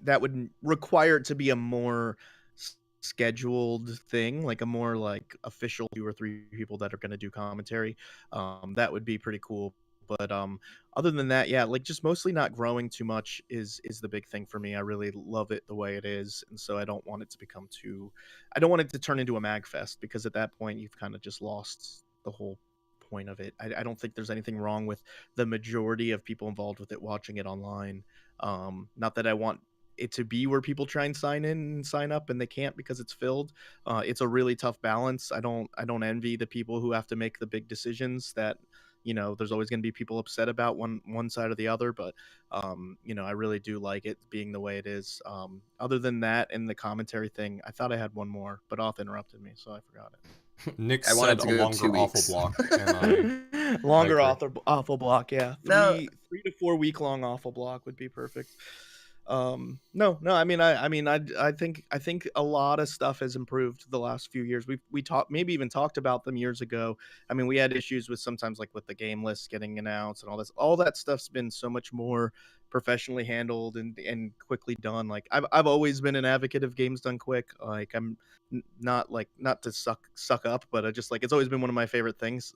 that would require it to be a more scheduled thing, like a more like official 2 or 3 people that are going to do commentary. That would be pretty cool. But other than that, like just mostly not growing too much is the big thing for me. I really love it the way it is, and so I don't want it to turn into a mag fest, because at that point you've kind of just lost the whole point of it. I don't think there's anything wrong with the majority of people involved with it watching it online. Not that I want it to be where people try and sign in and sign up and they can't because it's filled. It's a really tough balance. I don't envy the people who have to make the big decisions that, there's always going to be people upset about one side or the other, but I really do like it being the way it is. Other than that, and the commentary thing, I thought I had one more, but Oth interrupted me, so I forgot it. Nick said a longer awful block. Longer awful block, yeah. 3 to 4 week long awful block would be perfect. No, I mean, I think a lot of stuff has improved the last few years. We talked, maybe even talked about them years ago. I mean, we had issues with sometimes like with the game lists getting announced and all this. All that stuff's been so much more professionally handled and quickly done. Like I've always been an advocate of games done quick. Like I'm not like, not to suck up, but I just like, it's always been one of my favorite things.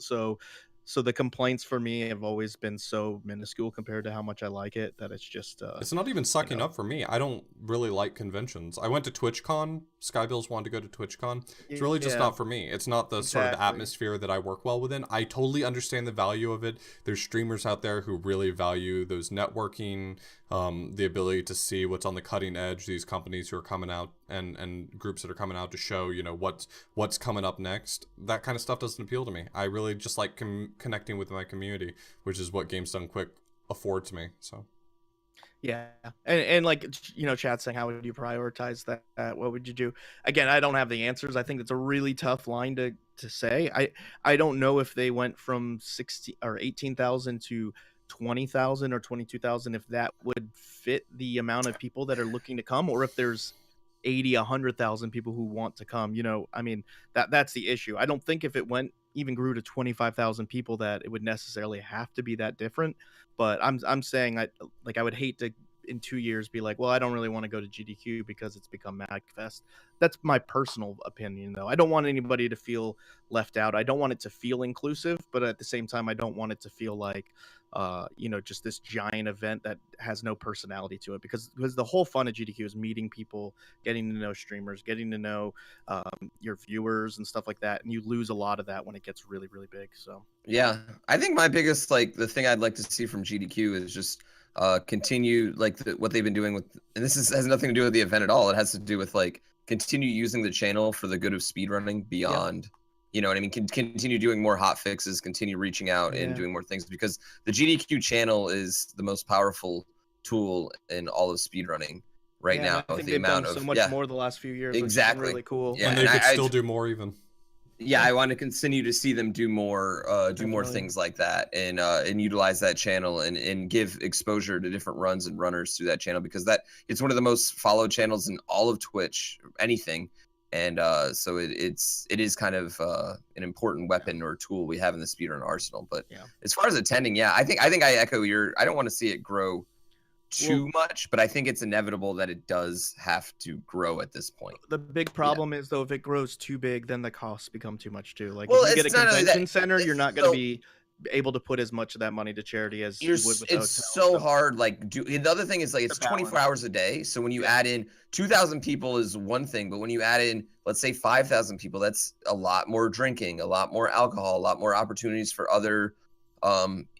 So the complaints for me have always been so minuscule compared to how much I like it, that it's just It's not even sucking up for me. I don't really like conventions. I went to TwitchCon. Skybills wanted to go to TwitchCon. It's really just not for me. It's not the sort of atmosphere that I work well within. I totally understand the value of it. There's streamers out there who really value those networking, the ability to see what's on the cutting edge, these companies who are coming out and groups that are coming out to show, you know, what's coming up next. That kind of stuff doesn't appeal to me. I really just like connecting with my community, which is what Games Done Quick affords me. So yeah, and like, you know, chat saying, how would you prioritize that? What would you do? Again, I don't have the answers. I think it's a really tough line to say. I don't know if they went from 16 or 18,000 to 20,000 or 22,000, if that would fit the amount of people that are looking to come, or if there's 80, 100,000 people who want to come. You know, I mean, that's the issue. I don't think if it went even grew to 25,000 people that it would necessarily have to be that different. But I'm saying, I would hate to in 2 years be like, well, I don't really want to go to GDQ because it's become MagFest. That's my personal opinion, though. I don't want anybody to feel left out. I don't want it to feel inclusive, but at the same time, I don't want it to feel like, you know, just this giant event that has no personality to it, because the whole fun of GDQ is meeting people, getting to know streamers, getting to know your viewers and stuff like that, and you lose a lot of that when it gets really, really big. So yeah, I think my biggest, like, the thing I'd like to see from GDQ is just continue like what they've been doing with, and this has nothing to do with the event at all. It has to do with like continue using the channel for the good of speedrunning beyond. You know what I mean? Continue doing more hot fixes, continue reaching out and doing more things, because the GDQ channel is the most powerful tool in all of speedrunning right now. I think the they've amount done of so much more the last few years. Exactly. Which is really cool. Yeah, and they could still do more even. Yeah, I want to continue to see them do more more things like that, and utilize that channel and give exposure to different runs and runners through that channel, because it's one of the most followed channels in all of Twitch, anything. And so it is kind of an important weapon or tool we have in the speedrun arsenal. But as far as attending, I think I echo I don't want to see it grow too much, but I think it's inevitable that it does have to grow at this point. The big problem is, though, if it grows too big, then the costs become too much too. Like, if you get a convention center, you're not going to be able to put as much of that money to charity as you would with it's so hard. Like, the other thing is, like, it's 24 hours a day. So when you add in 2,000 people is one thing, but when you add in, let's say 5,000 people, that's a lot more drinking, a lot more alcohol, a lot more opportunities for other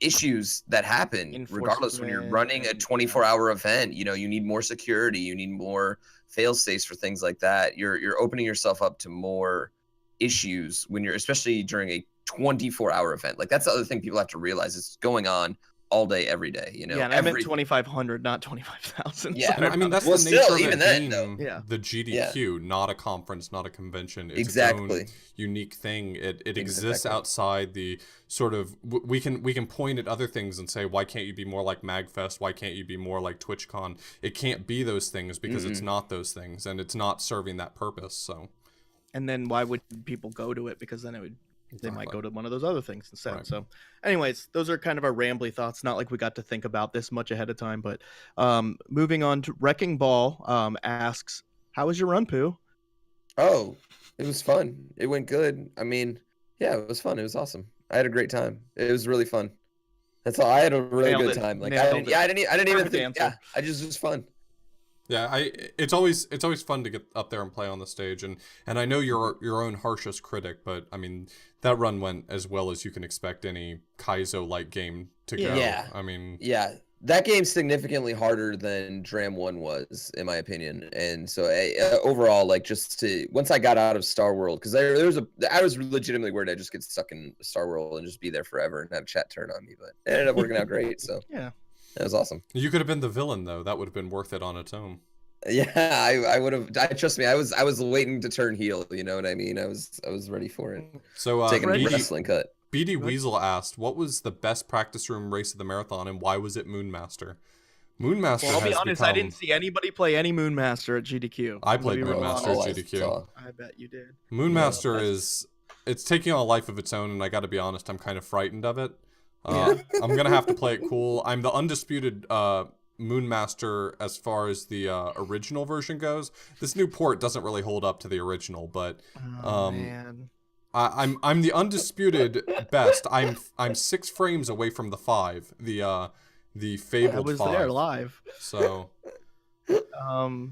issues that happen. Regardless, when you're running a 24-hour event, you know, you need more security, you need more fail safes for things like that. You're opening yourself up to more issues when you're, especially during a 24-hour event. Like, that's the other thing people have to realize. It's going on all day, every day, you know. Yeah, and I meant 2,500, not 25,000. Yeah, I mean, that's the nature of it being the GDQ, not a conference, not a convention. It's its own unique thing. It exists outside the sort of, we can point at other things and say, why can't you be more like MagFest? Why can't you be more like TwitchCon? It can't be those things because it's not those things, and it's not serving that purpose. So, and then why would people go to it? Because then they might go to one of those other things instead. Right. So anyways, those are kind of our rambly thoughts. Not like we got to think about this much ahead of time, but moving on to Wrecking Ball asks, how was your run, Pooh? Oh, it was fun. It went good. I mean, yeah, it was fun. It was awesome. I had a great time. It was really fun. That's all. I had a really good time. Like, I didn't even think. Yeah, it was fun. Yeah, it's always fun to get up there and play on the stage, and I know you're your own harshest critic, but I mean, that run went as well as you can expect any Kaizo-like game to go. Yeah, I mean, that game's significantly harder than Dram 1 was, in my opinion. And so overall, like, once I got out of Star World, because I was legitimately worried I'd just get stuck in Star World and just be there forever and have chat turn on me, but it ended up working out great. So yeah. That was awesome. You could have been the villain, though. That would have been worth it on its own. Yeah, I would have. Trust me, I was waiting to turn heel. You know what I mean? I was ready for it. So taking a wrestling cut. BD Weasel asked, "What was the best practice room race of the marathon, and why was it Moonmaster?" Moonmaster Well, I'll be has honest, I become. didn't see anybody play any Moonmaster at GDQ. I I'm gonna played be real Moonmaster honest. at GDQ. I bet you did. Moonmaster Yeah, is it's taking on a life of its own, and I got to be honest, I'm kind of frightened of it. Yeah. I'm gonna have to play it cool. I'm the undisputed Moonmaster as far as the original version goes. This new port doesn't really hold up to the original, but Man. I'm the undisputed best. I'm 6 frames away from the 5, the fabled 5. I was there live. So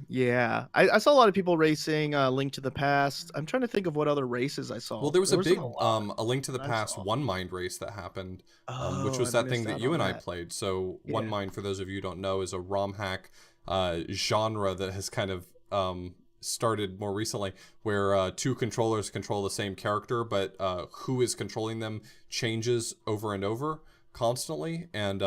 Yeah, I saw a lot of people racing Link to the Past. I'm trying to think of what other races I saw. well, there was a big lot a Link to the that I Past saw. One Mind race that happened, which was I that thing missed that out you on and I that. played. So Yeah. One Mind, for those of you who don't know, is a ROM hack genre that has kind of started more recently, where 2 controllers control the same character, but who is controlling them changes over and over constantly. And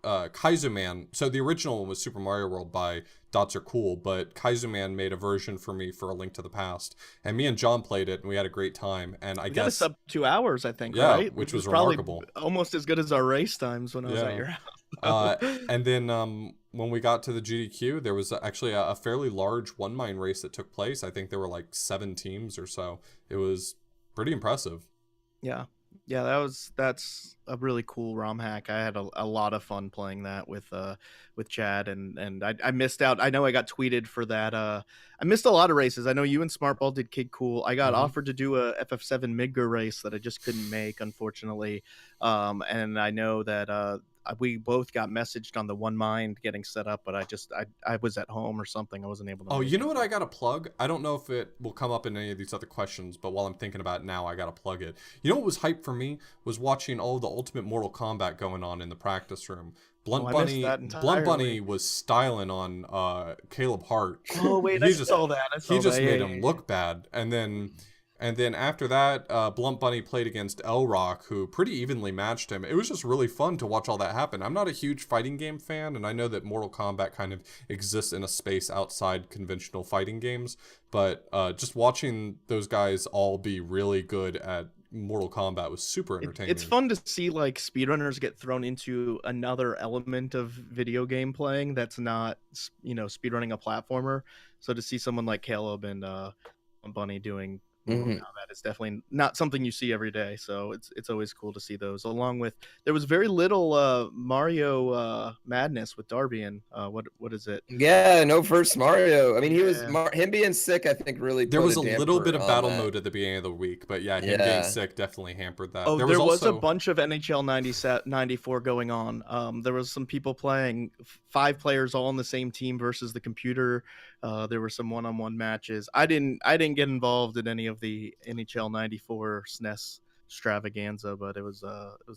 Kaizuman, so the original one was Super Mario World by Dots Are Cool, but Kaizuman made a version for me for A Link to the Past, and me and John played it, and we had a great time. And I We got a guess sub 2 hours, I think, Yeah, right? which was probably remarkable. almost as good as our race times when I was Yeah. at your house. and then when we got to the GDQ, there was actually a fairly large One Mind race that took place. I think there were like 7 teams or so. It was pretty impressive. Yeah, that's a really cool ROM hack. I had a lot of fun playing that with Chad, and I missed out. I know I got tweeted for that. I missed a lot of races. I know you and Smartball did Kid Cool. I got offered to do a FF7 Midgar race that I just couldn't make, unfortunately. And I know that we both got messaged on the One Mind getting set up, but I was at home or something. I wasn't able to. Oh, make you know it. what I got to plug? I don't know if it will come up in any of these other questions, but while I'm thinking about it now, I got to plug it. You know what was hype for me was watching all the Ultimate Mortal Kombat going on in the practice room. Blunt I missed that Bunny entirely. was styling on Caleb Hart. Oh wait, He I just- saw that. I saw He just that. made Yeah, him yeah, look bad, and then after that, Blunt Bunny played against L-Rock, who pretty evenly matched him. It was just really fun to watch all that happen. I'm not a huge fighting game fan, and I know that Mortal Kombat kind of exists in a space outside conventional fighting games, but just watching those guys all be really good at Mortal Kombat was super entertaining. It's fun to see like speedrunners get thrown into another element of video game playing that's not, speedrunning a platformer. So to see someone like Caleb and Bunny doing Mortal Kombat is definitely not something you see every day. So it's always cool to see those. Along with, there was very little Mario Madness with Darby and what is it? Yeah, no first Mario. I mean, he was Yeah. him being sick. I think really There put was a little damper bit of on battle that. mode at the beginning of the week, but yeah, him Yeah. getting sick definitely hampered that. Oh, there was also a bunch of NHL 94 going on. There was some people playing 5 players all on the same team versus the computer. There were some one-on-one matches. I didn't get involved in any of the NHL 94 SNES extravaganza, but it was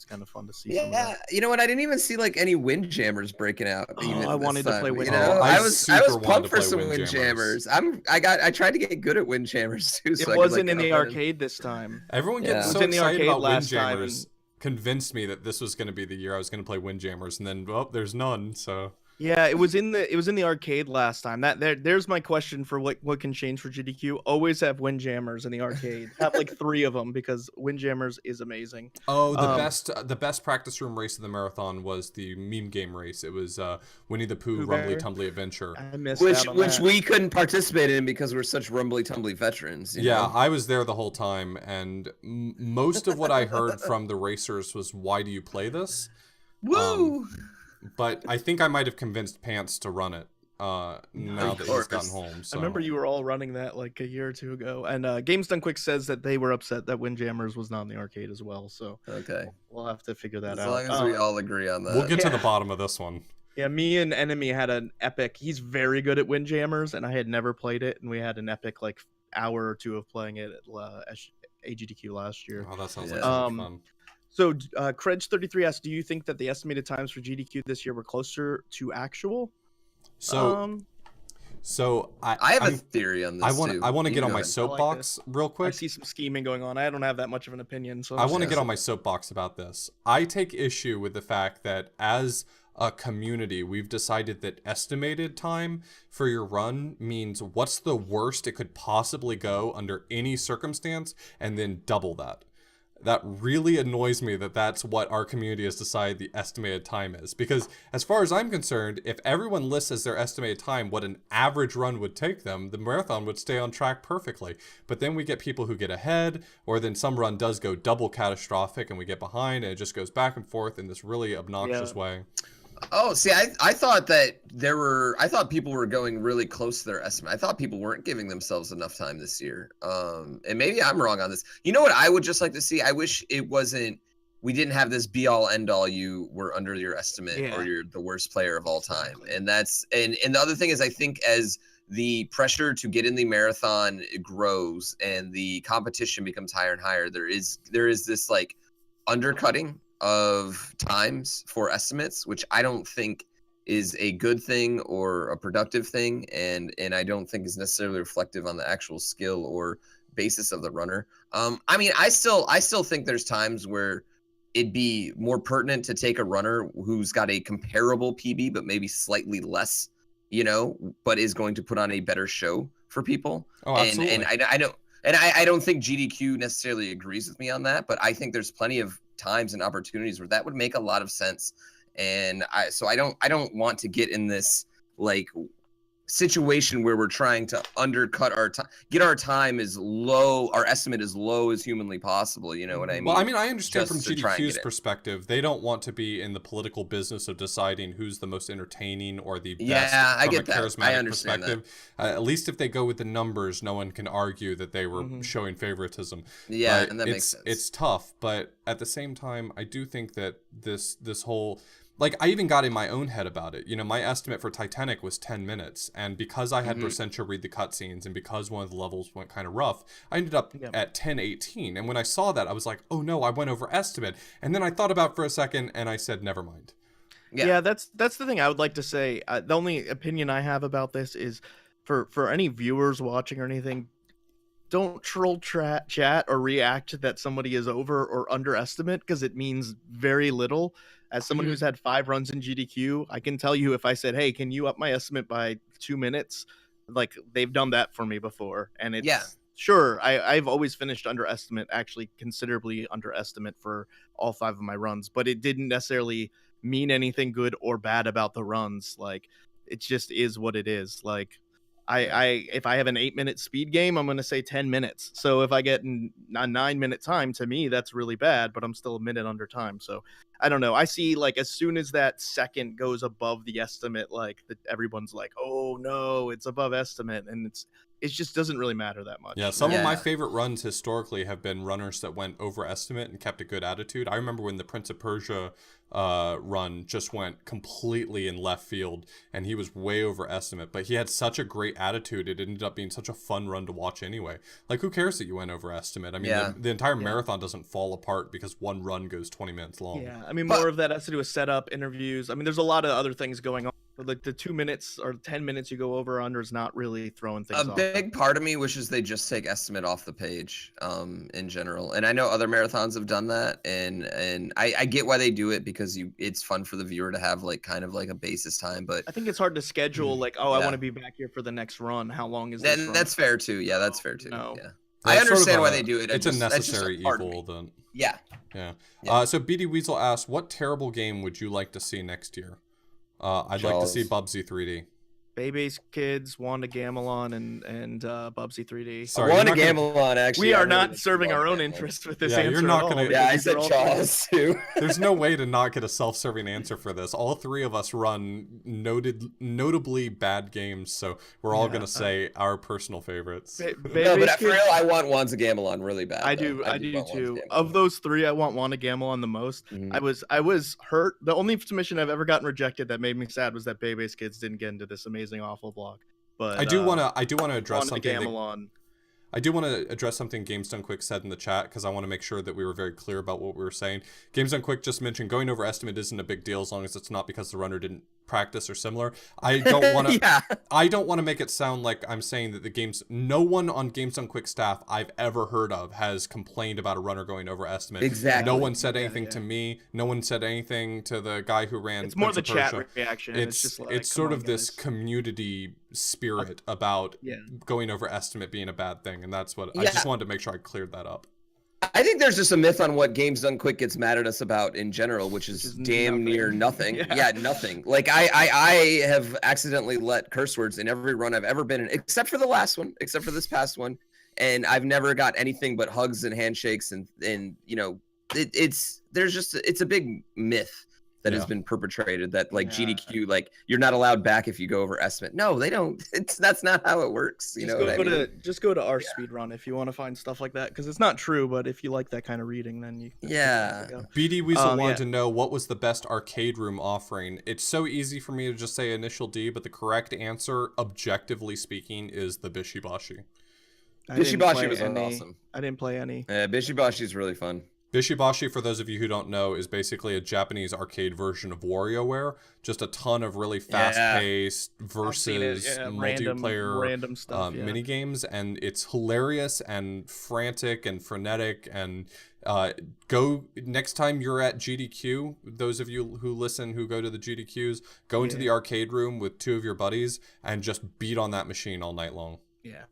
kind of fun to see. Some of Yeah, that. you know what? I didn't even see like any Windjammers breaking out. Oh, even I this wanted to time, play you Windjammers. know? I I was super wanted pumped to for play some Windjammers. Windjammers. I tried to get good at Windjammers too. So It I wasn't could, in like, the get up in. arcade this time. Everyone Yeah. gets It so was in the excited arcade about last time, Windjammers, convinced me that this was going to be the year I was going to play Windjammers, and then, well, there's none, so... Yeah, it was in the arcade last time. There's my question for what can change for GDQ. Always have Windjammers in the arcade. Have like 3 of them because Windjammers is amazing. Oh, the best practice room race of the marathon was the meme game race. It was Winnie the Pooh Pooh Rumbly Bear? Tumbly Adventure. I missed Which out on which that. we couldn't participate in because we're such rumbly tumbly veterans. You Yeah, know? I was there the whole time, and most of what I heard from the racers was, "Why do you play this?" Woo! But I think I might have convinced Pants to run it now that he's gotten home. So. I remember you were all running that like a year or 2 ago. And Games Done Quick says that they were upset that Windjammers was not in the arcade as well. So Okay, we'll have to figure that as out. long as we all agree on that. We'll get to the Yeah. bottom of this one. Yeah, me and Enemy had an epic. He's very good at Windjammers, and I had never played it, and we had an epic like hour or 2 of playing it at AGDQ last year. Oh, that sounds Yeah. like so much fun. So, Credge33 asks, do you think that the estimated times for GDQ this year were closer to actual? So I have a I'm- theory on this. I want too. I want to You get on go my ahead. soapbox real I quick. see some scheming going on. I don't have that much of an opinion, so I want to Yeah. get on my soapbox about this. I take issue with the fact that as a community, we've decided that estimated time for your run means what's the worst it could possibly go under any circumstance, and then double that. that really annoys me that that's what our community has decided the estimated time is. Because as far as I'm concerned, if everyone lists as their estimated time what an average run would take them, the marathon would stay on track perfectly. But then we get people who get ahead, or then some run does go double catastrophic and we get behind, and it just goes back and forth in this really obnoxious way. Oh, see, I thought that I thought people were going really close to their estimate. I thought people weren't giving themselves enough time this year. And maybe I'm wrong on this. You know what I would just like to see? I wish we didn't have this be all end all, you were under your estimate or you're the worst player of all time. And and the other thing is, I think as the pressure to get in the marathon grows and the competition becomes higher and higher, there is this like undercutting of times for estimates, which I don't think is a good thing or a productive thing, and I don't think is necessarily reflective on the actual skill or basis of the runner. I mean, I still think there's times where it'd be more pertinent to take a runner who's got a comparable PB but maybe slightly less, but is going to put on a better show for people. Oh, absolutely. And I don't think GDQ necessarily agrees with me on that, but I think there's plenty of times and opportunities where that would make a lot of sense. And I don't want to get in this like situation where we're trying to undercut our time, get our time as low, our estimate as low as humanly possible. You know what I mean? Well, I mean, I understand from GDQ's perspective, they don't want to be in the political business of deciding who's the most entertaining or the best I from get a that. charismatic I understand perspective. At least if they go with the numbers, no one can argue that they were showing favoritism. Yeah, but and that makes sense. It's tough, but at the same time, I do think that this whole, like, I even got in my own head about it. My estimate for Titanic was 10 minutes. And because I had Braccentia read the cutscenes and because one of the levels went kind of rough, I ended up at 10:18. And when I saw that, I was like, oh no, I went over estimate. And then I thought about it for a second and I said, never mind. Yeah, that's the thing I would like to say. The only opinion I have about this is for any viewers watching or anything, don't troll chat or react that somebody is over or underestimate, because it means very little. As someone who's had 5 runs in GDQ, I can tell you if I said, hey, can you up my estimate by 2 minutes? Like, they've done that for me before. And it's sure, I've always finished underestimate, actually considerably underestimate for all 5 of my runs, but it didn't necessarily mean anything good or bad about the runs. Like, it just is what it is. Like, if I have an 8-minute speed game, I'm going to say 10 minutes. So if I get a 9-minute time, to me, that's really bad, but I'm still a minute under time. So I don't know. I see, like, as soon as that second goes above the estimate, like, everyone's like, oh no, it's above estimate. And it just doesn't really matter that much. Yeah, some of my favorite runs historically have been runners that went over estimate and kept a good attitude. I remember when the Prince of Persia run just went completely in left field and he was way over estimate, but he had such a great attitude, it ended up being such a fun run to watch anyway. Like, who cares that you went over estimate? I mean, the entire marathon doesn't fall apart because one run goes 20 minutes long. Yeah, I mean, more of that has to do with setup, interviews. I mean, there's a lot of other things going on. Like, the 2 minutes or 10 minutes you go over or under is not really throwing things off. A big part of me wishes they just take estimate off the page in general. And I know other marathons have done that, and I get why they do it, because it's fun for the viewer to have like kind of like a basis time. But I think it's hard to schedule like, I want to be back here for the next run. How long is this run? That's fair too. Yeah, that's fair too. No. Yeah. I understand why they do it. It's a necessary evil then. Yeah. So BD Weasel asks, what terrible game would you like to see next year? I'd like to see Bubsy 3D. Baby's Kids, Wanda Gamelon, and Bubsy 3D. Sorry, Wanda Gamelon, actually. We are not serving our own interest with this answer. You're not going to. Yeah, I said Charles too. There's no way to not get a self-serving answer for this. All 3 of us run notably bad games, so we're all going to say our personal favorites. No, but for real, I want Wanda Gamelon really bad. I do too. Of those 3, I want Wanda Gamelon the most. I was hurt. The only submission I've ever gotten rejected that made me sad was that Baby's Kids didn't get into this amazing awful block. But I do want to address something. I do want to address something Games Done Quick said in the chat, because I want to make sure that we were very clear about what we were saying. Games Done Quick just mentioned going over estimate isn't a big deal as long as it's not because the runner didn't practice or similar. I don't want to I don't want to make it sound like I'm saying that no one on Games Done Quick staff I've ever heard of has complained about a runner going over estimate. Exactly. No one said anything to me. No one said anything to the guy who ran. It's more the chat reaction. It's just like, it's sort of this community spirit about going over estimate being a bad thing, and that's what I just wanted to make sure I cleared that up. I think there's just a myth on what Games Done Quick gets mad at us about in general, which is damn near nothing. Yeah, nothing. Like I have accidentally let curse words in every run I've ever been in, except for the last one, except for this past one, and I've never got anything but hugs and handshakes and you know, it's a big myth that has been perpetrated that like GDQ, like you're not allowed back if you go over estimate. No, they don't. That's not how it works. You know what I mean? Just go to our speed run if you want to find stuff like that, because it's not true. But if you like that kind of reading, then you BD Weasel wanted to know what was the best arcade room offering. It's so easy for me to just say Initial D, but the correct answer, objectively speaking, is the Bishibashi. Bishibashi was awesome. I didn't play any. Yeah, Bishibashi is really fun. Bishibashi, for those of you who don't know, is basically a Japanese arcade version of WarioWare. Just a ton of really fast-paced versus multiplayer random stuff, mini games, and it's hilarious and frantic and frenetic. And go next time you're at GDQ. Those of you who listen who go to the GDQs, go into the arcade room with 2 of your buddies and just beat on that machine all night long. Yeah.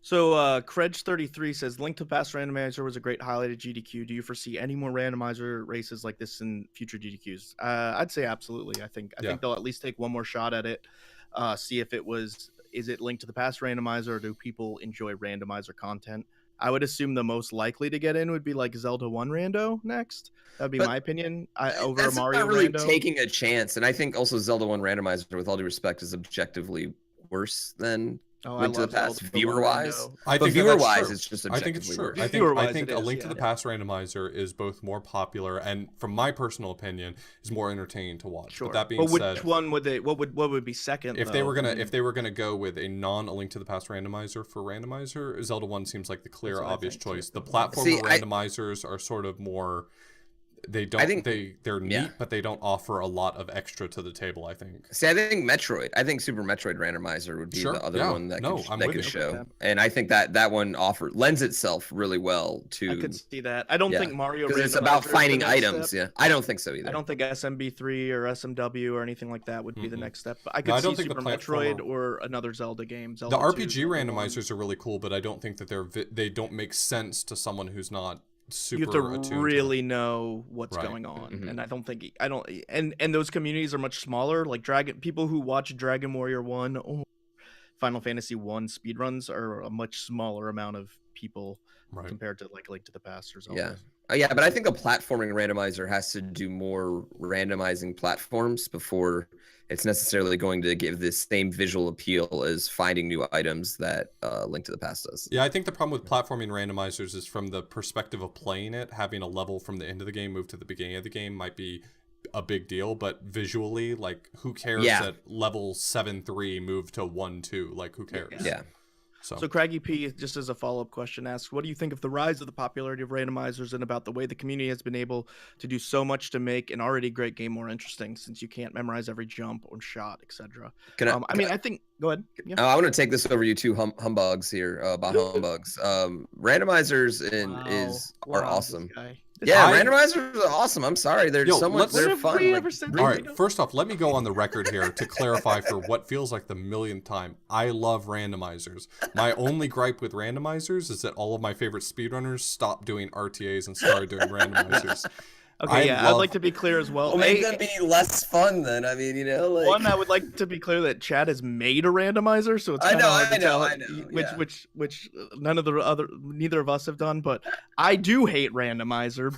So Kredge33 says, Link to the Past randomizer was a great highlight of GDQ. Do you foresee any more randomizer races like this in future GDQs? I'd say absolutely. I think they'll at least take one more shot at it, see if is it Link to the Past randomizer, or do people enjoy randomizer content? I would assume the most likely to get in would be like Zelda 1 rando next. That'd be my opinion. Over that's Mario not really rando. Taking a chance, and I think also Zelda 1 randomizer, with all due respect, is objectively worse than Link to the Past, viewer-wise. I think viewer-wise, it's just I think it's true. Worse. I think a Link to the Past randomizer is both more popular and, from my personal opinion, is more entertaining to watch. Sure. But that being said, which one would they? What would be second? If they were gonna go with a non Link to the Past randomizer for randomizer, Zelda 1 seems like the clear, obvious choice. The platformer randomizers are sort of more. They're neat, but they don't offer a lot of extra to the table, I think. See, I think Super Metroid randomizer would be the other one that could show. Okay. And I think that one lends itself really well to. I could see that. I don't think Mario, because it's about finding items. Step. Yeah, I don't think so either. I don't think SMB3 or SMW or anything like that would be the next step. But I could see Super Metroid or another Zelda game. Zelda the RPG randomizers are really cool, but I don't think that they don't make sense to someone who's not super you have to really know what's going on, and and those communities are much smaller. Like people who watch Dragon Warrior 1 or Final Fantasy 1 speedruns are a much smaller amount of people compared to like Link to the Past or Zelda. Yeah, but I think a platforming randomizer has to do more randomizing platforms before it's necessarily going to give this same visual appeal as finding new items that Link to the Past does. Yeah, I think the problem with platforming randomizers is from the perspective of playing it, having a level from the end of the game move to the beginning of the game might be a big deal, but visually, like, who cares that level 7-3 moved to 1-2? Like, who cares? Yeah. So Craggy P, just as a follow-up question, asks, what do you think of the rise of the popularity of randomizers and about the way the community has been able to do so much to make an already great game more interesting, since you can't memorize every jump or shot, etc.? I think... Go ahead. Yeah. I want to take this over you two humbugs here, humbugs. Randomizers are awesome. Randomizers are awesome. I'm sorry. They're they're fun. All right, first off, let me go on the record here to clarify for what feels like the millionth time. I love randomizers. My only gripe with randomizers is that all of my favorite speedrunners stopped doing RTAs and started doing randomizers. Okay, I'd like to be clear as well. Well, make them be less fun then. I mean, like... One, I would like to be clear that Chad has made a randomizer, so it's I know. Which neither of us have done, but I do hate randomizer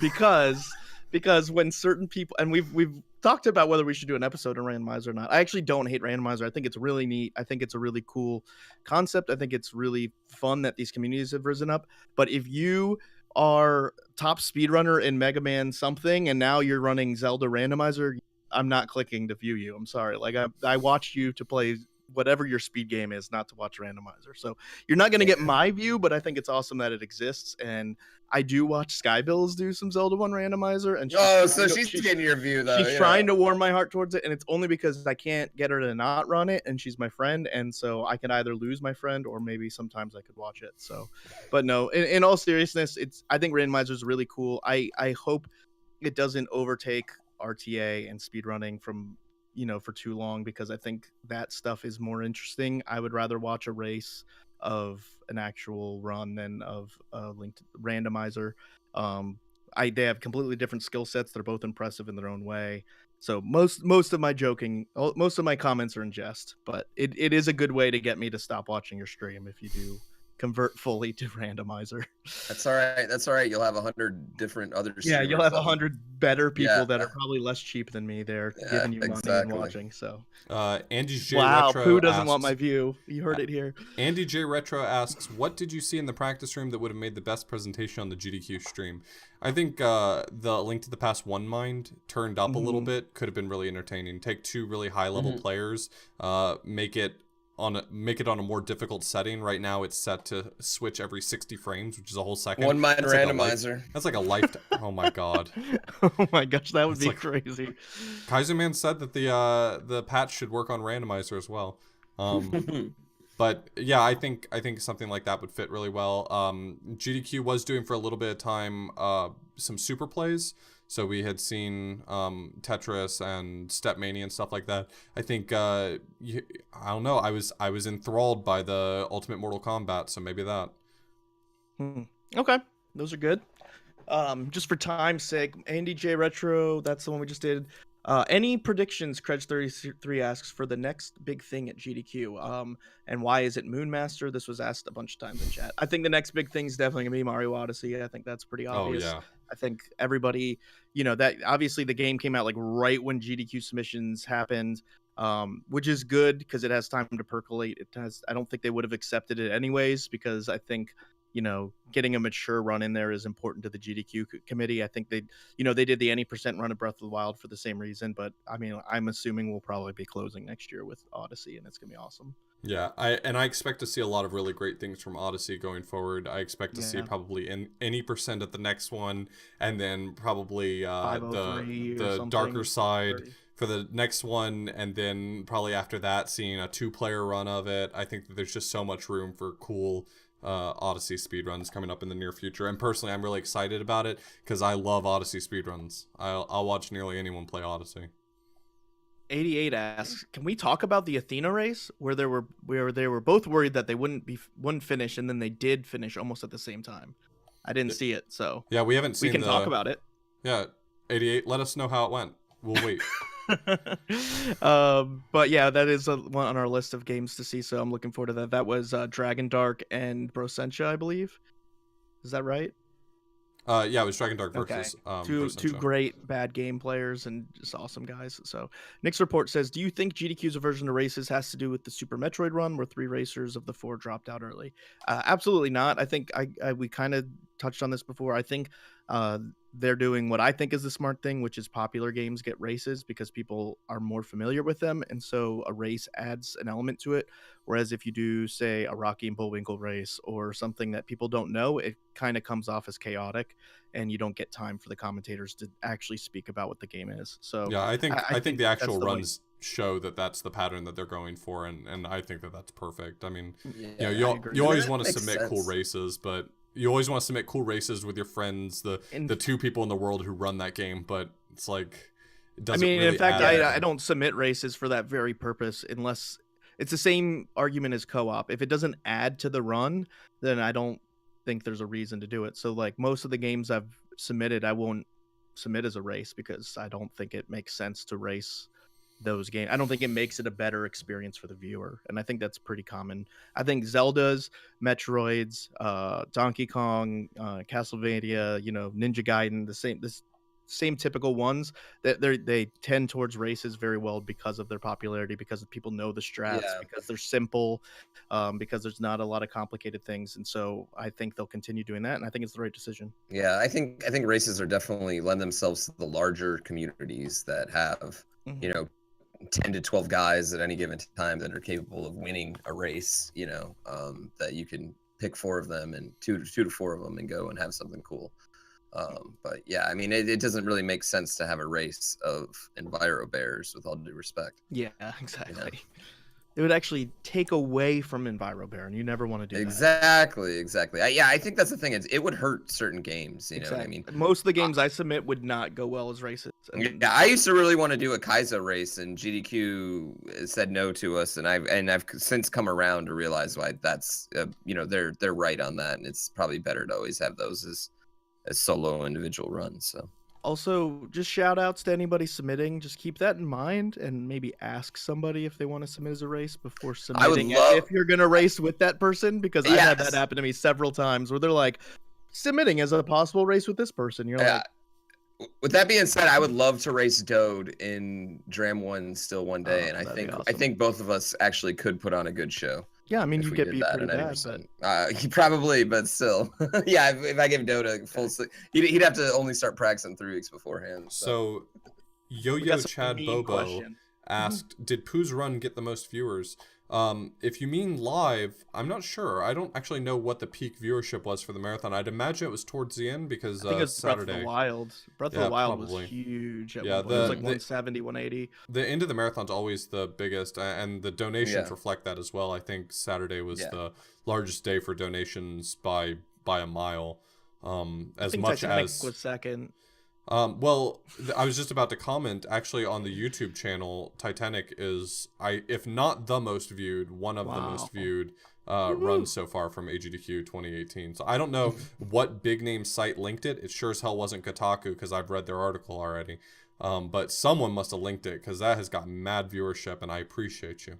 because when certain people, and we've talked about whether we should do an episode on randomizer or not. I actually don't hate randomizer. I think it's really neat. I think it's a really cool concept. I think it's really fun that these communities have risen up. But if you are top speedrunner in Mega Man something and now you're running Zelda randomizer, I'm not clicking to view you. I'm sorry. Like I watched you to play whatever your speed game is, not to watch randomizer. So you're not going to get my view, but I think it's awesome that it exists. And I do watch Skybills do some Zelda 1 randomizer, and she's getting your view though. She's trying to warm my heart towards it, and it's only because I can't get her to not run it, and she's my friend, and so I can either lose my friend or maybe sometimes I could watch it. So, but no, in all seriousness, I think randomizer is really cool. I hope it doesn't overtake RTA and speedrunning from for too long, because I think that stuff is more interesting. I would rather watch a race of an actual run than of a linked randomizer. They have completely different skill sets. They're both impressive in their own way. So most of my most of my comments are in jest, but it is a good way to get me to stop watching your stream if you do convert fully to randomizer. That's all right. That's all right. You'll have 100 different other streamers. Yeah, you'll have 100 better people that are probably less cheap than me. They're giving you money and watching. So, Andy J. Wow, Retro Pooh doesn't asks, want my view. You heard it here. Andy J. Retro asks, what did you see in the practice room that would have made the best presentation on the GDQ stream? I think the Link to the Past One Mind turned up a little bit. Could have been really entertaining. Take two really high level players, make it on a more difficult setting. Right now it's set to switch every 60 frames, which is a whole second. One mind randomizer. That's like a lifetime. Oh my god. Oh my gosh, that would be crazy. Kaiserman said that the patch should work on randomizer as well. But yeah, I think something like that would fit really well. GDQ was doing for a little bit of time some super plays. So we had seen Tetris and Stepmania and stuff like that. I think I don't know. I was enthralled by the Ultimate Mortal Kombat, so maybe that. Okay, those are good. Just for time's sake, Andy J Retro, that's the one we just did. Any predictions? Credge33 asks for the next big thing at GDQ. And why is it Moonmaster? This was asked a bunch of times in chat. I think the next big thing is definitely gonna be Mario Odyssey. I think that's pretty obvious. Oh yeah. I think everybody, that obviously the game came out like right when GDQ submissions happened, which is good because it has time to percolate. I don't think they would have accepted it anyways because I think, getting a mature run in there is important to the GDQ committee. I think they did the any percent run of Breath of the Wild for the same reason, but I mean, I'm assuming we'll probably be closing next year with Odyssey and it's gonna be awesome. Yeah, I expect to see a lot of really great things from Odyssey going forward. I expect to see probably any percent at the next one, and then probably the darker side 30. For the next one, and then probably after that seeing a 2-player run of it. I think that there's just so much room for cool Odyssey speedruns coming up in the near future. And personally, I'm really excited about it because I love Odyssey speedruns. I'll watch nearly anyone play Odyssey. 88 asks, can we talk about the Athena race where they were both worried that they wouldn't finish, and then they did finish almost at the same time? I didn't see it, so yeah, we haven't seen. We can talk about it. Yeah, 88. Let us know how it went. We'll wait. But yeah, that is one on our list of games to see, so I'm looking forward to that. That was Dragon Dark and Brosentia, I believe. Is that right? Yeah, it was Dragon Dark versus two great bad game players and just awesome guys. So Nick's report says, do you think GDQ's aversion to races has to do with the Super Metroid run where 3 racers of the 4 dropped out early? Absolutely not. I think we kind of touched on this before. I think they're doing what I think is the smart thing, which is popular games get races because people are more familiar with them, and so a race adds an element to it. Whereas if you do, say, a Rocky and Bullwinkle race or something that people don't know, it kind of comes off as chaotic, and you don't get time for the commentators to actually speak about what the game is. So yeah, I think the actual runs show that that's the pattern that they're going for, and I think that that's perfect. I mean, yeah, you always want to submit sense. Cool races, but you always want to submit cool races with your friends, the 2 people in the world who run that game, but it's like it doesn't really in fact, add I don't submit races for that very purpose unless it's the same argument as co-op. If it doesn't add to the run, then I don't think there's a reason to do it. So like most of the games I've submitted, I won't submit as a race because I don't think it makes sense to race those games. I don't think it makes it a better experience for the viewer, and I think that's pretty common. I think Zelda's, Metroids, Donkey Kong, Castlevania, Ninja Gaiden, the same typical ones that they tend towards races very well because of their popularity, because people know the strats, because they're simple, because there's not a lot of complicated things, and so I think they'll continue doing that, and I think it's the right decision. Yeah, I think races are definitely lend themselves to the larger communities that have 10 to 12 guys at any given time that are capable of winning a race, that you can pick 4 of them and 2 to 4 of them and go and have something cool. But yeah, I mean, it doesn't really make sense to have a race of Enviro Bears, with all due respect. Yeah, exactly. it would actually take away from EnviroBear, and you never want to do that. Exactly. Yeah, I think that's the thing. It would hurt certain games. You know what I mean? Most of the games I submit would not go well as races. Yeah, I used to really want to do a Kaizo race, and GDQ said no to us, and I've since come around to realize why that's they're right on that, and it's probably better to always have those as solo individual runs. So. Also, just shout outs to anybody submitting. Just keep that in mind and maybe ask somebody if they want to submit as a race before submitting if you're going to race with that person, because I've had that happen to me several times where they're like, submitting as a possible race with this person. You're like, with that being said, I would love to race Dode in Dram 1 still one day, and I think both of us actually could put on a good show. Yeah, I mean, you get beat pretty bad, but... probably, but still. Yeah, if I give Dota full... He'd have to only start practicing 3 weeks beforehand. So Yo-Yo Chad Bobo asked, did Pooh's run get the most viewers? If you mean live, I'm not sure. I don't actually know what the peak viewership was for the marathon. I'd imagine it was towards the end because I think it's Saturday. Breath of the Wild. Breath of the Wild was huge. It was like 170, 180. The end of the marathon's always the biggest, and the donations reflect that as well. I think Saturday was the largest day for donations by a mile. As much Titanic as was second. Well, I was just about to comment, actually, on the YouTube channel, Titanic is, if not the most viewed, one of the most viewed runs so far from AGDQ 2018. So I don't know what big name site linked it. It sure as hell wasn't Kotaku, because I've read their article already. But someone must have linked it, because that has got mad viewership, and I appreciate you.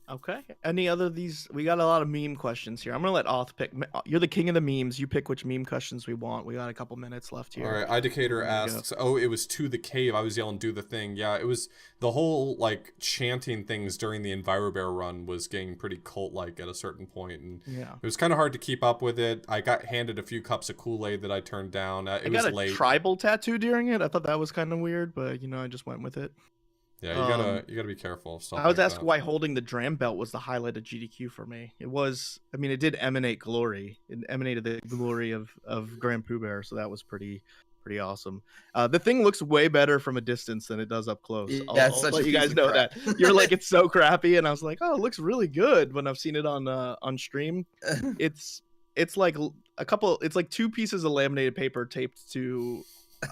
Okay. Any other these? We got a lot of meme questions here. I'm gonna let Auth pick. You're the king of the memes. You pick which meme questions we want. We got a couple minutes left here. All right. Idecator asks, "Oh, it was to the cave. I was yelling, do the thing." Yeah, it was the whole like chanting things during the EnviroBear run was getting pretty cult-like at a certain point, and it was kind of hard to keep up with it. I got handed a few cups of Kool-Aid that I turned down. It was late. I got a tribal tattoo during it. I thought that was kind of weird, but I just went with it. Yeah, you gotta be careful of stuff. I was asked why holding the Dram belt was the highlight of GDQ for me. It was, I mean, it did emanate glory. It emanated the glory of Grand Pooh Bear, so that was pretty awesome. The thing looks way better from a distance than it does up close. I'll let you guys know that. You're like, it's so crappy, and I was like, oh, it looks really good when I've seen it on stream. It's like it's like 2 pieces of laminated paper taped to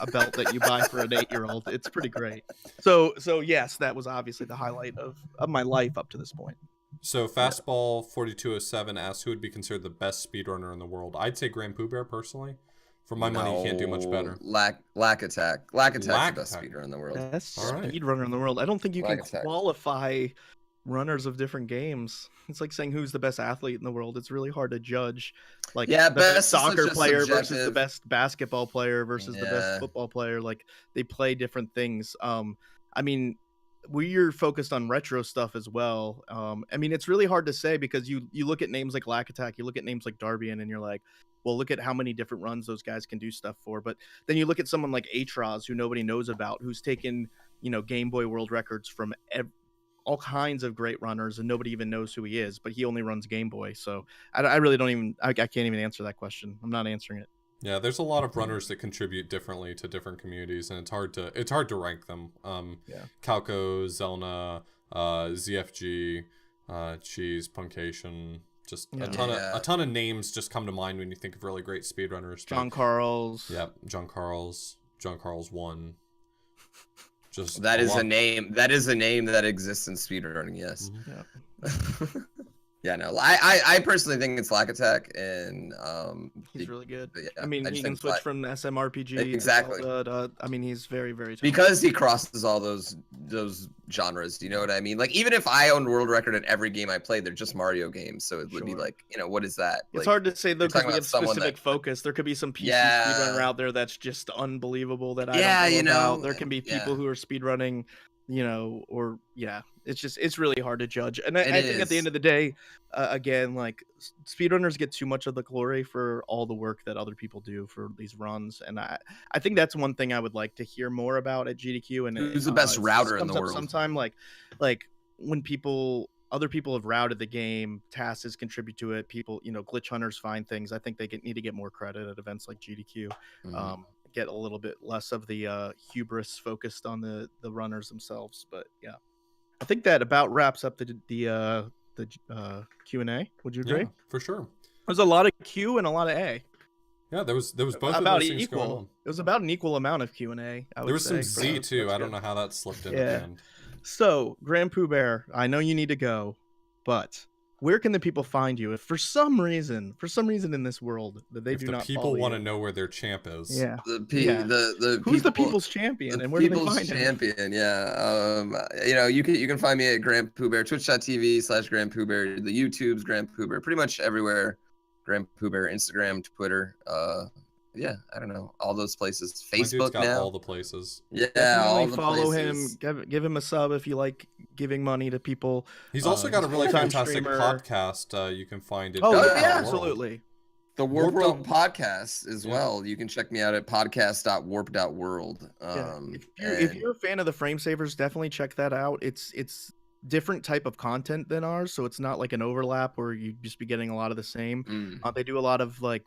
a belt that you buy for an 8-year-old. It's pretty great. So yes, that was obviously the highlight of my life up to this point. So Fastball 4207 asks, who would be considered the best speedrunner in the world? I'd say Grand Pooh Bear personally. For my money, you can't do much better. Lack Attack. Lack Attack's the best speedrunner in the world. Best speedrunner in the world. I don't think you can qualify runners of different games. It's like saying who's the best athlete in the world. It's really hard to judge. Like the best soccer player versus the best basketball player versus the best football player. Like they play different things. I mean, we're focused on retro stuff as well. I mean, it's really hard to say because you look at names like Lack Attack, you look at names like Darbian, and you're like, well, look at how many different runs those guys can do stuff for. But then you look at someone like Atraz, who nobody knows about, who's taken Game Boy world records from all kinds of great runners, and nobody even knows who he is, but he only runs Game Boy. So I really don't even, I can't even answer that question. I'm not answering it. Yeah, there's a lot of runners that contribute differently to different communities, and it's hard to rank them. Calco, Zelna, ZFG, Cheese, Punkation, just a ton of names just come to mind when you think of really great speedrunners. John Carls. Yep, John Carls 1. Just that is a name. That is a name that exists in speedrunning. Yes. Mm-hmm. Yeah. Yeah. No. I personally think it's Lack Attack, and he's really good. Yeah, I mean, he can switch from SMRPG. Exactly. I mean, he's very, very talented. Because he crosses all those genres. Do you know what I mean? Like, even if I owned world record in every game I played, they're just Mario games, so it would be like, what is that? It's hard to say though because we have specific focus. There could be some PC speedrunner out there that's just unbelievable that I don't know about. There can be people who are speedrunning, it's really hard to judge. And I think at the end of the day, again, like speedrunners get too much of the glory for all the work that other people do for these runs. And I think that's one thing I would like to hear more about at GDQ. And who's the best router in the world? Sometime like when other people have routed the game, TASs contribute to it. People, glitch hunters find things. I think they need to get more credit at events like GDQ. Mm-hmm. Get a little bit less of the hubris focused on the runners themselves. But yeah. I think that about wraps up the Q&A. Would you agree? Yeah, for sure. There's a lot of Q and a lot of A. Yeah, there was both about of those things equal. going on. It was about an equal amount of Q&A. There was some Z too. I don't know how that slipped in at the end. So, Grand Pooh Bear, I know you need to go, but where can the people find you if for some reason in this world that they do not follow you? If the people want to know where their champ is. Yeah. Who's the people's champion and where do they find him? Champion, yeah. You can find me at Grand Pooh Bear, twitch.tv/Grand Pooh Bear, the YouTube's Grand Pooh Bear, pretty much everywhere. Grand Pooh Bear, Instagram, Twitter, yeah, I don't know, all those places. Facebook got now, all the places. Yeah, all the follow places. him. Give him a sub if you like giving money to people. He's also got a really fantastic podcast. You can find it. Yeah, absolutely. The Warp World podcast as well. You can check me out at podcast.warp.world. If you're a fan of the Frame Savers, definitely check that out. It's different type of content than ours, so it's not like an overlap where you just be getting a lot of the same. They do a lot of like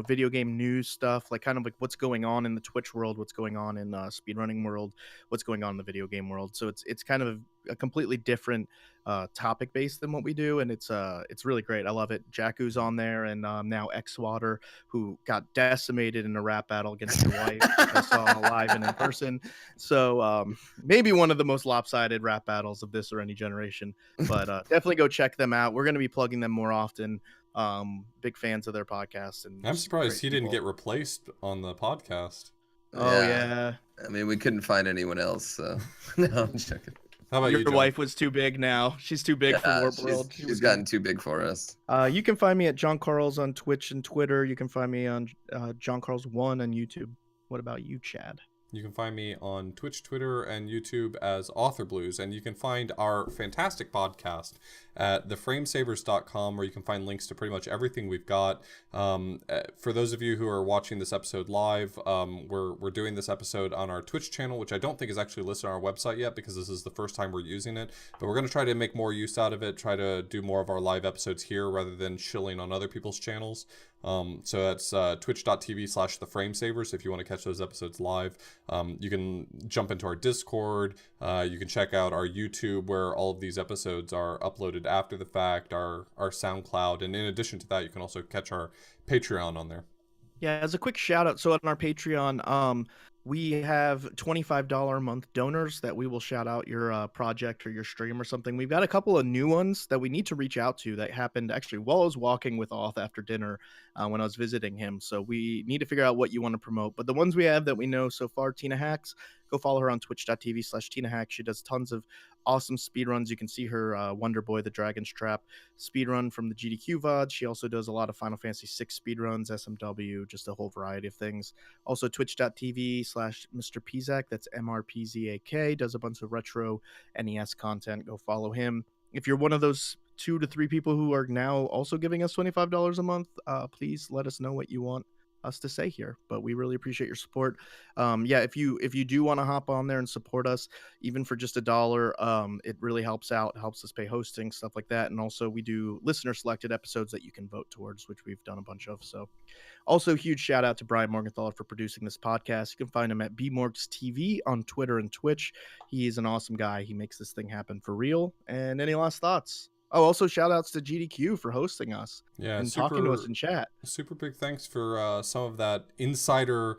video game news stuff, like kind of like what's going on in the Twitch world, what's going on in speedrunning world, what's going on in the video game world. So it's kind of a completely different topic base than what we do, and it's really great. I love it. Jakku's on there, and now Xwater, who got decimated in a rap battle against your wife. I saw live and in person. So maybe one of the most lopsided rap battles of this or any generation. But definitely go check them out. We're going to be plugging them more often. Big fans of their podcast, and I'm surprised he didn't get replaced on the podcast. Yeah. I mean, we couldn't find anyone else, so no, I'm checking. How about your wife was too big now? She's too big for Warp World. She's gotten too big for us. You can find me at John Carls on Twitch and Twitter. You can find me on John Carls1 on YouTube. What about you, Chad? You can find me on Twitch, Twitter, and YouTube as Author Blues, and you can find our fantastic podcast at theframesavers.com, where you can find links to pretty much everything we've got. For those of you who are watching this episode live, we're doing this episode on our Twitch channel, which I don't think is actually listed on our website yet because this is the first time we're using it, but we're going to try to make more use out of it, try to do more of our live episodes here rather than chilling on other people's channels. So that's twitch.tv/theframesavers if you want to catch those episodes live. You can jump into our Discord. You can check out our YouTube, where all of these episodes are uploaded after the fact, our SoundCloud, and in addition to that, you can also catch our Patreon on there. Yeah, as a quick shout out, so on our Patreon, we have $25 a month donors that we will shout out your project or your stream or something. We've got a couple of new ones that we need to reach out to that happened actually while I was walking with Auth after dinner when I was visiting him. So we need to figure out what you want to promote. But the ones we have that we know so far, Tina Hacks, go follow her on twitch.tv/Tina Hacks. She does tons of awesome speedruns. You can see her Wonder Boy, the Dragon's Trap speedrun from the GDQ VOD. She also does a lot of Final Fantasy VI speedruns, SMW, just a whole variety of things. Also twitch.tv/Mr. Pizak, that's MRPZAK, does a bunch of retro NES content. Go follow him. If you're one of those 2 to 3 people who are now also giving us $25 a month, please let us know what you want us to say here, but we really appreciate your support. If you do want to hop on there and support us, even for just $1, it really helps out. It helps us pay hosting, stuff like that. And also we do listener selected episodes that you can vote towards, which we've done a bunch of. So also huge shout out to Brian Morgenthaler for producing this podcast. You can find him at bmorgs TV on Twitter and Twitch. He is an awesome guy. He makes this thing happen for real. And any last thoughts? Oh, also shout outs to GDQ for hosting us and talking to us in chat. Super big thanks for some of that insider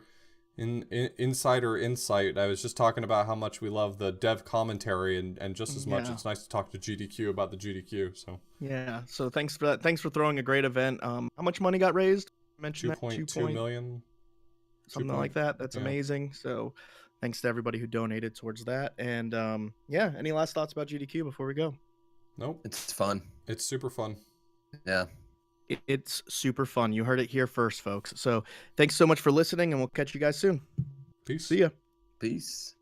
insight. I was just talking about how much we love the dev commentary, and just as much it's nice to talk to GDQ about the GDQ. So yeah, so thanks for that. Thanks for throwing a great event. How much money got raised? Mention 2.2 million, something like that. That's amazing. So thanks to everybody who donated towards that. And any last thoughts about GDQ before we go? Nope. It's fun. It's super fun. Yeah. It's super fun. You heard it here first, folks. So thanks so much for listening, and we'll catch you guys soon. Peace. See ya. Peace.